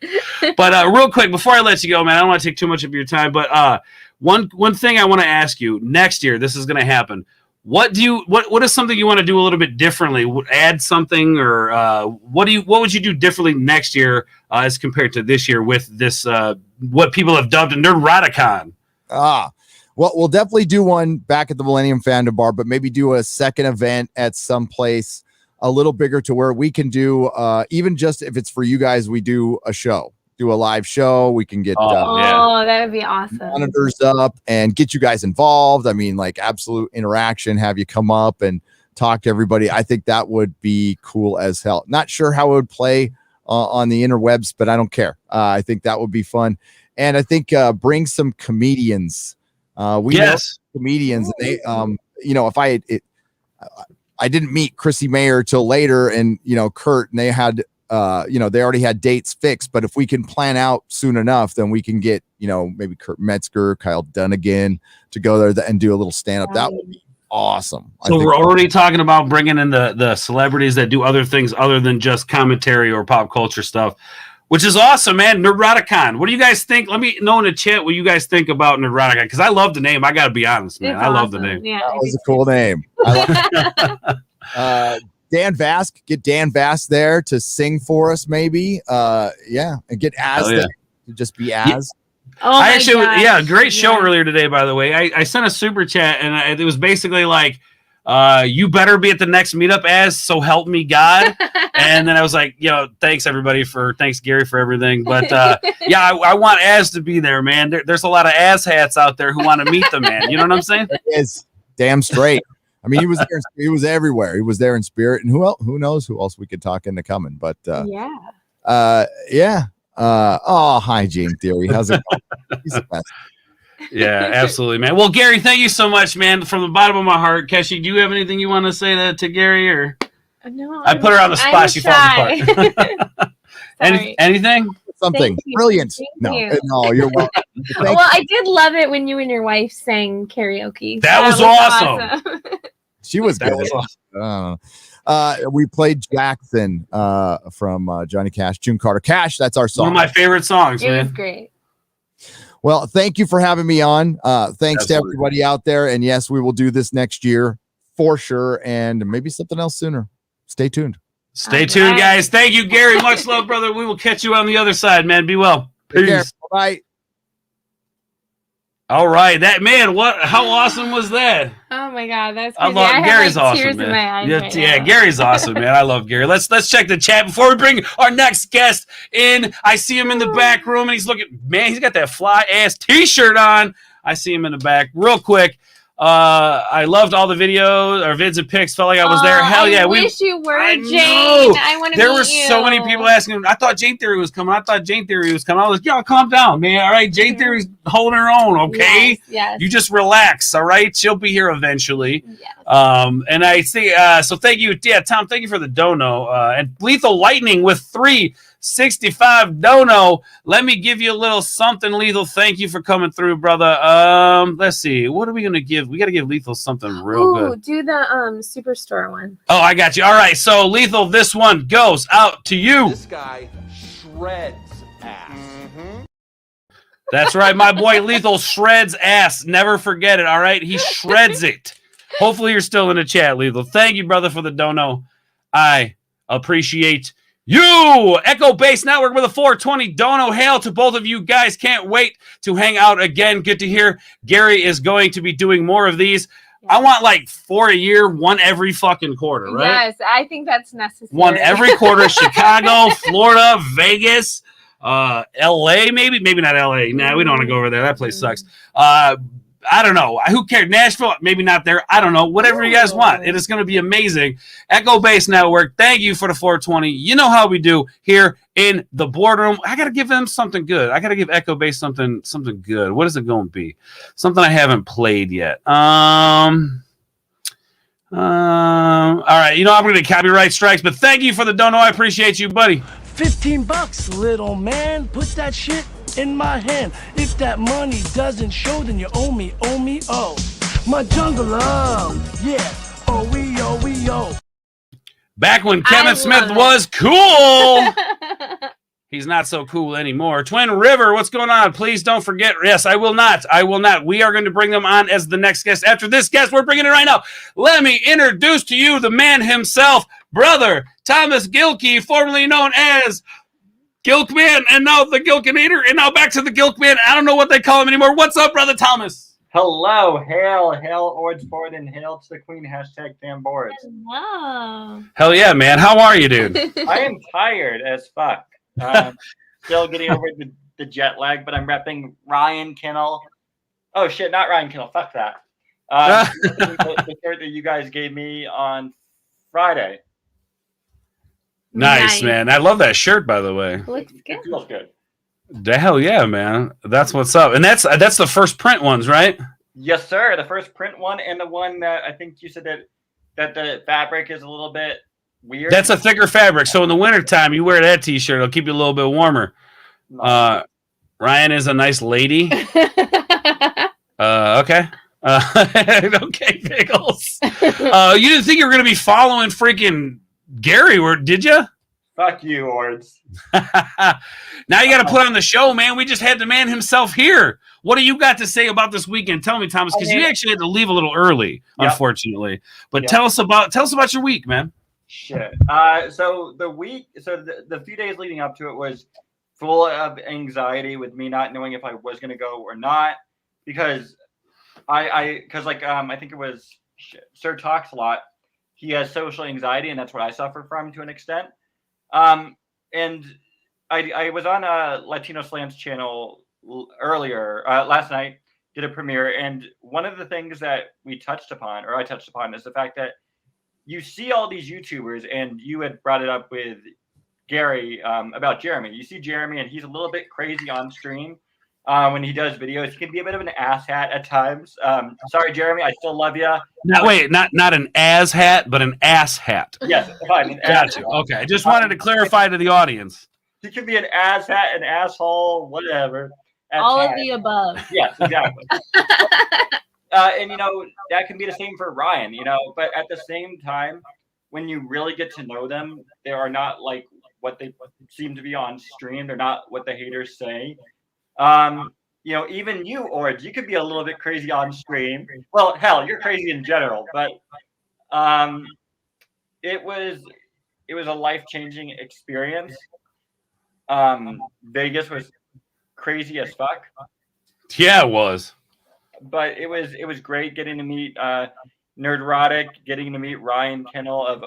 But real quick, before I let you go, man, I don't want to take too much of your time. But one thing I want to ask you, next year, this is going to happen. What is something you want to do a little bit differently? Add something, or what would you do differently next year as compared to this year with this what people have dubbed a Nerdroticon?
Well, we'll definitely do one back at the Millennium Fandom Bar, but maybe do a second event at some place a little bigger to where we can do, even just if it's for you guys, we do a live show. We can get
that would be awesome.
monitors up and get you guys involved. I mean, like absolute interaction, have you come up and talk to everybody. I think that would be cool as hell. Not sure how it would play on the interwebs, but I don't care. I think that would be fun. And I think bring some comedians. We know comedians. And they, if I didn't meet Chrissy Mayer till later, and Kurt, and they had, they already had dates fixed. But if we can plan out soon enough, then we can get, maybe Kurt Metzger, Kyle Dunnigan to go there and do a little stand up. That would be awesome.
So we're already talking about bringing in the celebrities that do other things other than just commentary or pop culture stuff. Which is awesome, man. Nerdroticon. What do you guys think? Let me know in the chat what you guys think about Nerdroticon, because I love the name. I got to be honest, man. I love the name.
Yeah,
that was a cool name. Dan Vask. Get Dan Vask there to sing for us, maybe. And get Az there to just be Az.
Oh,
great show earlier today, by the way. I sent a super chat, and it was basically like, you better be at the next meetup, Az, so help me God. And then I was like, thanks everybody thanks Gary for everything. But I want Az to be there, man. There's a lot of Az hats out there who want to meet the man. You know what I'm saying?
It is damn straight. I mean, he was there. He was everywhere. He was there in spirit. And who knows who else we could talk into coming? But hi, Gene Theory. How's it going? He's the best.
Yeah, absolutely, man. Well, Gary, thank you so much, man. From the bottom of my heart. Kashyyyk, do you have anything you want to say to Gary? Or
no,
I put her on the spot. She falls apart. Anything?
Something brilliant. No, you're welcome.
I did love it when you and your wife sang karaoke.
That was awesome.
She was good.
Was awesome.
We played Jackson from Johnny Cash, June Carter. Cash, that's our song.
One of my favorite songs,
man.
It
was great.
Well, thank you for having me on. Thanks to everybody out there. And yes, we will do this next year for sure. And maybe something else sooner. Stay tuned.
Stay tuned, guys. Thank you, Gary. Much love, brother. We will catch you on the other side, man. Be well. Peace.
Bye.
All right. How awesome was that?
Oh my God. That's
crazy.
I love
Gary's awesome,
tears
man.
in my eyes
Yeah, Gary's awesome, man. I love Gary. Let's check the chat before we bring our next guest in. I see him in the back room, and he's got that fly ass t-shirt on. I see him in the back. Real quick. I loved all the videos or vids and pics. Felt like I was there. Hell yeah.
I wish you were, Jane. I want to meet you.
There were so many people asking. I thought Jane Theory was coming. I was like, calm down, man. All right. Jane Theory's holding her own. Okay.
Yes.
You just relax. All right. She'll be here eventually.
Yes.
And I see, so thank you. Yeah, Tom, thank you for the dono. And Lethal Lightning with 365 dono. Let me give you a little something, Lethal. Thank you for coming through, brother. Let's see. What are we going to give? We got to give Lethal something real good.
Do the Superstore one.
Oh, I got you. All right. So, Lethal, this one goes out to you.
This guy shreds ass. Mm-hmm.
That's right. My boy Lethal shreds ass. Never forget it. All right. He shreds it. Hopefully, you're still in the chat, Lethal. Thank you, brother, for the dono. I appreciate you. Echo Base Network with a 420 dono. Hail to both of you guys. Can't wait to hang out again. Good to hear. Gary is going to be doing more of these. Yeah. I want like 4 a year, one every fucking quarter, right?
Yes, I think that's necessary.
One every quarter. Chicago, Florida, Vegas, LA, maybe not LA. Nah, we don't want to go over there. That place sucks. I don't know. Who cares? Nashville, maybe not there. I don't know. Whatever you guys want. It is going to be amazing. Echo Base Network, thank you for the 420. You know how we do here in the boardroom. I got to give them something good. I got to give Echo Base something good. What is it going to be? Something I haven't played yet. All right. You know, I'm going to copyright strikes, but thank you for the dono. I appreciate you, buddy.
$15, little man. Put that shit
in my hand. If that money doesn't show, then you owe me, oh. My jungle love, yeah. Oh.
Back when Kevin Smith was cool. He's not so cool anymore. Twin River, what's going on? Please don't forget. Yes, I will not. We are going to bring them on as the next guest. After this guest, we're bringing it right now. Let me introduce to you the man himself, Brother Thomas Gilkey, formerly known as Gilkman, and now the Gilkinator, and now back to the Gilkman. I don't know what they call him anymore. What's up, Brother Thomas?
Hello, hail, Ords board, and hail to the Queen, hashtag damn boards.
Wow.
Hell yeah, man. How are you, dude?
I am tired as fuck. Still getting over the jet lag, but I'm repping Ryan Kinnell. Oh shit, not Ryan Kinnell. Fuck that. The shirt that you guys gave me on Friday.
Nice, man. I love that shirt, by the way.
Looks good.
It feels good.
The hell yeah, man. That's what's up. And that's the first print ones, right?
Yes, sir. The first print one, and the one that I think you said that the fabric is a little bit weird.
That's a thicker fabric. So in the wintertime, you wear that t-shirt. It'll keep you a little bit warmer. Ryan is a nice lady. Okay. Okay, Pickles. You didn't think you were going to be following freaking Gary, did you?
Fuck you, Ords.
Now you got to put on the show, man. We just had the man himself here. What do you got to say about this weekend? Tell me, Thomas, because you actually had to leave a little early, unfortunately. But tell us about your week, man.
Shit. So the few days leading up to it was full of anxiety with me not knowing if I was going to go or not, because I think it was Sir talks a lot. He has social anxiety, and that's what I suffer from to an extent. And I was on a Latino Slams channel earlier last night, did a premiere, and one of the things that I touched upon is the fact that you see all these YouTubers, and you had brought it up with Gary about Jeremy. You see Jeremy, and he's a little bit crazy on stream when he does videos. He can be a bit of an asshat at times. Sorry, Jeremy, I still love you.
Not an ass hat, but an ass hat.
Yes, fine.
Gotcha. Okay, I just wanted to clarify to the audience.
He could be an asshat, an asshole, whatever.
All of the above.
Yes, exactly. And that can be the same for Ryan. But at the same time, when you really get to know them, they are not like what they seem to be on stream. They're not what the haters say. Even you, Ords, you could be a little bit crazy on stream. Well, hell, you're crazy in general, but it was a life-changing experience. Vegas was crazy as fuck.
Yeah, it was.
But it was great getting to meet Nerdrotic, getting to meet Ryan Kinnell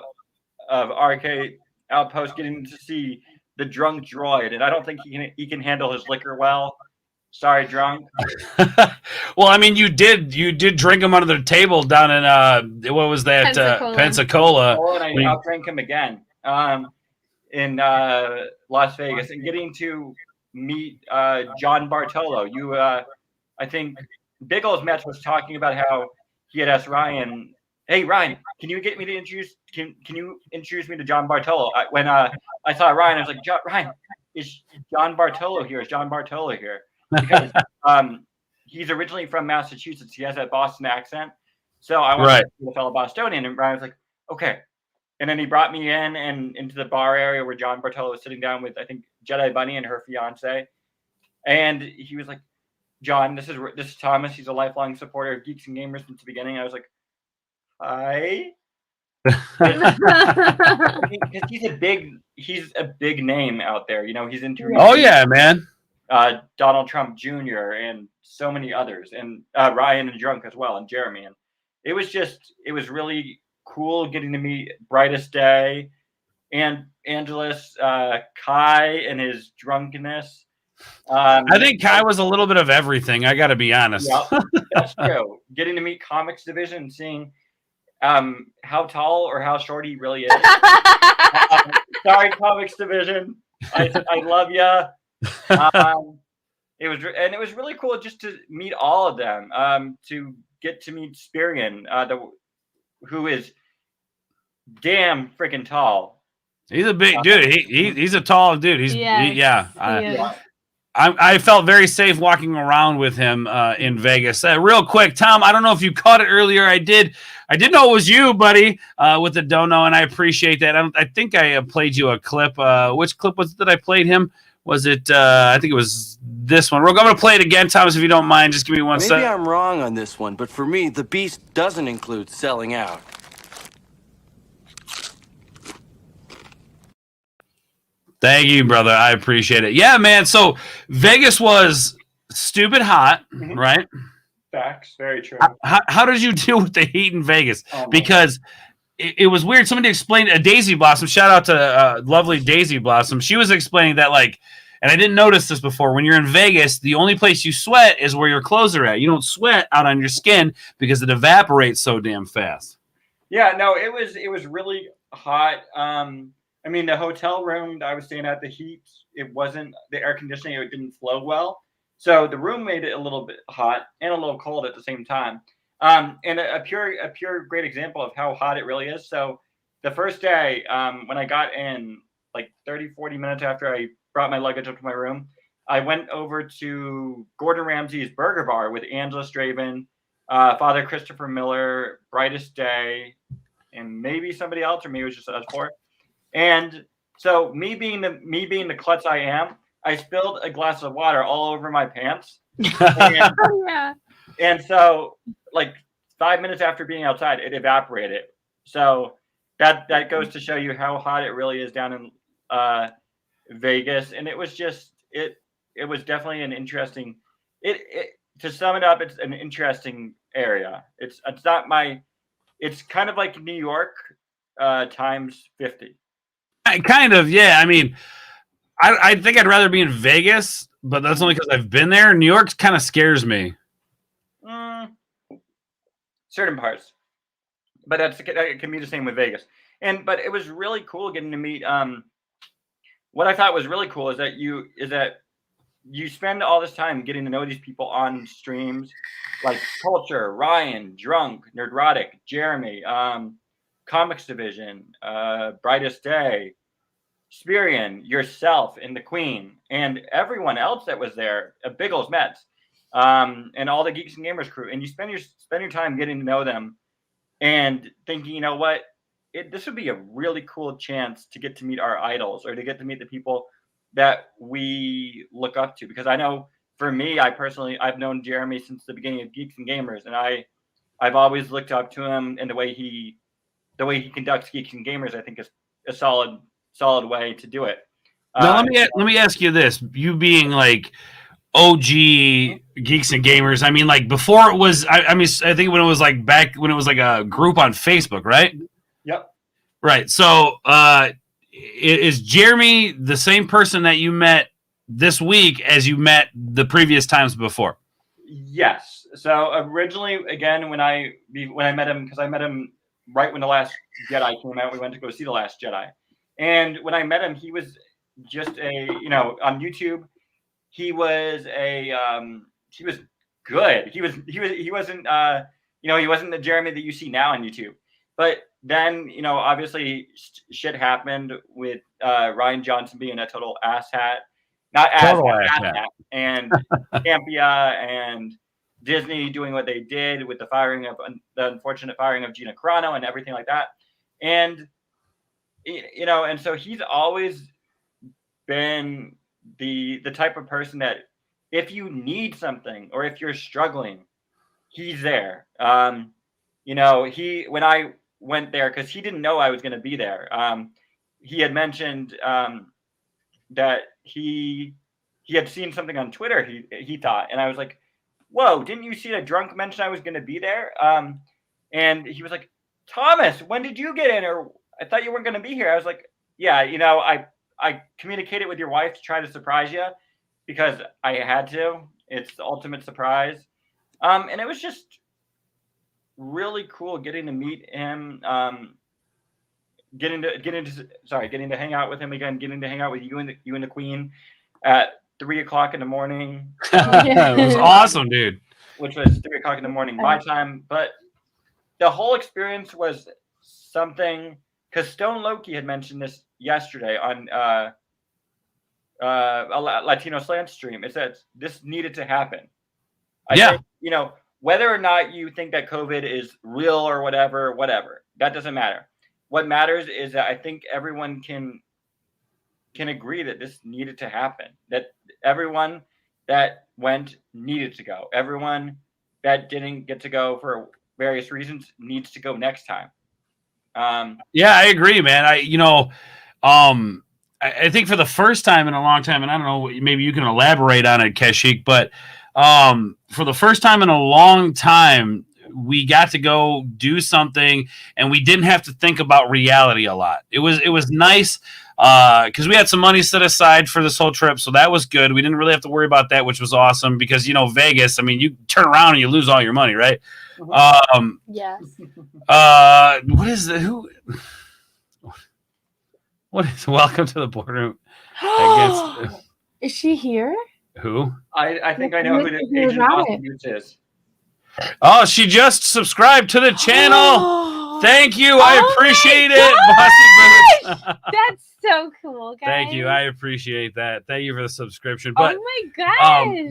of RK Outpost, getting to see the drunk droid, and I don't think he can handle his liquor well. Sorry, drunk.
Well, I mean, you did drink him under the table down in what was that? Pensacola.
And I outdrank him again in Las Vegas, and getting to meet John Bartolo. I think Biggles Metz was talking about how he had asked Ryan, "Hey Ryan, can you get me to introduce? Can you introduce me to John Bartolo?" When I saw Ryan, I was like, "Ryan, is John Bartolo here? Is John Bartolo here?" Because he's originally from Massachusetts. He has that Boston accent, so I wanted to be a fellow Bostonian. And Ryan was like, "Okay." And then he brought me in and into the bar area where John Bartolo was sitting down with, I think, Jedi Bunny and her fiance, and he was like, "John, this is Thomas. He's a lifelong supporter of Geeks and Gamers since the beginning." I was like, "Hi." Because he's a big name out there. He's interviewed.
Oh yeah, man.
Donald Trump Jr. and so many others, and Ryan and Drunk as well, and Jeremy. And it was really cool getting to meet Brightest Day and Angelus, Kai and his drunkenness.
I think Kai was a little bit of everything. I got to be honest.
Yep, that's true. Getting to meet Comics Division and seeing how tall or how short he really is. Sorry, Comics Division. I love ya. It was really cool just to meet all of them. To get to meet Spirian, who is damn freaking tall.
He's a big dude. He's a tall dude. I felt very safe walking around with him in Vegas. Real quick, Tom, I don't know if you caught it earlier. I did know it was you, buddy, with the dono, and I appreciate that. I think I played you a clip. Which clip was it that I played him? Was it? I think it was this one. I'm going to play it again, Thomas, if you don't mind. Just give me one
Maybe
second.
I'm wrong on this one, but for me, the beast doesn't include selling out.
Thank you, brother. I appreciate it. Yeah, man. So Vegas was stupid hot, right?
Facts, very true.
How did you deal with the heat in Vegas?
Oh,
Because it was weird. Somebody explained a Daisy Blossom. Shout out to lovely Daisy Blossom. She was explaining that, like, and I didn't notice this before. When you're in Vegas, the only place you sweat is where your clothes are at. You don't sweat out on your skin because it evaporates so damn fast.
Yeah, no, it was really hot. I mean, the hotel room that I was staying at, the heat, it wasn't the air conditioning. It didn't flow well, so the room made it a little bit hot and a little cold at the same time. And a pure great example of how hot it really is. So the first day, when I got in, like 30-40 minutes after I brought my luggage up to my room, I went over to Gordon Ramsay's Burger Bar with Angela Straven, Father Christopher Miller, Brightest Day, and maybe somebody else, or maybe it was just us four. And so me being the klutz I am, I spilled a glass of water all over my pants. And, and so, like 5 minutes after being outside, it evaporated. So that goes to show you how hot it really is down in Vegas. And it was just it was definitely an interesting. To sum it up, it's an interesting area. It's kind of like New York times 50.
Kind of, yeah. I mean, I think I'd rather be in Vegas, but that's only because I've been there. New York kind of scares me.
Certain parts, but that can be the same with Vegas. But it was really cool getting to meet. What I thought was really cool is that you spend all this time getting to know these people on streams, like Culture, Ryan, Drunk, Nerdrotic, Jeremy, Comics Division, Brightest Day, Spirian, yourself, and the Queen, and everyone else that was there, Biggles Mets, and all the Geeks and Gamers crew. And you spend your time getting to know them and thinking, you know what, this would be a really cool chance to get to meet our idols, or to get to meet the people that we look up to. Because I know for me, I've known Jeremy since the beginning of Geeks and Gamers, and I've always looked up to him, and the way he conducts Geeks and Gamers, I think, is a solid way to do it.
Now let me ask you this: you being like OG Geeks and Gamers, I mean, like before it was, I think when it was like back when it was like a group on Facebook, right?
Yep.
Right. So is Jeremy the same person that you met this week as you met the previous times before?
Yes. So originally, again, when I met him, because I met him right when The Last Jedi came out, we went to go see The Last Jedi. And when I met him, he was just on YouTube, he was good. He wasn't he wasn't the Jeremy that you see now on YouTube. But then, obviously shit happened with Ryan Johnson being a total asshat. Not asshat. And Campia and Disney doing what they did with the unfortunate firing of Gina Carano and everything like that. And and so he's always been the type of person that if you need something or if you're struggling, he's there. When I went there, because he didn't know I was going to be there, he had mentioned that he had seen something on Twitter, he thought, and I was like, whoa, didn't you see that Drunk mention I was going to be there? And he was like, Thomas, when did you get in? Or I thought you weren't going to be here. I was like, yeah, I communicated with your wife to try to surprise you because I had to. It's the ultimate surprise. And it was just really cool getting to meet him, getting to hang out with him again, getting to hang out with you and the Queen at 3 o'clock in the morning.
It was awesome, dude.
Which was 3 o'clock in the morning my time. But the whole experience was something, because Stone Loki had mentioned this yesterday on a Latino Slant stream. It says this needed to happen. I
Yeah.
think, whether or not you think that COVID is real or whatever, that doesn't matter. What matters is that I think everyone can agree that this needed to happen. That everyone that went needed to go. Everyone that didn't get to go for various reasons needs to go next time.
Yeah, I agree, man. I think for the first time in a long time, and I don't know, maybe you can elaborate on it, Kashyyyk, but for the first time in a long time, we got to go do something, and we didn't have to think about reality a lot. It was nice because we had some money set aside for this whole trip, so that was good. We didn't really have to worry about that, which was awesome because Vegas. I mean, you turn around and you lose all your money, right?
Yes.
What is the who? What is welcome to the boardroom? I guess
Is she here?
who?
I think I know who the Asian prostitute is.
Oh, she just subscribed to the channel. Thank you. I appreciate it. Bossy Brothers.
That's so cool, guys.
Thank you. I appreciate that. Thank you for the subscription.
Oh my gosh.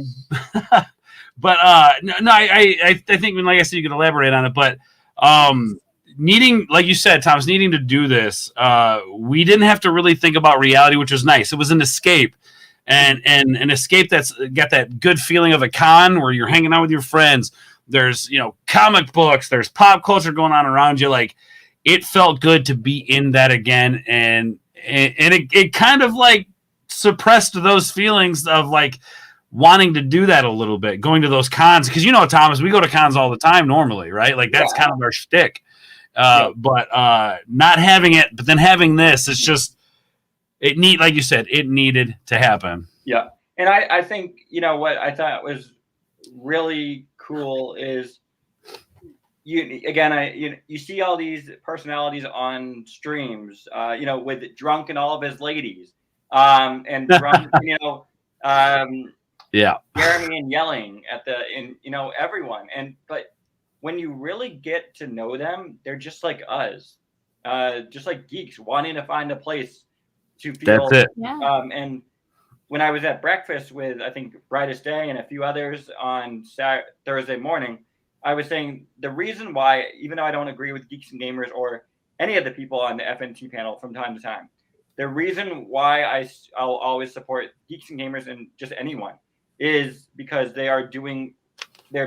But no, I think, like I said, you can elaborate on it. But needing, like you said, Thomas, needing to do this, we didn't have to really think about reality, which was nice. It was an escape, and an escape that's got that good feeling of a con where you're hanging out with your friends. There's comic books. There's pop culture going on around you. Like, it felt good to be in that again, and it kind of like suppressed those feelings of like wanting to do that a little bit, going to those cons, because Thomas, we go to cons all the time normally, right? Like that's kind of our shtick. But not having it, but then having this, it's just like you said, it needed to happen.
Yeah, and I think what I thought was really cool is you see all these personalities on streams, with Drunk and all of his ladies, and Drunk,
yeah,
Jeremy and yelling at everyone, but when you really get to know them, they're just like us, just like geeks wanting to find a place to feel.
That's it.
Yeah.
And when I was at breakfast with, I think, Brightest Day and a few others on Thursday morning, I was saying the reason why, even though I don't agree with Geeks and Gamers or any of the people on the FNT panel from time to time, the reason why I'll always support Geeks and Gamers and just anyone is because they're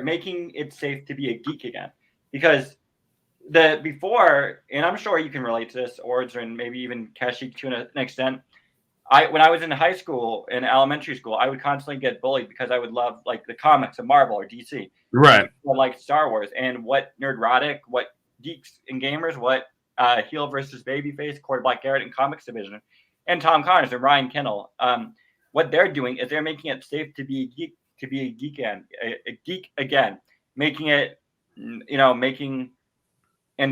making it safe to be a geek again. Because before, and I'm sure you can relate to this, Ords, and maybe even Kashyyyk to an extent, when I was in high school, in elementary school, I would constantly get bullied because I would love like the comics of Marvel or DC,
right?
Or like Star Wars, and what Nerdrotic, what Geeks and Gamers, what Heel versus Babyface, Corey Black Garrett, and Comics Division, and Tom Connors and Ryan Kennel. What they're doing is they're making it safe to be a geek again, making it, and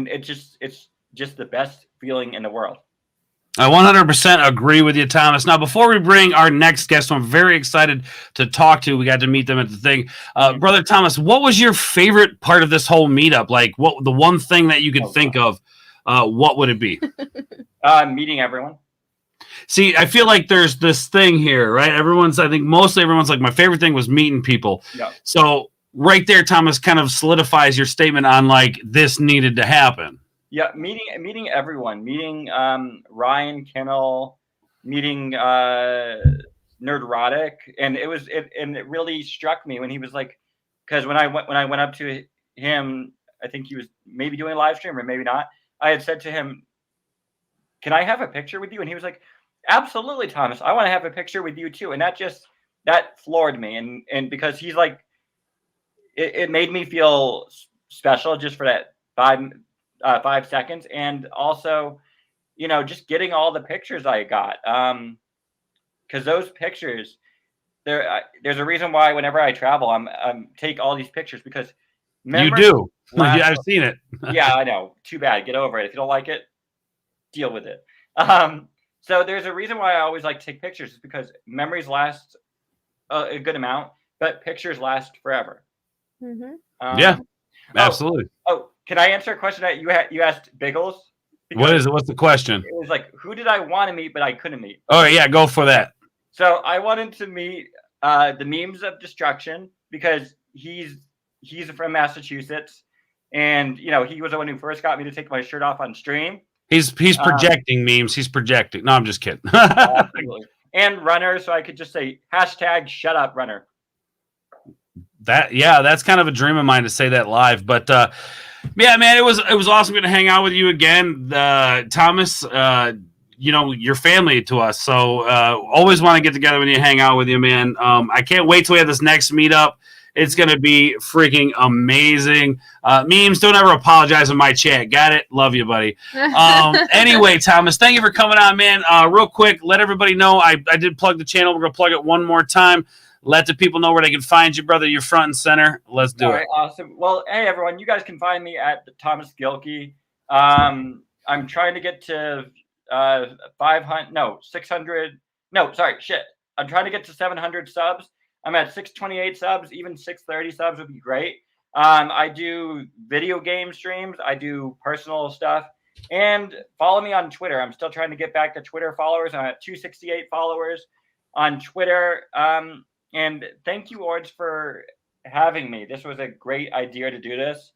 it's just the best feeling in the world.
I 100% agree with you, Thomas. Now, before we bring our next guest, who I'm very excited to talk to, we got to meet them at the thing. Brother Thomas, what was your favorite part of this whole meetup? Like, what the one thing that you could think of? What would it be?
Meeting everyone.
See, I feel like there's this thing here, right? I think mostly everyone's like, my favorite thing was meeting people.
Yeah.
So right there, Thomas, kind of solidifies your statement on like this needed to happen.
Yeah, meeting everyone, meeting Ryan Kennel, meeting Nerdrotic, and it really struck me when he was like, because when I went up to him, I think he was maybe doing a live stream or maybe not. I had said to him, "Can I have a picture with you?" And he was like, "Absolutely, Thomas. I want to have a picture with you too." And that floored me, and because he's like, it made me feel special just for that 5 seconds, and also, just getting all the pictures I got, because those pictures, there's a reason why whenever I travel, I'm take all these pictures because
you do. Yeah, I've seen it.
Yeah, I know. Too bad. Get over it. If you don't like it, deal with it. So there's a reason why I always like to take pictures, is because memories last a good amount, but pictures last forever.
Mm-hmm.
Yeah, absolutely.
Can I answer a question that you asked Biggles?
What is it? What's the question?
It was like, who did I want to meet but I couldn't meet?
Oh yeah, go for that.
So I wanted to meet the Memes of Destruction because he's from Massachusetts, and you know he was the one who first got me to take my shirt off on stream.
He's projecting memes. He's projecting. No, I'm just kidding.
Absolutely. And Runner, so I could just say hashtag shut up Runner.
That's kind of a dream of mine to say that live. But yeah, man, it was awesome to hang out with you again, Thomas. You know, you're family to us, so always want to get together with you, hang out with you, man. I can't wait till we have this next meetup. It's going to be freaking amazing. Memes, don't ever apologize in my chat. Got it? Love you, buddy. Anyway, Thomas, thank you for coming on, man. Real quick, let everybody know I did plug the channel. We're going to plug it one more time. Let the people know where they can find you, brother. You're front and center. Let's do it.
All right, awesome. Well, hey, everyone, you guys can find me at the Thomas Gilkey. I'm trying to get to 600. No, sorry, shit. I'm trying to get to 700 subs. I'm at 628 subs. Even 630 subs would be great. I do video game streams. I do personal stuff. And follow me on Twitter. I'm still trying to get back to Twitter followers. I'm at 268 followers on Twitter. And thank you, Ords, for having me. This was a great idea to do this.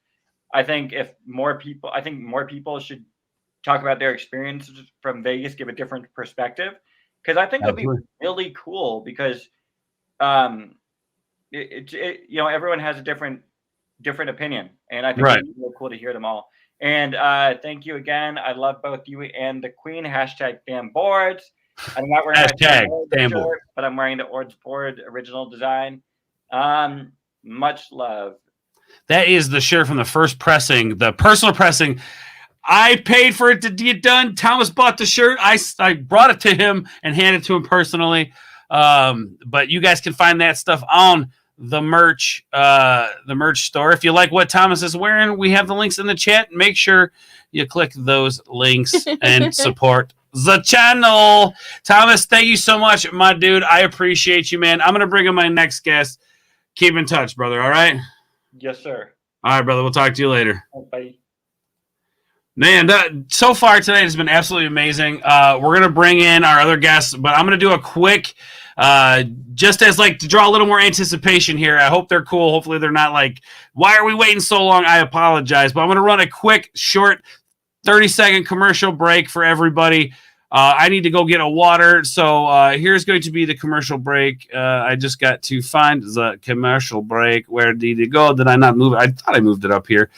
I think more people should talk about their experiences from Vegas, give a different perspective. Because I think it'll be really cool because you know, everyone has a different opinion, and I think it's really cool to hear them all. And thank you again. I love both you and the Queen. Hashtag fan boards. I'm not wearing
hashtag fan
board, but I'm wearing the Ords board original design. Much love.
That is the shirt from the first pressing, the personal pressing. I paid for it to get done. Thomas bought the shirt. I brought it to him and handed it to him personally. But you guys can find that stuff on the merch store. If you like what Thomas is wearing, we have the links in the chat. Make sure you click those links and support the channel. Thomas, thank you so much, my dude. I appreciate you, man. I'm going to bring in my next guest. Keep in touch, brother. All right?
Yes, sir.
All right, brother. We'll talk to you later.
Bye.
Man, so far today has been absolutely amazing. We're going to bring in our other guests, but I'm going to do a quick, just as like to draw a little more anticipation here. I hope they're cool. Hopefully they're not like, why are we waiting so long? I apologize, but I'm going to run a quick, short 30-second commercial break for everybody. I need to go get a water. So here's going to be the commercial break. I just got to find the commercial break. Where did it go? Did I not move it? I thought I moved it up here.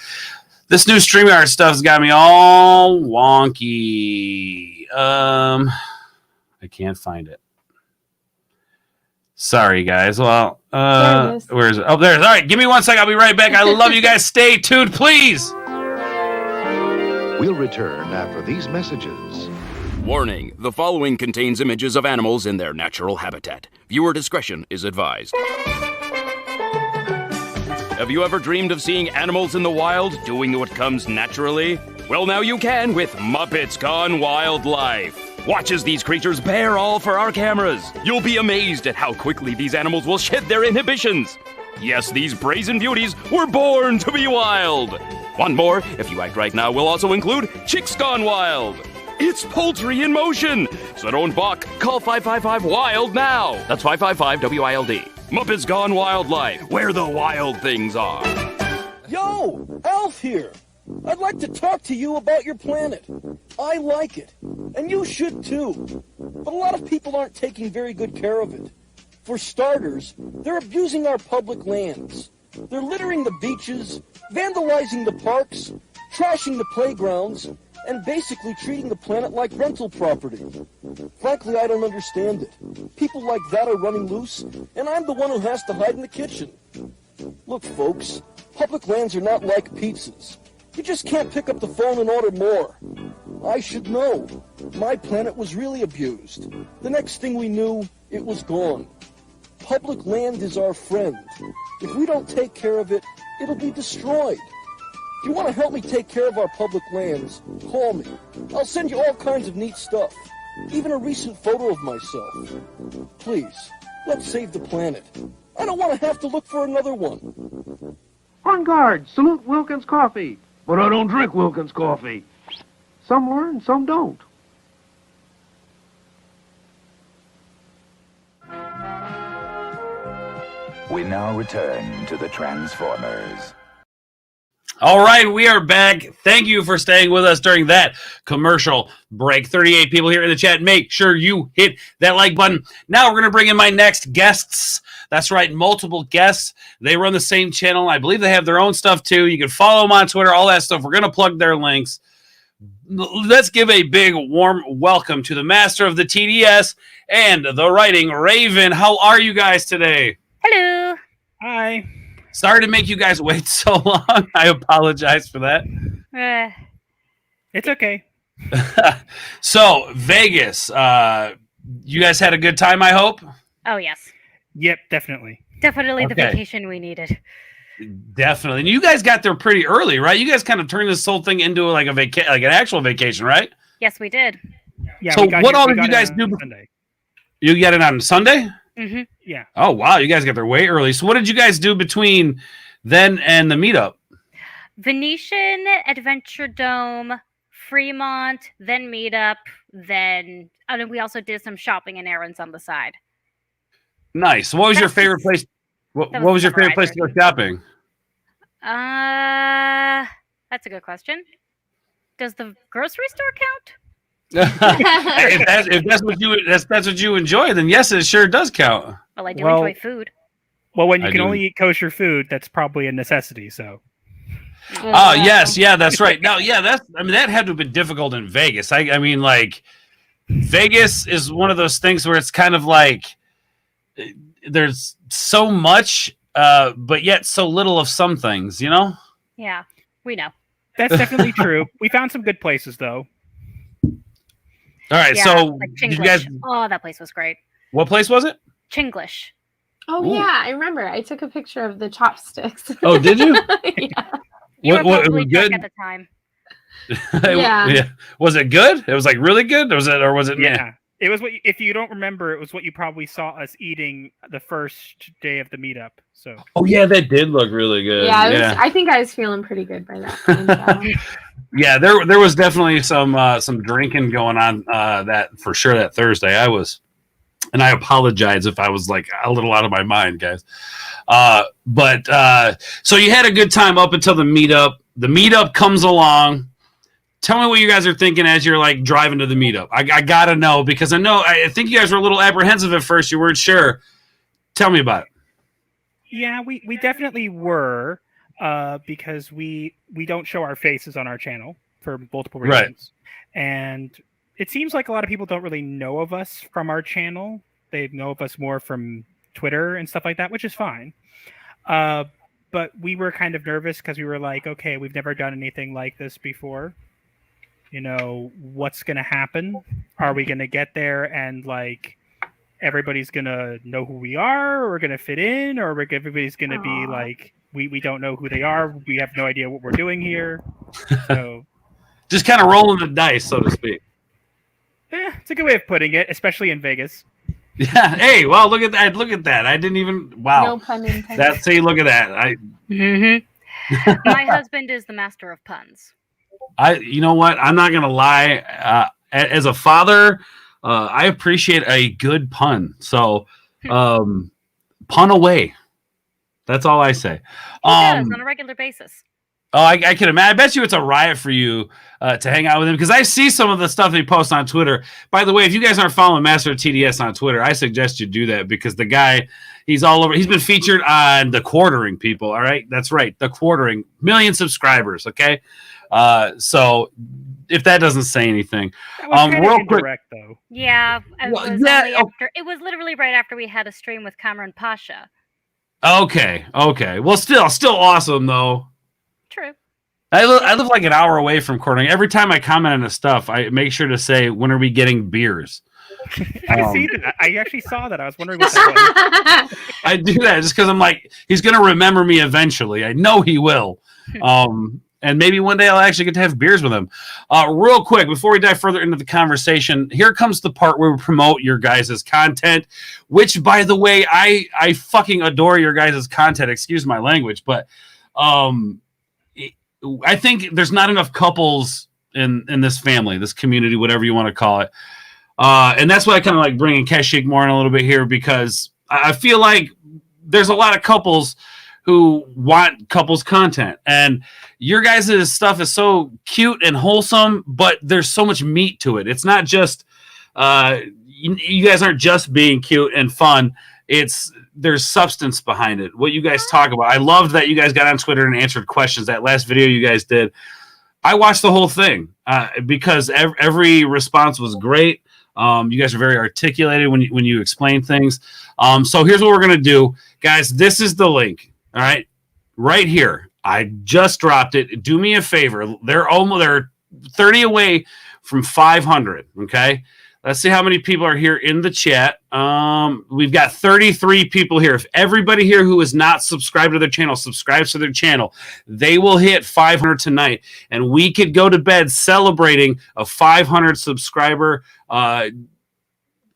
This new StreamYard stuff's got me all wonky. I can't find it. Sorry, guys. Well, where is it? Oh, there it is. All right, give me 1 second. I'll be right back. I love you guys. Stay tuned, please.
We'll return after these messages.
Warning, the following contains images of animals in their natural habitat. Viewer discretion is advised. Have you ever dreamed of seeing animals in the wild doing what comes naturally? Well, now you can with Muppets Gone Wildlife. Watch as these creatures bear all for our cameras. You'll be amazed at how quickly these animals will shed their inhibitions. Yes, these brazen beauties were born to be wild. One more, if you act right now, will also include Chicks Gone Wild. It's poultry in motion. So don't balk. Call 555-WILD now. That's 555-WILD. Muppets Gone Wildlife, where the wild things are.
Yo, Alf here. I'd like to talk to you about your planet. I like it, and you should too. But a lot of people aren't taking very good care of it. For starters, they're abusing our public lands. They're littering the beaches, vandalizing the parks, trashing the playgrounds, and basically treating the planet like rental property. Frankly, I don't understand it. People like that are running loose, and I'm the one who has to hide in the kitchen. Look, folks, public lands are not like pizzas. You just can't pick up the phone and order more. I should know. My planet was really abused. The next thing we knew, it was gone. Public land is our friend. If we don't take care of it, it'll be destroyed. If you want to help me take care of our public lands, call me. I'll send you all kinds of neat stuff, even a recent photo of myself. Please, let's save the planet. I don't want to have to look for another one.
On guard, salute Wilkins Coffee. But I don't drink Wilkins Coffee. Some learn, some don't.
We now return to the Transformers.
All right, we are back. Thank you for staying with us during that commercial break. 38 people here in the chat. Make sure you hit that like button. Now we're going to bring in my next guests. That's right, multiple guests. They run the same channel. I believe they have their own stuff too. You can follow them on Twitter, all that stuff. We're going to plug their links. Let's give a big, warm welcome to the master of the TDS and the writing, Raven. How are you guys today?
Hello.
Hi.
Sorry to make you guys wait so long. I apologize for that.
It's
okay.
So, Vegas, you guys had a good time, I hope?
Oh, yes.
Yep, definitely.
Definitely the
Okay.
vacation we needed.
Definitely. And you guys got there pretty early, right? You guys kind of turned this whole thing into like an actual vacation, right?
Yes, we did.
Yeah.
So
we got
what
here-
all
we
did
got
you guys
it
do?
on Sunday.
You got it on Sunday?
Mm-hmm.
Yeah.
Oh, wow. You guys got there way early. So what did you guys do between then and the meetup?
Venetian, Adventure Dome, Fremont, then meetup, then we also did some shopping and errands on the side.
Nice. What was your favorite place? What
that
was
was
your favorite place
Sunrise
to go shopping?
That's a good question. Does the grocery store count?
if that's what you enjoy, then yes, it sure does count.
Well, I do enjoy food.
Well, when you
I
can
do.
only eat kosher food, that's probably a necessity. So.
Oh yes, yeah, that's right. Now, yeah, that had to have been difficult in Vegas. I mean, like, Vegas is one of those things where it's kind of like there's so much, but yet so little of some things. You know?
Yeah, we know.
That's definitely true. We found some good places, though.
All right,
Yeah,
so
like
did you
Chinglish.
guys?
Oh, that place was great.
What place was it?
Chinglish.
Oh
Ooh.
yeah, I remember. I took a picture of the chopsticks.
Oh, did you?
Yeah.
You were
What, it
probably
was
drunk
good?
at the time.
Yeah.
Was it good? It was like really good. Was it?
Yeah. It was what if you don't remember, it was what you probably saw us eating the first day of the meetup. So.
Oh yeah, that did look really good.
Yeah, I think I was feeling pretty good by that point. So.
Yeah, there was definitely some drinking going on that for sure that Thursday. And I apologize if I was like a little out of my mind, guys. But so you had a good time up until the meetup. The meetup comes along. Tell me what you guys are thinking as you're like driving to the meetup. I gotta know because I think you guys were a little apprehensive at first. You weren't sure. Tell me about it.
Yeah, we definitely were because we don't show our faces on our channel for multiple
Right.
reasons, and it seems like a lot of people don't really know of us from our channel. They know of us more from Twitter and stuff like that, which is fine. But we were kind of nervous because we were like, okay, we've never done anything like this before. You know, what's going to happen? Are we going to get there and like everybody's going to know who we are, or we're going to fit in, or everybody's going to be like, we don't know who they are. We have no idea what we're doing here. So
Just kind of rolling the dice, so to speak.
it's a good way of putting it, especially in Vegas.
Yeah. Hey, well, look at that. Look at that. I didn't even. Wow.
No pun intended.
That's see. Look at that.
My husband is the master of puns.
You know what? I'm not gonna lie. As a father, I appreciate a good pun. So, pun away. That's all I say.
He does on a regular basis.
Oh, I can imagine. I bet you it's a riot for you to hang out with him because I see some of the stuff he posts on Twitter. By the way, if you guys aren't following Master of TDS on Twitter, I suggest you do that because the guy, he's all over. He's been featured on The Quartering, people. All right, that's right, The Quartering, 1 million subscribers. Okay, so if that doesn't say anything,
That was kinda
real quick.
indirect, though.
Yeah, it was literally right after we had a stream with Cameron Pasha.
Okay. Well, still awesome though.
True.
I live like an hour away from Quartering. Every time I comment on his stuff, I make sure to say, "When are we getting beers?"
I see that. I actually saw that. I was wondering what that was.
I do that just because I'm like, he's gonna remember me eventually. I know he will. And maybe one day I'll actually get to have beers with him. Real quick, before we dive further into the conversation, here comes the part where we promote your guys' content, which, by the way, I fucking adore your guys' content. Excuse my language, but I think there's not enough couples in this family, this community, whatever you want to call it. And that's why I kind of like bringing Kashyyyk more in a little bit here because I feel like there's a lot of couples who want couples content, and your guys' stuff is so cute and wholesome, but there's so much meat to it. It's not just you guys aren't just being cute and fun. There's substance behind it. What you guys talk about. I loved that you guys got on Twitter and answered questions. That last video you guys did, I watched the whole thing because every response was great. You guys are very articulated when you explain things. So here's what we're gonna do, guys. This is the link. All right, right here. I just dropped it. Do me a favor. They're 30 away from 500. Okay. Let's see how many people are here in the chat. We've got 33 people here. If everybody here who is not subscribed to their channel subscribes to their channel, they will hit 500 tonight, and we could go to bed celebrating a 500 subscriber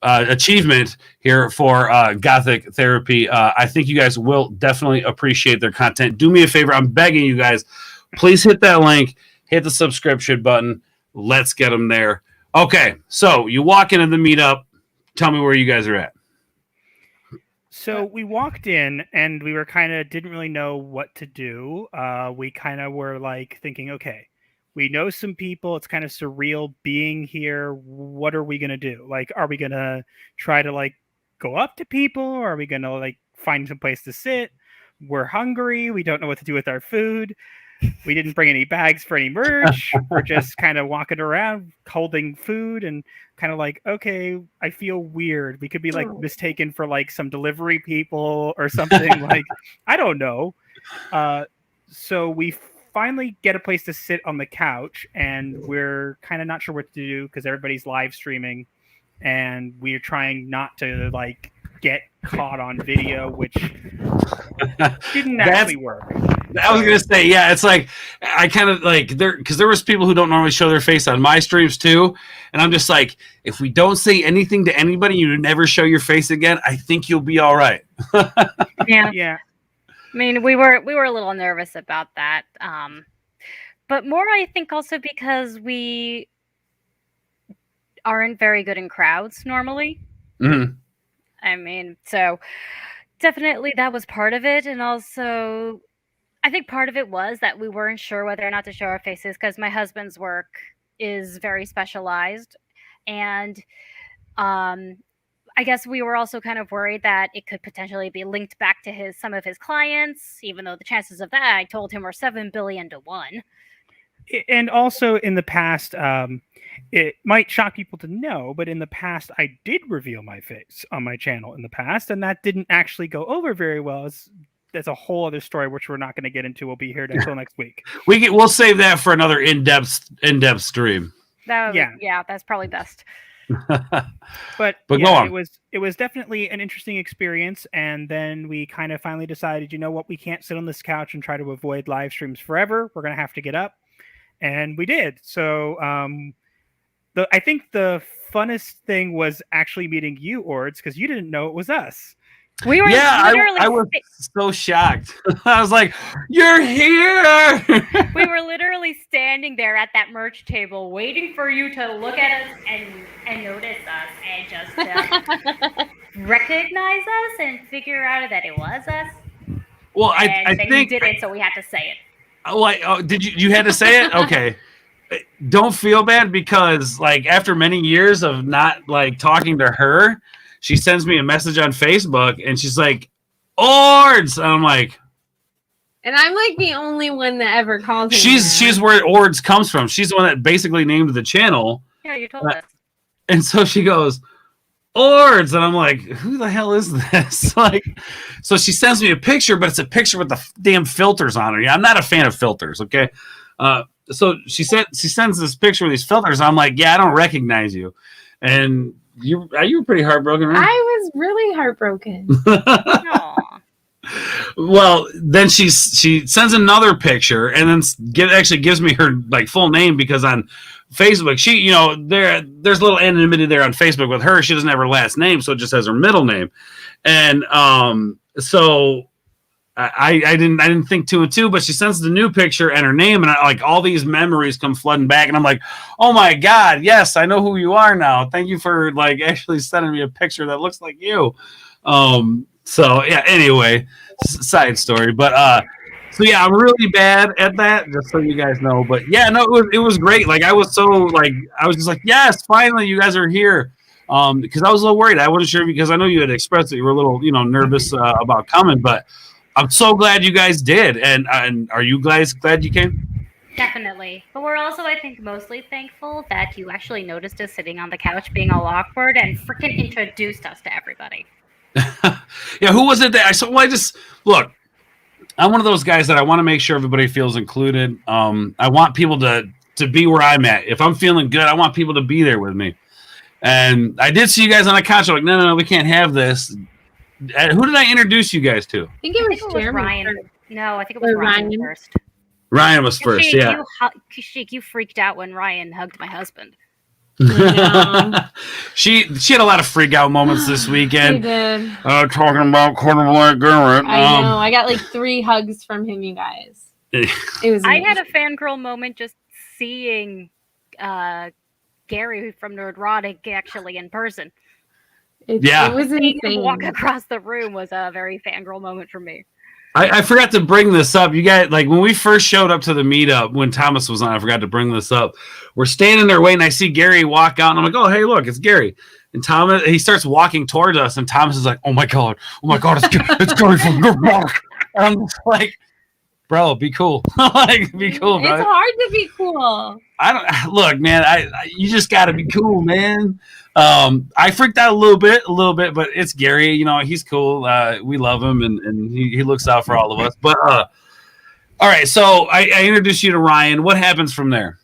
achievement here for Gothic Therapy. I think you guys will definitely appreciate their content. Do me a favor. I'm begging you guys. Please hit that link. Hit the subscription button. Let's get them there. Okay, so you walk into the meetup. Tell me where you guys are at.
So we walked in and we were didn't really know what to do. We were like thinking, okay, we know some people. It's kind of surreal being here. What are we going to do? Like, are we going to try to go up to people? Or are we going to find some place to sit? We're hungry. We don't know what to do with our food. We didn't bring any bags for any merch. We're just kind of walking around holding food and okay, I feel weird. We could be mistaken for some delivery people or something. I don't know. So we finally get a place to sit on the couch, and we're kind of not sure what to do because everybody's live streaming, and we're trying not to get caught on video, which didn't actually work.
I was gonna say, yeah, it's I kind of because there was people who don't normally show their face on my streams too, and I'm just if we don't say anything to anybody, you never show your face again, I think you'll be all right.
Yeah.
I mean, we were a little nervous about that, but more I think also because we aren't very good in crowds normally.
Mm-hmm.
I mean, so definitely that was part of it, and also I think part of it was that we weren't sure whether or not to show our faces because my husband's work is very specialized, and I guess we were also kind of worried that it could potentially be linked back to some of his clients, even though the chances of that, I told him, were 7 billion to 1.
And also in the past, it might shock people to know, but in the past, I did reveal my face on my channel in the past, and that didn't actually go over very well. That's a whole other story, which we're not going to get into. We'll be here until next week.
We'll save that for another in-depth stream.
Yeah, that's probably best.
But
go on.
It was definitely an interesting experience, and then we kind of finally decided, you know what, we can't sit on this couch and try to avoid live streams forever. We're going to have to get up, and we did. So I think the funnest thing was actually meeting you, Ords, because you didn't know it was us.
We were
I was so shocked. I was like, "You're here!"
We were literally standing there at that merch table, waiting for you to look at us and notice us, and just recognize us and figure out that it was us.
Well, I think
you did it, so we had to say it.
Oh, did you had to say it? Okay. Don't feel bad because after many years of not talking to her, she sends me a message on Facebook and she's like, "Ords," and I'm like,
and I'm the only one that ever calls him.
She's where Ords comes from. She's the one that basically named the channel.
Yeah, you told us.
And so she goes, "Ords," and I'm like, "Who the hell is this?" So she sends me a picture, but it's a picture with the damn filters on it. Yeah, I'm not a fan of filters. Okay. So she sends this picture with these filters. I'm like, "Yeah, I don't recognize you," and you were pretty heartbroken, right?
I was really heartbroken.
Well, then she sends another picture and then actually gives me her full name because on Facebook she there's a little anonymity there on Facebook with her. She doesn't have her last name, so it just has her middle name, and so I didn't think 2 and 2, but she sends the new picture and her name, and all these memories come flooding back, and I'm like, "Oh my god, yes, I know who you are now. Thank you for actually sending me a picture that looks like you." So yeah. Anyway, side story, but so yeah, I'm really bad at that. Just so you guys know. But yeah, no, it was great. Like I was so like I was just like, yes, finally, you guys are here. Because I was a little worried. I wasn't sure because I know you had expressed that you were a little, nervous about coming, but I'm so glad you guys did. And are you guys glad you came?
Definitely. But we're also, I think, mostly thankful that you actually noticed us sitting on the couch being all awkward and freaking introduced us to everybody.
Yeah, who was it that I just look. I'm one of those guys that I want to make sure everybody feels included. I want people to be where I'm at. If I'm feeling good, I want people to be there with me. And I did see you guys on the couch. I'm like, no, we can't have this. Who did I introduce you guys to?
I think it was Jeremy.
Ryan. No, I think it was Ryan first.
Ryan was first, yeah.
Kashyyyk, you freaked out when Ryan hugged my husband.
She had a lot of freak out moments this weekend.
She did.
Talking about quarterback Garrett.
I know. I got like 3 hugs from him, you guys. It was.
I had a fangirl moment just seeing Gary from Nerdrotic actually in person.
It was
Seeing him
insane.
walk across the room was a very fangirl moment for me.
I forgot to bring this up. You guys, like when we first showed up to the meetup when Thomas was on, I forgot to bring this up. We're standing there waiting. I see Gary walk out, and I'm like, "Oh, hey, look, it's Gary." And Thomas, he starts walking towards us, and Thomas is like, "Oh my god, it's Gary from Nerdrotic." I'm just like, "Bro, be cool, like, be cool, bro."
It's hard to be cool.
I don't look, man. You just got to be cool, man. I freaked out a little bit, but it's Gary. He's cool. We love him, and he looks out for all of us. But all right. So I introduced you to Ryan. What happens from there?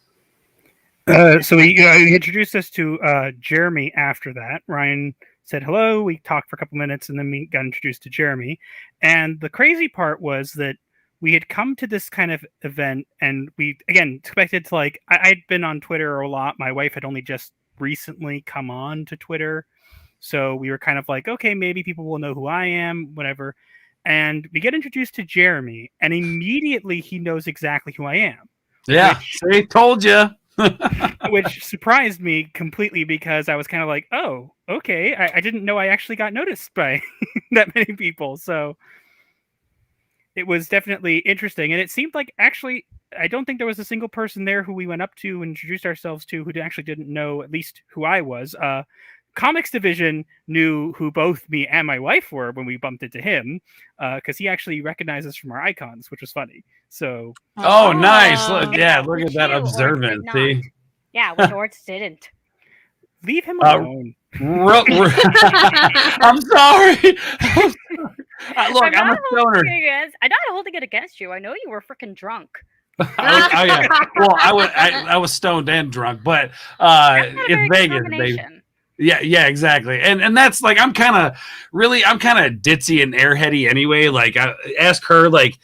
So he introduced us to Jeremy. After that, Ryan said hello. We talked for a couple minutes, and then we got introduced to Jeremy. And the crazy part was that we had come to this kind of event, and we again expected to I'd been on Twitter a lot. My wife had only just recently come on to Twitter, so we were kind of like, okay, maybe people will know who I am, whatever. And we get introduced to Jeremy, and immediately he knows exactly who I am.
Yeah, they told you.
Which surprised me completely because I was kind of like, oh, okay, I didn't know I actually got noticed by that many people. So it was definitely interesting, and it seemed like actually I don't think there was a single person there who we went up to and introduced ourselves to who actually didn't know at least who I was. Comics Division knew who both me and my wife were when we bumped into him, because he actually recognized us from our icons, which was funny. So,
nice! Look at that observant. See,
yeah, which Orts didn't.
Leave him alone.
I'm sorry. Look, I'm a stoner.
I'm not holding it against you. I know you were freaking drunk.
Yeah. Well, I was stoned and drunk, but it's Vegas, baby. Yeah, exactly. And that's like I'm kind of ditzy and airheady anyway. Like I ask her, like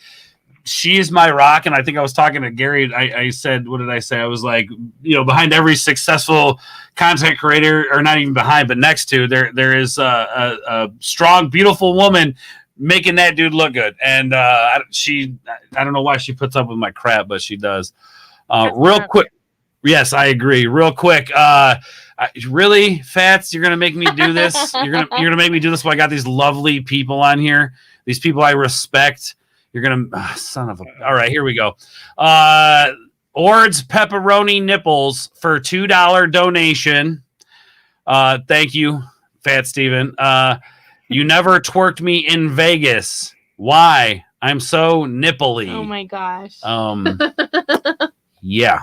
she is my rock, and I think I was talking to Gary. I said, what did I say? I was like, behind every successful content creator, or not even behind, but next to there is a strong, beautiful woman making that dude look good. And I don't know why she puts up with my crap, but she does. Real quick. Yes, I agree. Real quick. Really, Fats, you're going to make me do this? You're gonna make me do this while I got these lovely people on here. These people I respect. You're going to... son of a... All right, here we go. Ord's Pepperoni Nipples for $2 donation. Thank you, Fat Steven. You never twerked me in Vegas. Why? I'm so nipply.
Oh my gosh.
Yeah.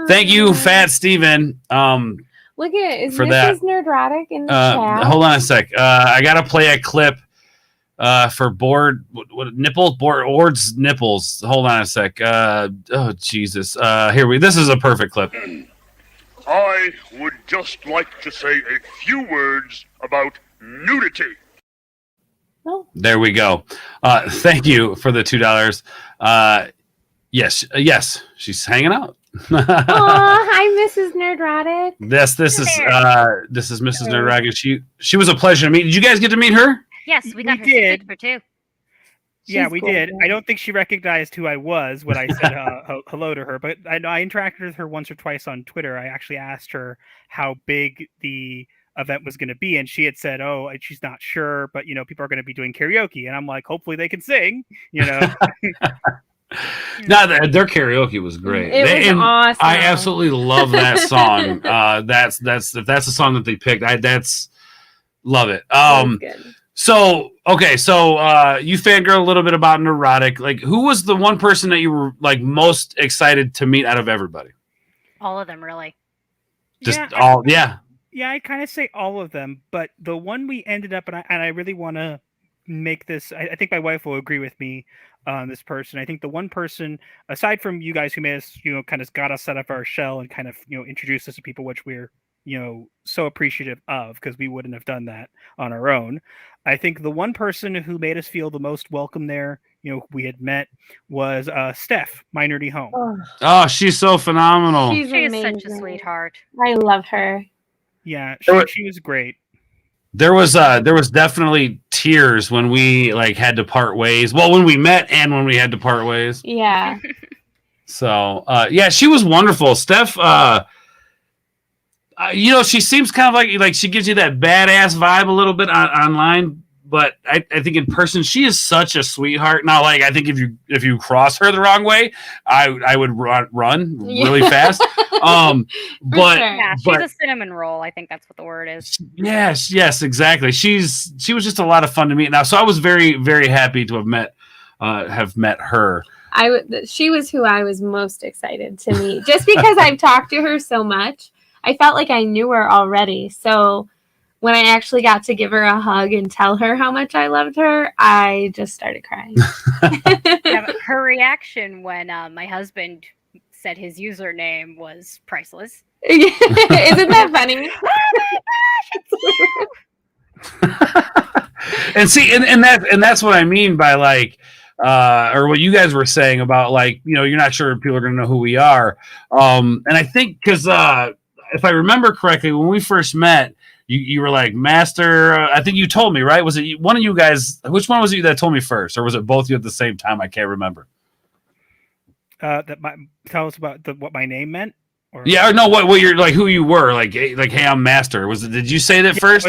Thank you, Fat Steven.
Look at is
for
Mrs.
that.
Nerdrotic in the chat?
Hold on a sec. I gotta play a clip for Ord's nipples. Hold on a sec. Oh Jesus. This is a perfect clip.
I would just like to say a few words about nudity.
There we go. Thank you for the $2. Yes, she's hanging out.
Hi, Mrs. Nerdrotic.
This is Mrs. Nerdrotic. She was a pleasure to meet. Did you guys get to meet her?
Yes, we got her for too.
Yeah, we did. I don't think she recognized who I was when I said hello to her, but I interacted with her once or twice on Twitter. I actually asked her how big the event was going to be, and she had said, "Oh, she's not sure, but people are going to be doing karaoke," and I'm like, "Hopefully they can sing,"
No, their karaoke was great.
It was awesome.
I absolutely love that song. That's a song that they picked. Love it. So you fangirl a little bit about Neurotic. Like, who was the one person that you were like most excited to meet out of everybody?
All of them, really.
Yeah, I kind of say all of them, but the one we ended up, and I really want to make this. I think my wife will agree with me on this person. I think the one person, aside from you guys, who made us, kind of got us out of our shell and kind of, introduced us to people, which we're, so appreciative of, because we wouldn't have done that on our own. I think the one person who made us feel the most welcome there, we had met, was Steph, My Nerdy Home.
Oh, she's so phenomenal.
She is such a sweetheart.
I love her.
Yeah, she was great.
There was definitely tears when we like had to part ways. Well, when we met and when we had to part ways.
Yeah.
So she was wonderful. Steph, she seems kind of like she gives you that badass vibe a little bit online, but I think in person she is such a sweetheart. Now, like, I think if you cross her the wrong way, I would run really fast. But
she's a cinnamon roll. I think that's what the word is.
Yes, exactly. She was just a lot of fun to meet. Now, so I was very, very happy to have met her.
She was who I was most excited to meet, just because I've talked to her so much. I felt like I knew her already. So when I actually got to give her a hug and tell her how much I loved her, I just started crying.
Her reaction when my husband said his username was priceless.
Isn't that funny?
And see, and that's what I mean by like, or what you guys were saying about like, you're not sure if people are going to know who we are. And I think because if I remember correctly, when we first met, you were like, Master, I think you told me, right? Was it one of you guys? Which one was it that told me first, or was it both of you at the same time? I can't remember.
Tell us about what my name meant.
What you're like, who you were, like, hey, I'm Master. Did you say that first?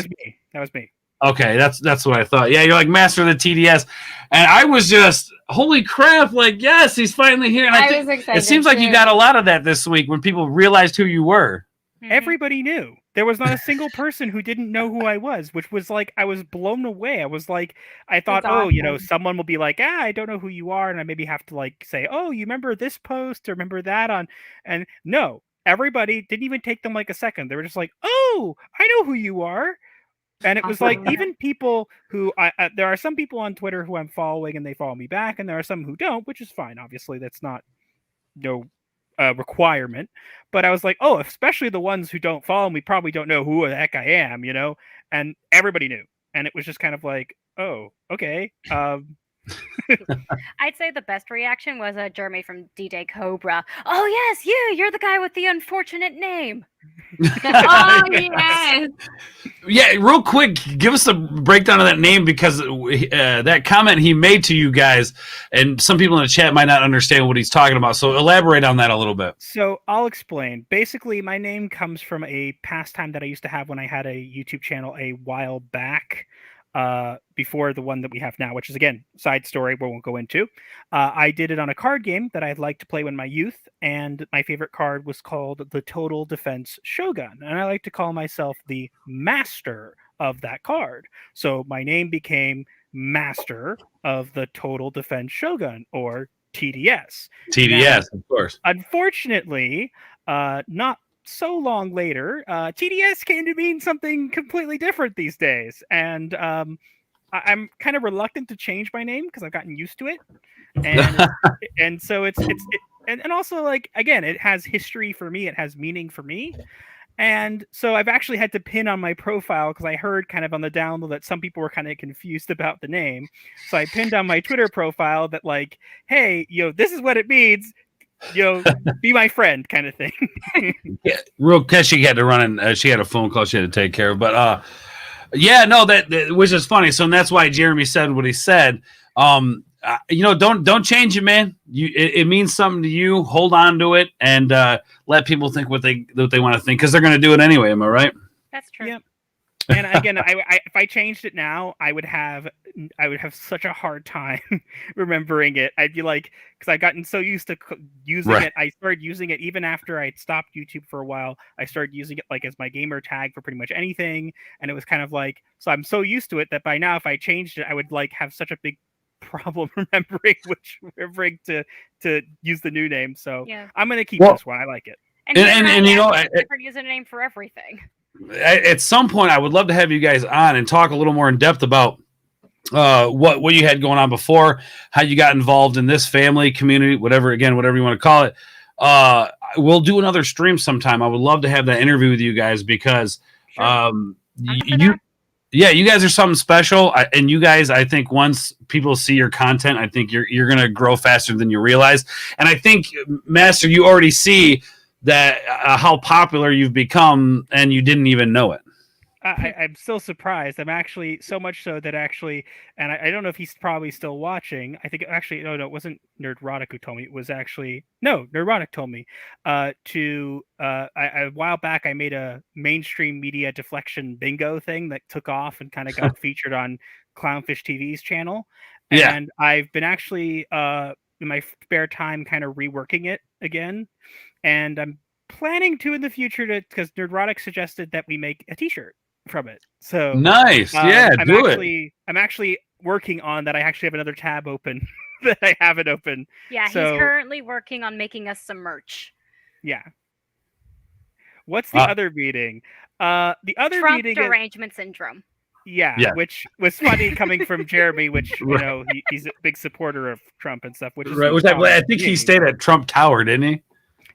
That was me.
Okay, that's what I thought. Yeah, you're like Master of the TDS, and I was just, holy crap! Like, yes, he's finally here. And I was excited. It seems like you got a lot of that this week when people realized who you were.
Everybody knew. There was not a single person who didn't know who I was, which was like, I was blown away. I was like, I thought, awesome. Someone will be like, I don't know who you are, and I maybe have to like say, oh, you remember this post or remember that on, and no, everybody didn't even take them like a second. They were just like, oh, I know who you are. And it was like, even people who there are some people on Twitter who I'm following and they follow me back, and there are some who don't, which is fine. Obviously, that's not requirement. But I was like, oh, especially the ones who don't follow me probably don't know who the heck I am, and everybody knew. And it was just kind of like, oh, okay.
I'd say the best reaction was Jeremy from D-Day Cobra. Oh, yes, you're the guy with the unfortunate name.
Oh, yes.
Yeah, real quick, give us a breakdown of that name, because that comment he made to you guys, and some people in the chat might not understand what he's talking about. So elaborate on that a little bit.
So I'll explain. Basically, my name comes from a pastime that I used to have when I had a YouTube channel a while back. Before the one that we have now, which is, again, side story we won't go into. I did it on a card game that I'd like to play in my youth, and my favorite card was called the Total Defense Shogun, and I like to call myself the master of that card. So my name became Master of the Total Defense Shogun, or TDS.
TDS, now, of course.
Unfortunately, not so long later, TDS came to mean something completely different these days, and I'm kind of reluctant to change my name because I've gotten used to it, and and so it's and also, like, again, it has history for me, it has meaning for me, and so I've actually had to pin on my profile because I heard kind of on the download that some people were kind of confused about the name, so I pinned on my Twitter profile that, like, hey, this is what it means. Be my friend, kind of thing.
Yeah, real quick, she had to run, and she had a phone call she had to take care of. But that which is funny. So that's why Jeremy said what he said. Don't change it, man. It means something to you. Hold on to it, and let people think what they want to think, because they're going to do it anyway. Am I right?
That's true.
Yep. And again, if I changed it now, I would have such a hard time remembering it. I'd be like, because I've gotten so used to using
Right.
it. I started using it even after I'd stopped YouTube for a while. I started using it like as my gamer tag for pretty much anything, and it was kind of like, so I'm so used to it that by now, if I changed it, I would like have such a big problem remembering to use the new name. So
Yeah.
I'm gonna keep
Well,
this one. I like it.
and you know,
different username for everything.
at some point, I would love to have you guys on and talk a little more in depth about what you had going on before, how you got involved in this family community, whatever you want to call it. We'll do another stream sometime. I would love to have that interview with you guys because you guys are something special. And you guys, I think once people see your content, I think you're going to grow faster than you realize. And I think, Master, you already see that how popular you've become and you didn't even know it.
I'm still surprised. I'm actually so much so that and I don't know if he's probably still watching. I think no, it wasn't Nerdrotic who told me. It was Nerdrotic told me. A while back, I made a mainstream media deflection bingo thing that took off and kind of got featured on Clownfish TV's channel.
Yeah.
And I've been actually in my spare time kind of reworking it again, and I'm planning to in the future because Nerdrotic suggested that we make a T-shirt from it. So
nice. Yeah,
I'm actually working on that. I actually have another tab open that I haven't opened.
Yeah,
so,
he's currently working on making us some merch.
Yeah. What's the other meeting? The other
Trump
meeting
derangement syndrome.
Yeah, which was funny coming from Jeremy, which you know he's a big supporter of Trump and stuff. Which is
I think he stayed at Trump Tower, didn't he?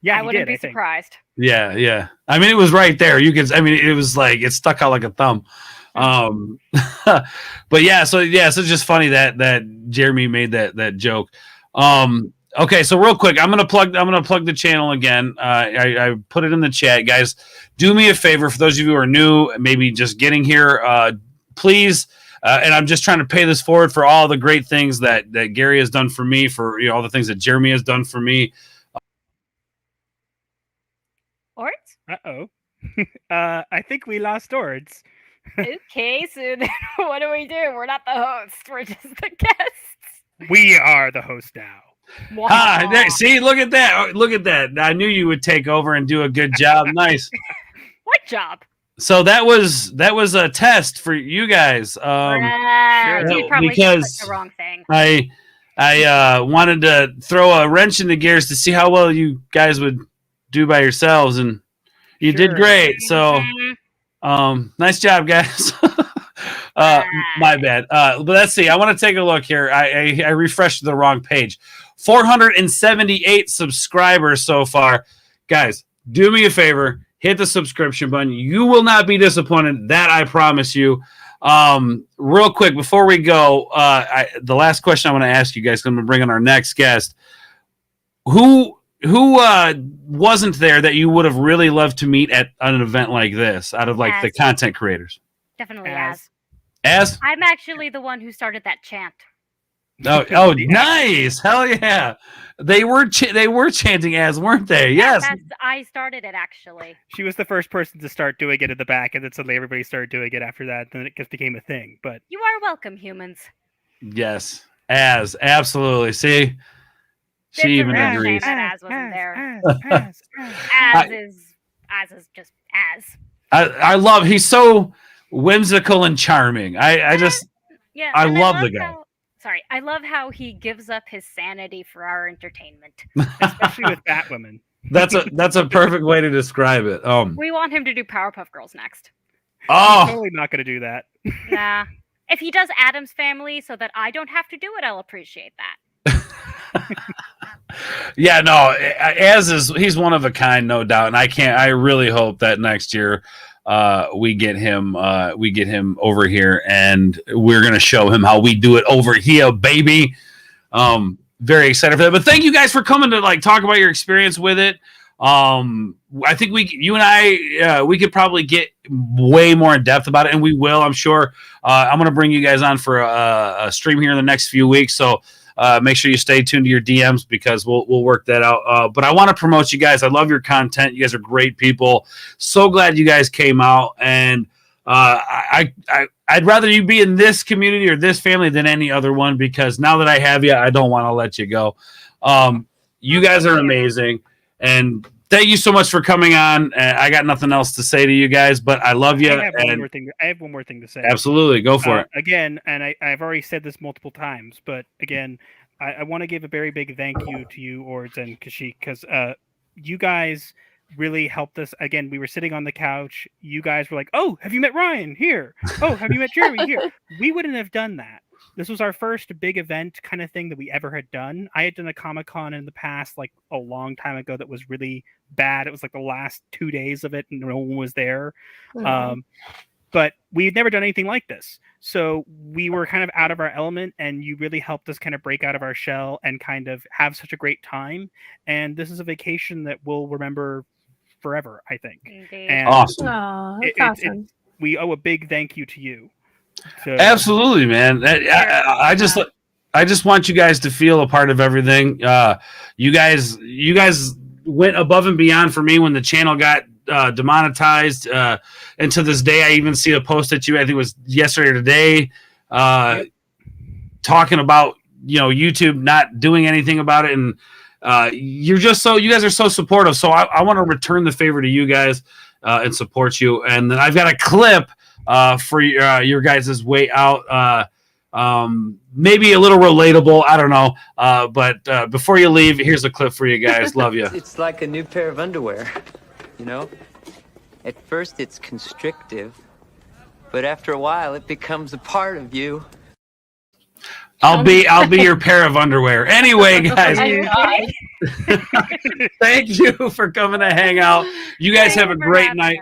Yeah,
I wouldn't be surprised.
Yeah. I mean, it was right there. It was like it stuck out like a thumb. But yeah, so it's just funny that Jeremy made that joke. Okay, so real quick, I'm gonna plug the channel again. I put it in the chat, guys. Do me a favor, for those of you who are new, maybe just getting here, please. And I'm just trying to pay this forward for all the great things that Gary has done for me, for all the things that Jeremy has done for me.
Ords?
Uh-oh. I think we lost Ords.
Okay, so then what do? We're not the hosts. We're just the guests.
We are the host now.
Wow.
See, look at that. Look at that. I knew you would take over and do a good job. Nice.
What job?
So that was a test for you guys.
You probably
because
the wrong thing.
I wanted to throw a wrench in the gears to see how well you guys would do by yourselves, and you did great. So nice job, guys. My bad. But let's see. I want to take a look here. I refreshed the wrong page. 478 subscribers so far. Guys, do me a favor. Hit the subscription button. You will not be disappointed. That I promise you. Real quick, before we go, the last question I want to ask you guys, I'm going to bring on our next guest. Who wasn't there that you would have really loved to meet at an event like this, out of like the content creators?
Definitely
As?
I'm actually the one who started that chant.
Oh, nice! Hell yeah! They were chanting as, weren't they? Yes.
I started it actually.
She was the first person to start doing it in the back, and then suddenly everybody started doing it after that. Then it just became a thing. But
you are welcome, humans.
Yes, as absolutely. See, she even agrees.
That as wasn't there. As is just as.
I love. He's so whimsical and charming. I love the guy.
I love how he gives up his sanity for our entertainment,
especially with Batwoman.
That's a perfect way to describe it.
We want him to do Powerpuff Girls next.
Oh,
he's totally not going to do that.
Nah, if he does Addams Family, so that I don't have to do it, I'll appreciate that.
Yeah, no, he's one of a kind, no doubt, and I really hope that next year we get him over here, and we're gonna show him how we do it over here, baby. Very excited for that. But thank you guys for coming to talk about your experience with it. I think you and I we could probably get way more in depth about it, and we will, I'm sure. I'm gonna bring you guys on for a stream here in the next few weeks, so make sure you stay tuned to your DMs because we'll work that out. But I want to promote you guys. I love your content. You guys are great people. So glad you guys came out. And I'd rather you be in this community or this family than any other one, because now that I have you, I don't want to let you go. You guys are amazing, and thank you so much for coming on. I got nothing else to say to you guys, but I love you.
I have one more thing to say.
Absolutely, go for it.
Again, and I've already said this multiple times, but again, I want to give a very big thank you to you, Ords and Kashyyyk, because you guys really helped us. Again, we were sitting on the couch. You guys were like, "Oh, have you met Ryan here? Oh, have you met Jeremy here?" We wouldn't have done that. This was our first big event kind of thing that we ever had done. I had done a Comic-Con in the past, like a long time ago, that was really bad. It was like the last 2 days of it, and no one was there. But we'd never done anything like this. So we were kind of out of our element, and you really helped us kind of break out of our shell and kind of have such a great time. And this is a vacation that we'll remember forever, I think. And
awesome.
Awesome.
We owe a big thank you to you. So,
absolutely, man. I just want you guys to feel a part of everything. You guys went above and beyond for me when the channel got demonetized, and to this day I even see a post that you, I think it was yesterday or today, talking about YouTube not doing anything about it, and you guys are so supportive. So I want to return the favor to you guys and support you. And then I've got a clip for your guys' way out, maybe a little relatable, I don't know, but before you leave, here's a clip for you guys. Love you.
It's like a new pair of underwear. At first it's constrictive, but after a while it becomes a part of you.
I'll be your pair of underwear. Anyway, guys, thank you for coming to hang out. You guys have a great night.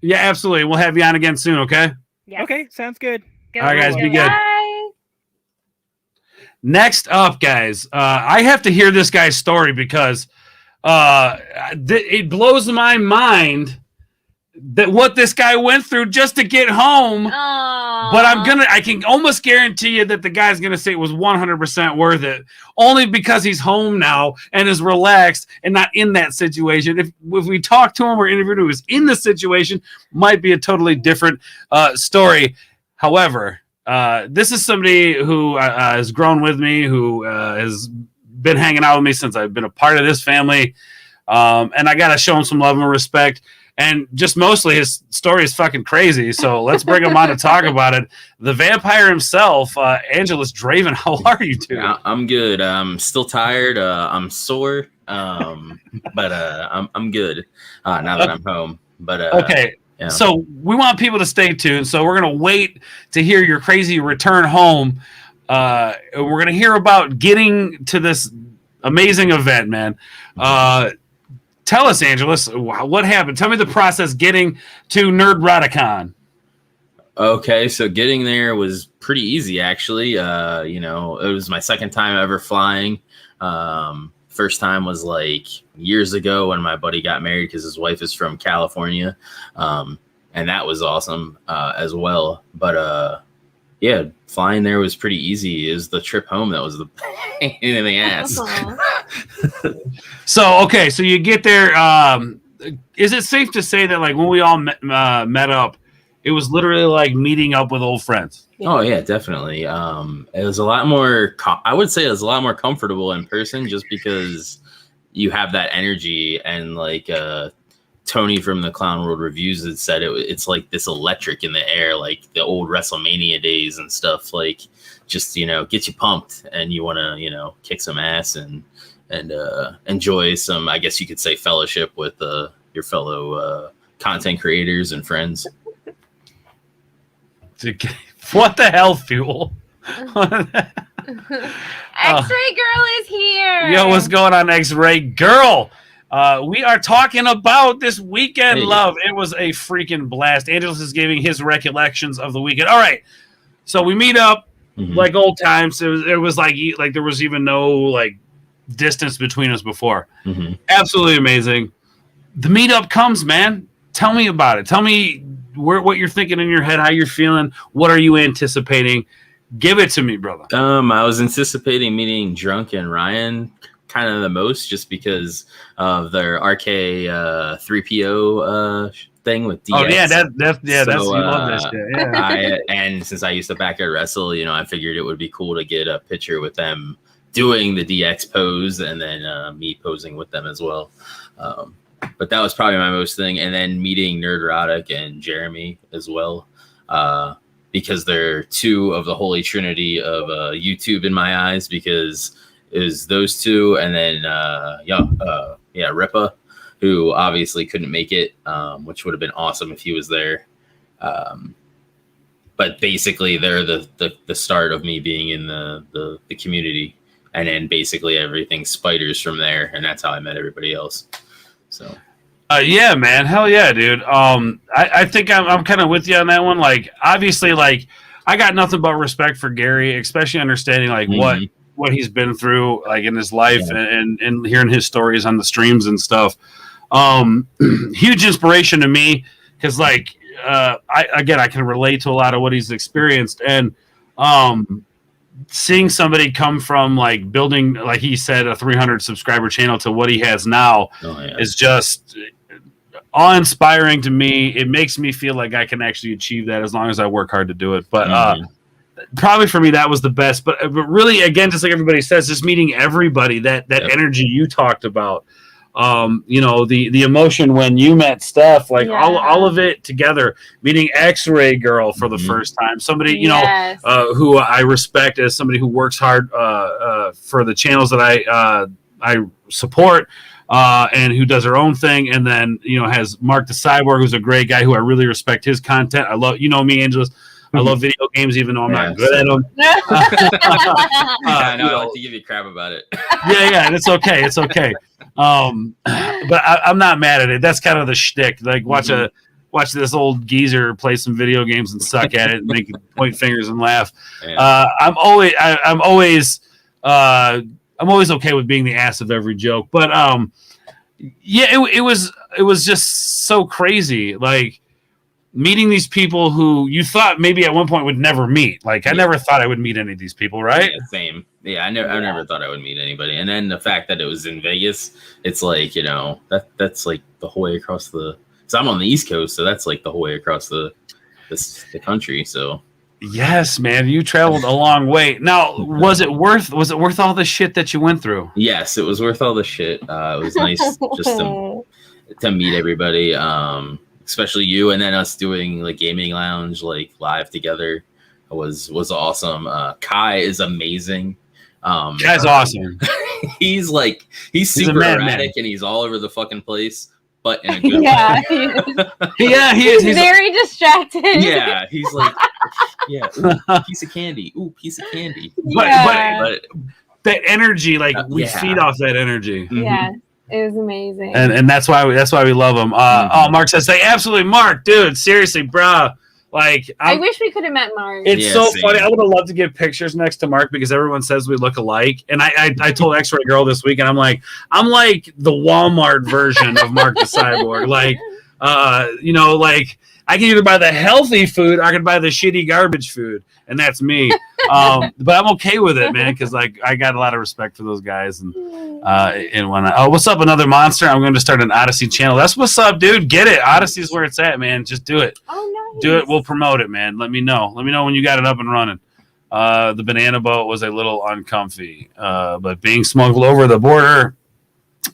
Yeah, absolutely. We'll have you on again soon, okay?
Yes. Okay, sounds good.
All right, guys, be good.
Bye.
Next up, guys, I have to hear this guy's story because it blows my mind that what this guy went through just to get home. But I can almost guarantee you that the guy's gonna say it was 100% worth it, only because he's home now and is relaxed and not in that situation. If we talk to him or interviewed him who was in the situation, might be a totally different story. However, this is somebody who has grown with me, who has been hanging out with me since I've been a part of this family, and I gotta show him some love and respect. And just mostly his story is fucking crazy. So let's bring him on to talk about it. The vampire himself, Angelus Draven. How are you, dude?
Yeah, I'm good. I'm still tired. I'm sore. But I'm good now that I'm home. But
okay.
Yeah.
So we want people to stay tuned. So we're gonna wait to hear your crazy return home. We're gonna hear about getting to this amazing event, man. Tell us, Angelus, what happened? Tell me the process getting to Nerdroticon.
Okay, so getting there was pretty easy, actually. It was my second time ever flying. First time was like years ago when my buddy got married because his wife is from California. And that was awesome as well. But yeah, flying there was pretty easy. It was the trip home that was the pain in the ass.
So you get there. Is it safe to say that, like, when we all met up, it was literally like meeting up with old friends?
Oh yeah, definitely. It was a lot more. I would say it was a lot more comfortable in person, just because you have that energy, and like Tony from the Clown World Reviews had said, it's like this electric in the air, like the old WrestleMania days and stuff. Like, just get you pumped, and you want to kick some ass and enjoy some, I guess you could say, fellowship with your fellow content creators and friends.
What the hell, Fuel?
X-Ray Girl is here.
Yo, what's going on, X-Ray Girl? We are talking about this weekend, love. It was a freaking blast. Angelus is giving his recollections of the weekend. All right, so we meet up like old times. It was like there was even no like distance between us before. Absolutely amazing. The meetup comes, man. Tell me about it. Tell me what you're thinking in your head, how you're feeling. What are you anticipating? Give it to me, brother.
I was anticipating meeting Drunk and Ryan kind of the most, just because of their RK 3PO thing with DX.
Oh yeah, that's you love that shit. Yeah.
And since I used to back at Wrestle, I figured it would be cool to get a picture with them doing the DX pose, and then me posing with them as well. But that was probably my most thing. And then meeting Nerdrotic and Jeremy as well, because they're two of the holy trinity of YouTube in my eyes, because it was those two, and then Ripa, who obviously couldn't make it, which would have been awesome if he was there. But basically, they're the start of me being in the community, and then basically everything spiders from there, and that's how I met everybody else. So,
yeah, man, hell yeah, dude. I think I'm kind of with you on that one. Like, obviously, like, I got nothing but respect for Gary, especially understanding like what he's been through, like in his life, and hearing his stories on the streams and stuff. Huge inspiration to me, because like I can relate to a lot of what he's experienced, and seeing somebody come from like building, like he said, a 300 subscriber channel to what he has now is just awe-inspiring to me. It makes me feel like I can actually achieve that as long as I work hard to do it. But probably for me, that was the best. But really, again, just like everybody says, just meeting everybody, that energy you talked about, the emotion when you met Steph, like all of it together, meeting X-Ray Girl for the first time, somebody, who I respect as somebody who works hard for the channels that I support, and who does her own thing. And then, has Mark the Cyborg, who's a great guy who I really respect his content. I love, me, Angelus. I love video games, even though I'm not good at them.
I know. I like to give you crap about it.
Yeah, and it's okay. It's okay. But I'm not mad at it. That's kind of the shtick. Like, watch this old geezer play some video games and suck at it and make point fingers and laugh. I'm always okay with being the ass of every joke. But it was just so crazy. Like, meeting these people who you thought maybe at one point would never meet. Like, I never thought I would meet any of these people, right?
Yeah, same. Yeah, I never thought I would meet anybody. And then the fact that it was in Vegas, it's like, that's like the whole way across the... Because I'm on the East Coast, so that's like the whole way across the country, so...
Yes, man, you traveled a long way. Now, was it worth all the shit that you went through?
Yes, it was worth all the shit. It was nice just to meet everybody. Especially you, and then us doing like gaming lounge like live together was awesome. Kai is amazing.
Kai's awesome.
he's super erratic and he's all over the fucking place, but in a good way.
He's
very distracted.
Yeah, he's like, ooh, piece of candy. Ooh, piece of candy.
But that energy, like we feed off that energy.
Yeah. It was amazing,
and that's why we love him. Mark says, absolutely, Mark, dude, seriously, bro. Like,
I wish we could have met Mark.
It's so funny. I would have loved to get pictures next to Mark, because everyone says we look alike. And I told X-Ray Girl this week, and I'm like the Walmart version of Mark the Cyborg. Like, like I can either buy the healthy food or I can buy the shitty garbage food, and that's me. But I'm okay with it, man, because like I got a lot of respect for those guys. And when what's up, another monster? I'm going to start an Odyssey channel. That's what's up, dude. Get it. Odyssey's where it's at, man. Just do it.
Oh, nice.
Do it. We'll promote it, man. Let me know. Let me know when you got it up and running. The banana boat was a little uncomfy, but being smuggled over the border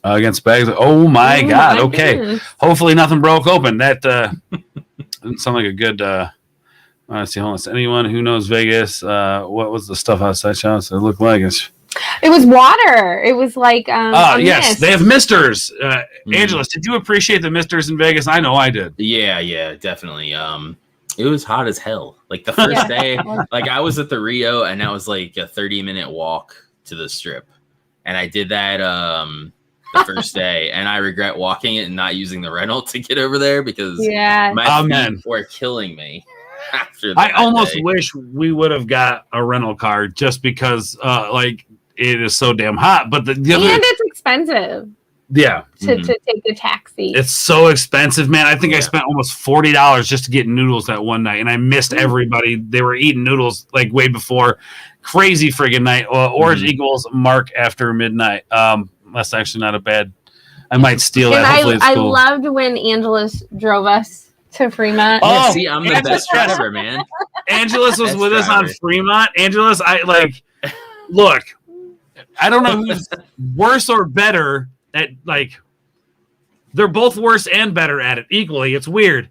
against bags. Oh my God. Okay.
Goodness.
Hopefully nothing broke open. That doesn't sound like a good. Honestly, hold on. Anyone who knows Vegas, what was the stuff outside shots? It looked like
it was water. It was like
yes,
mist.
they have misters. Angelus, did you appreciate the misters in Vegas? I know I did.
Yeah, definitely. It was hot as hell. Like the first day, like I was at the Rio, and that was like a 30-minute walk to the Strip, and I did that the first day, and I regret walking it and not using the rental to get over there, because my feet were killing me. After that
I almost wish we would have got a rental car, just because like it is so damn hot. But the other,
and it's expensive.
Yeah,
to take the taxi.
It's so expensive, man. I think I spent almost $40 just to get noodles that one night, and I missed everybody. They were eating noodles like way before. Crazy friggin' night. Orange equals Mark after midnight. That's actually not a bad. I might steal
And
that. Hopefully it's
I
cool.
loved when Angelus drove us to Fremont.
Oh,
See, I'm the best driver, man.
Angelus was
Best
with us on
driver.
Fremont. Angelus, look, I don't know who's worse or better at they're both worse and better at it equally. It's weird.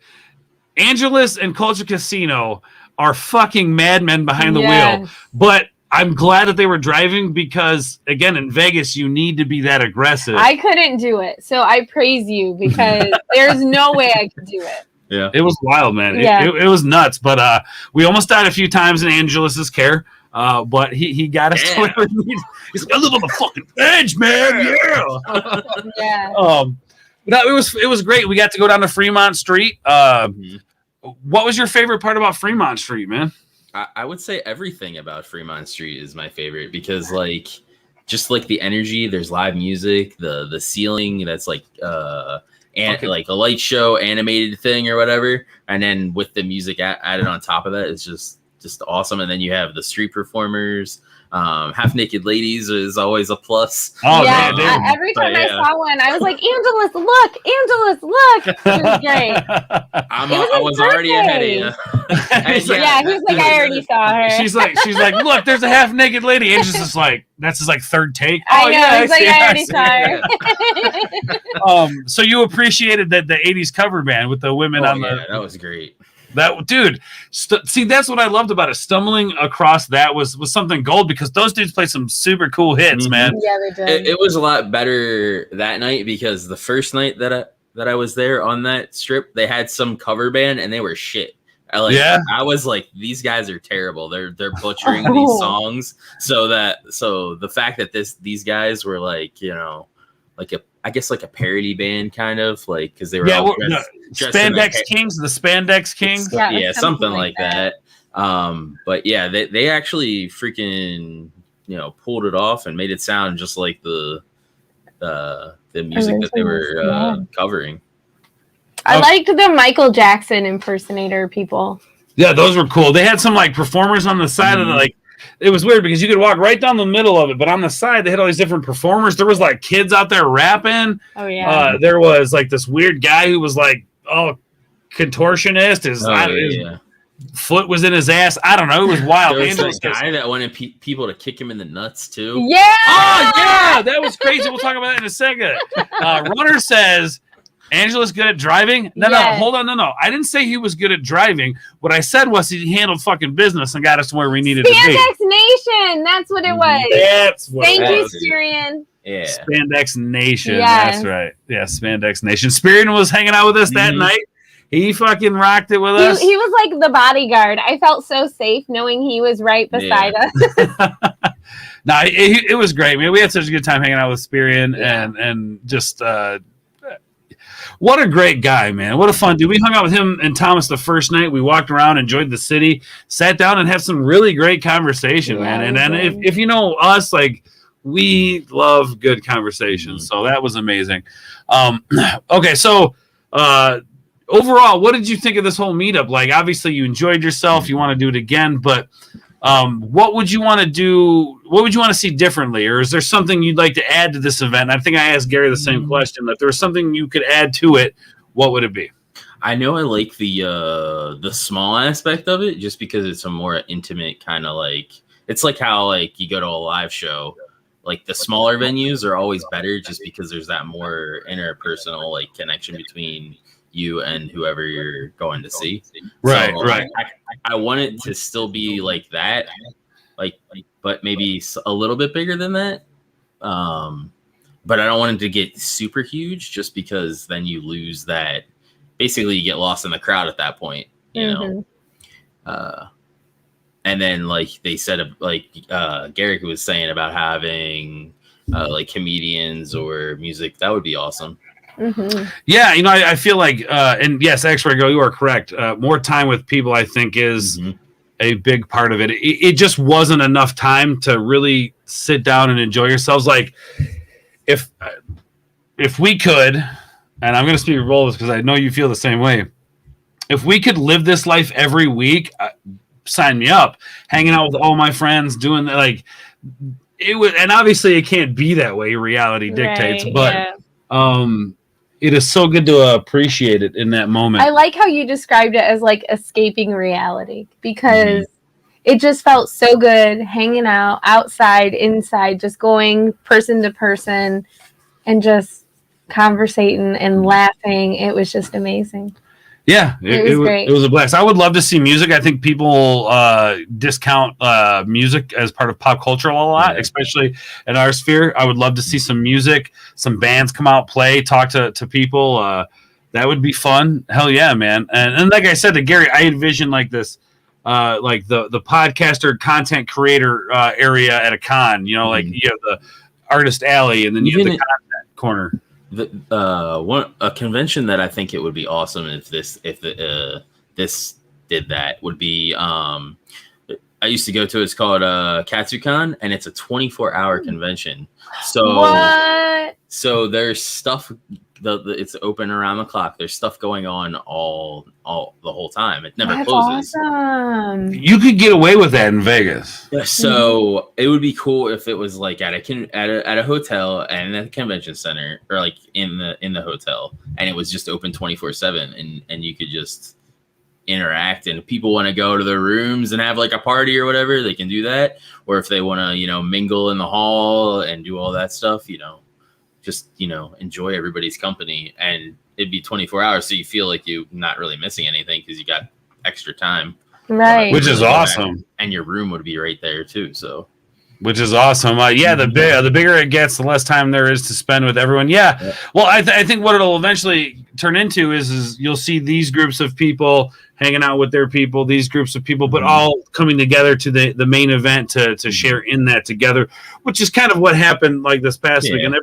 Angelus and Culture Casino are fucking madmen behind the wheel, but I'm glad that they were driving because, again, in Vegas, you need to be that aggressive.
I couldn't do it, so I praise you because there's no way I could do it.
Yeah,
it was wild, man.
Yeah.
It was nuts, but we almost died a few times in Angelus's care. But he got us to where we need. He's like, I live on the fucking edge, man. Yeah.
Yeah.
No, it was great. We got to go down to Fremont Street. What was your favorite part about Fremont Street, man?
I would say everything about Fremont Street is my favorite because just the energy, there's live music, the ceiling that's like a light show animated thing or whatever, and then with the music added on top of that, it's just awesome. And then you have the street performers. Half naked ladies is always a plus.
Oh
yeah,
man,
every time I saw one, I was like, Angelus, look. It was great.
I was already ahead of you.
He's like, I already saw her.
She's like, look, there's a half naked lady. Angelus is like, that's his third take.
I know. He's like, I already
saw her. So you appreciated that the '80s cover band with the women on the.
That was great.
That dude, see, that's what I loved about it. Stumbling across that was something gold because those dudes played some super cool hits, man.
Yeah, they did.
It was a lot better that night because the first night that I was there on that strip, they had some cover band and they were shit. I was like, these guys are terrible. They're butchering these songs. So the fact that these guys were I guess a parody band kind of because they were all dressed
Spandex Kings, the Spandex Kings.
Yeah, something like that. But yeah, they actually freaking pulled it off and made it sound just like the music that they were covering.
I liked the Michael Jackson impersonator people.
Yeah, those were cool. They had some performers on the side of the it was weird because you could walk right down the middle of it, but on the side they had all these different performers. There was kids out there rapping.
Oh yeah.
There was this weird guy who was contortionist. His foot was in his ass. I don't know. It was wild.
There was that guy that wanted people to kick him in the nuts too.
Yeah.
Oh yeah, that was crazy. We'll talk about that in a second. Runner says Angela's good at driving. No, hold on. No. I didn't say he was good at driving. What I said was he handled fucking business and got us to where we needed to be.
Spandex Nation. That's what it was.
That's what
Thank
it
you,
was.
Styrian.
Yeah.
Spandex Nation.
Yes.
That's right. Yeah, Spandex Nation. Styrian was hanging out with us that night. He fucking rocked it with us.
He was like the bodyguard. I felt so safe knowing he was right beside us.
No, it was great, man. We had such a good time hanging out with Styrian and just what a great guy, man. What a fun dude. We hung out with him and Thomas the first night. We walked around, enjoyed the city, sat down and had some really great conversation, man. And then if you know us, we love good conversations. So that was amazing. Okay, so overall, what did you think of this whole meetup? Obviously you enjoyed yourself. You want to do it again, but what would you want to do? What would you want to see differently? Or is there something you'd like to add to this event? I think I asked Gary the same question. If there was something you could add to it, what would it be?
I know I like the small aspect of it just because it's a more intimate kind of it's like how you go to a live show. The smaller venues are always better just because there's that more interpersonal connection between you and whoever you're going to see.
Right,
so,
right.
I want it to still be like that, but maybe a little bit bigger than that. But I don't want it to get super huge just because then you lose that. Basically, you get lost in the crowd at that point, you know. And then, they said, Garrick was saying about having comedians or music, that would be awesome.
Yeah, I feel and yes, X-Ray Girl, you are correct. More time with people, I think, is a big part of it. It just wasn't enough time to really sit down and enjoy yourselves. If we could, and I'm going to speak for both because I know you feel the same way. If we could live this life every week, sign me up. Hanging out with all my friends, doing it was, and obviously it can't be that way. Reality dictates,
Right,
but it is so good to appreciate it in that moment.
I like how you described it as like escaping reality because it just felt so good hanging out outside, inside, just going person to person and just conversating and laughing. It was just amazing.
Yeah, it was a blast. I would love to see music. I think people discount music as part of pop culture a lot, especially in our sphere. I would love to see some music, some bands come out, play, talk to people. That would be fun. Hell yeah, man. And like I said to Gary, I envision like this, like the podcaster content creator area at a con, you know, like you have the artist alley and then you have the content corner.
A convention that I think it would be awesome if this did that would be I used to go to, it's called Kashyyyk, and it's a 24-hour convention. So there's stuff it's open around the clock. There's stuff going on all the whole time. It never closes.
Awesome.
You could get away with that in Vegas.
Yeah, so it would be cool if it was like at a hotel and at the convention center, or like in the hotel, and it was just open 24/7, and you could just interact, and if people want to go to their rooms and have like a party or whatever, they can do that. Or if they want to, mingle in the hall and do all that stuff, just, enjoy everybody's company, and it'd be 24 hours. So you feel like you're not really missing anything because you got extra time.
Right.
Which is awesome.
And your room would be right there too. So,
which is awesome. The bigger it gets, the less time there is to spend with everyone. Yeah. Well, I think what it'll eventually turn into is you'll see these groups of people hanging out with their people, these groups of people, but all coming together to the main event to share in that together, which is kind of what happened like this past week. And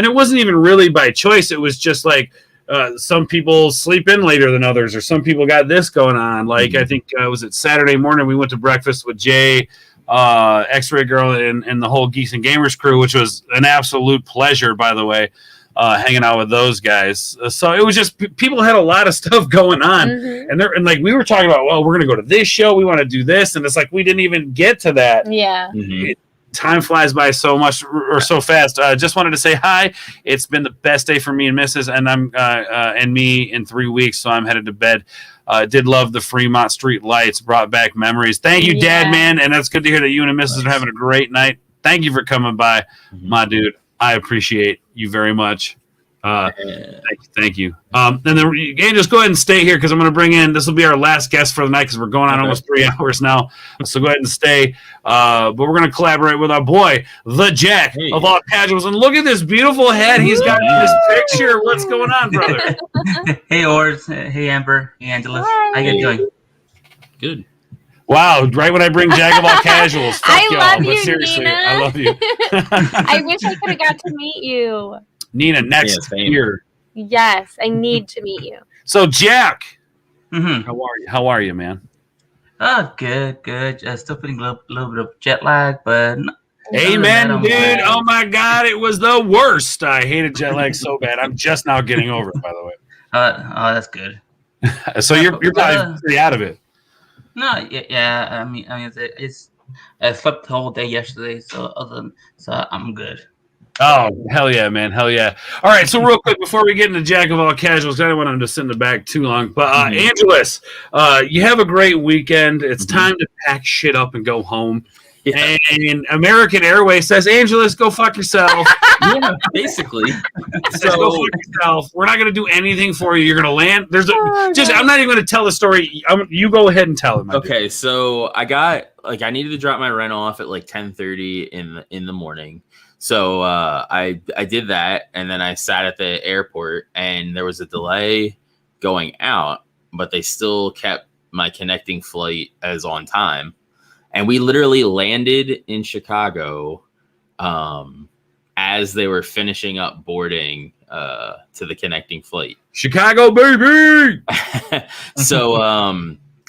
it wasn't even really by choice. It was just like some people sleep in later than others, or some people got this going on. Like I think was it Saturday morning, we went to breakfast with Jay, X-Ray Girl, and the whole Geeks and Gamers crew, which was an absolute pleasure, by the way, hanging out with those guys. So it was just people had a lot of stuff going on, and like we were talking about, well, we're gonna go to this show, we want to do this, and it's like we didn't even get to that.
Yeah.
Time flies by so much or so fast. Just wanted to say hi. It's been the best day for me and Mrs. and me in 3 weeks, so I'm headed to bed. Did love the Fremont Street lights, brought back memories. Thank you, Dad, man, and that's good to hear that you and Mrs. are having a great night. Thank you for coming by, my dude. I appreciate you very much. Thank you. And then you can just go ahead and stay here because I'm going to bring in, this will be our last guest for the night because we're going on almost 3 hours now. So go ahead and stay. But we're going to collaborate with our boy, the Jack of all casuals. And look at this beautiful head. He's got this picture. What's going on, brother?
Hey, Ors. Hey, Amber. Hey, Angeles. How you doing?
Good.
Wow, right when I bring Jack of all casuals. Fuck
I
y'all,
love
but
you,
seriously,
Nina.
I love you.
I wish I could have got to meet you.
Nina, next year.
Yes, I need to meet you.
So, Jack, how are you? How are you, man?
Oh, good. Still feeling a little bit of jet lag, but
amen, dude. Oh my God, it was the worst. I hated jet lag so bad. I'm just now getting over it, by the way.
Oh, that's good.
So you're probably pretty out of it.
No, yeah. I mean, it's I slept the whole day yesterday, so I'm good.
Oh, hell yeah, man. Hell yeah. All right, so real quick, before we get into Jack of all casuals, I don't want him to sit in the back too long. But Angeles, you have a great weekend. It's time to pack shit up and go home. Yeah. And American Airways says, Angeles, go fuck yourself.
Yeah, basically.
So go fuck yourself. We're not going to do anything for you. You're going to land. I'm not even going to tell the story. You go ahead and tell it.
Okay, so I needed to drop my rent off at like 10:30 in the morning. So I did that, and then I sat at the airport, and there was a delay going out, but they still kept my connecting flight as on time. And we literally landed in Chicago as they were finishing up boarding to the connecting flight.
Chicago, baby!
So,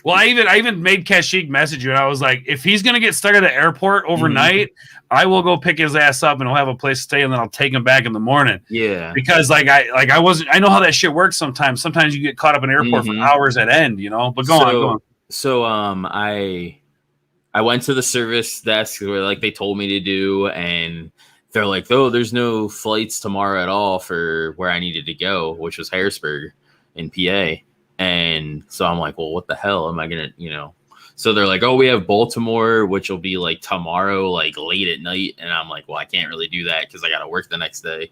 well, I even made Kashyyyk message you, and I was like, if he's gonna get stuck at the airport overnight, I will go pick his ass up, and he'll have a place to stay, and then I'll take him back in the morning.
Yeah,
because I know how that shit works. Sometimes you get caught up in an airport for hours at end, you know. But go on.
So I went to the service desk where like they told me to do, and they're like, "Oh, there's no flights tomorrow at all for where I needed to go, which was Harrisburg in PA." And so I'm like, "Well, what the hell am I gonna, you know?" So they're like, "Oh, we have Baltimore, which will be like tomorrow, like late at night." And I'm like, "Well, I can't really do that because I got to work the next day."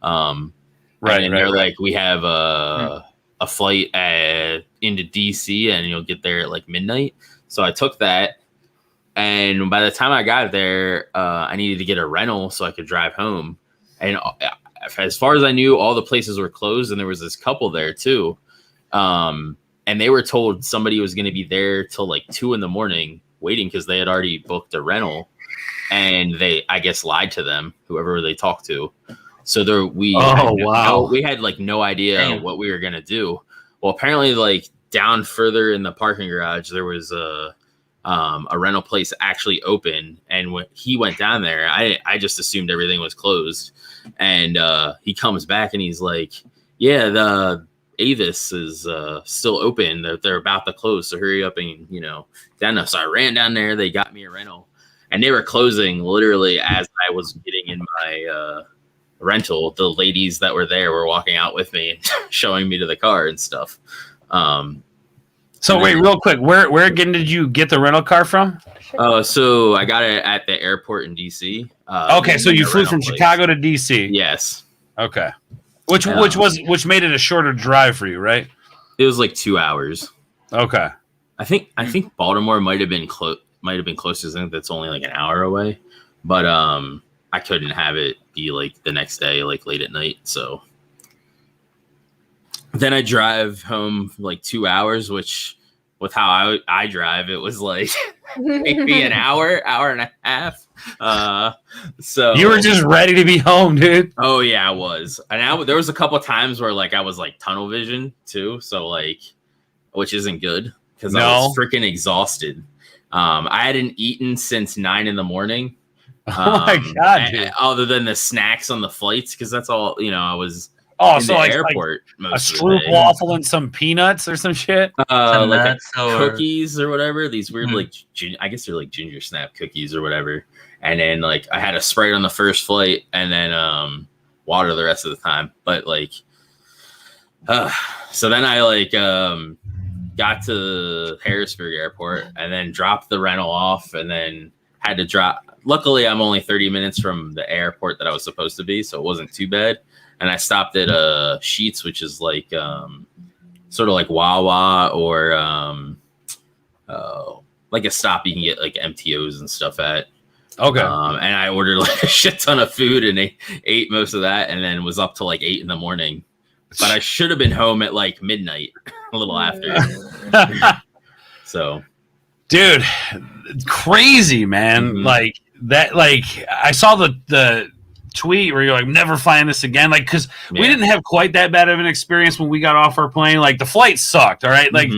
Right. And they're like, "We have a flight into DC, and you'll get there at like midnight." So I took that. And by the time I got there, I needed to get a rental so I could drive home. And as far as I knew, all the places were closed, and there was this couple there too. And they were told somebody was going to be there till like 2 a.m. waiting because they had already booked a rental, and they, I guess, lied to them, whoever they talked to. So we had like no idea what we were going to do. Well, apparently, like down further in the parking garage, there was a rental place actually open, and when he went down there, I just assumed everything was closed, and he comes back and he's like, "Yeah, the Avis is still open. They're about to close, so hurry up and down." So I ran down there. They got me a rental, and they were closing literally as I was getting in my rental. The ladies that were there were walking out with me, showing me to the car and stuff.
So wait, real quick, where again did you get the rental car from?
So I got it at the airport in DC.
Okay, so you flew from Chicago to DC.
Yes.
Okay. Which made it a shorter drive for you, right?
It was like 2 hours.
Okay.
I think Baltimore might have been close. Might have been closer. I think that's only like an hour away. But I couldn't have it be like the next day, like late at night. So then I drive home like 2 hours, which with how I drive, it was like maybe an hour and a half. So
you were just ready to be home, dude.
Oh yeah, I was. And there was a couple of times where like I was like tunnel vision too. So like, which isn't good because I was freaking exhausted. I hadn't eaten since 9 a.m.
Oh my god, dude.
Other than the snacks on the flights, because that's all I was.
So like
airport,
like a stroop waffle and some peanuts or some shit,
like cookies or whatever. These weird I guess they're like ginger snap cookies or whatever. And then like I had a Sprite on the first flight, and then water the rest of the time. But like, so then I like got to Harrisburg Airport and then dropped the rental off, and then had to drop. Luckily, I'm only 30 minutes from the airport that I was supposed to be, so it wasn't too bad. And I stopped at Sheetz, which is like sort of like Wawa or like a stop you can get like MTOs and stuff at.
Okay.
And I ordered like a shit ton of food and ate most of that, and then was up till like 8 a.m. But I should have been home at like midnight, a little after. So, dude,
crazy, man.
Mm-hmm.
Like that. Like I saw the tweet where you're like, never flying this again, like because we didn't have quite that bad of an experience when we got off our plane. Like the flight sucked, all right, like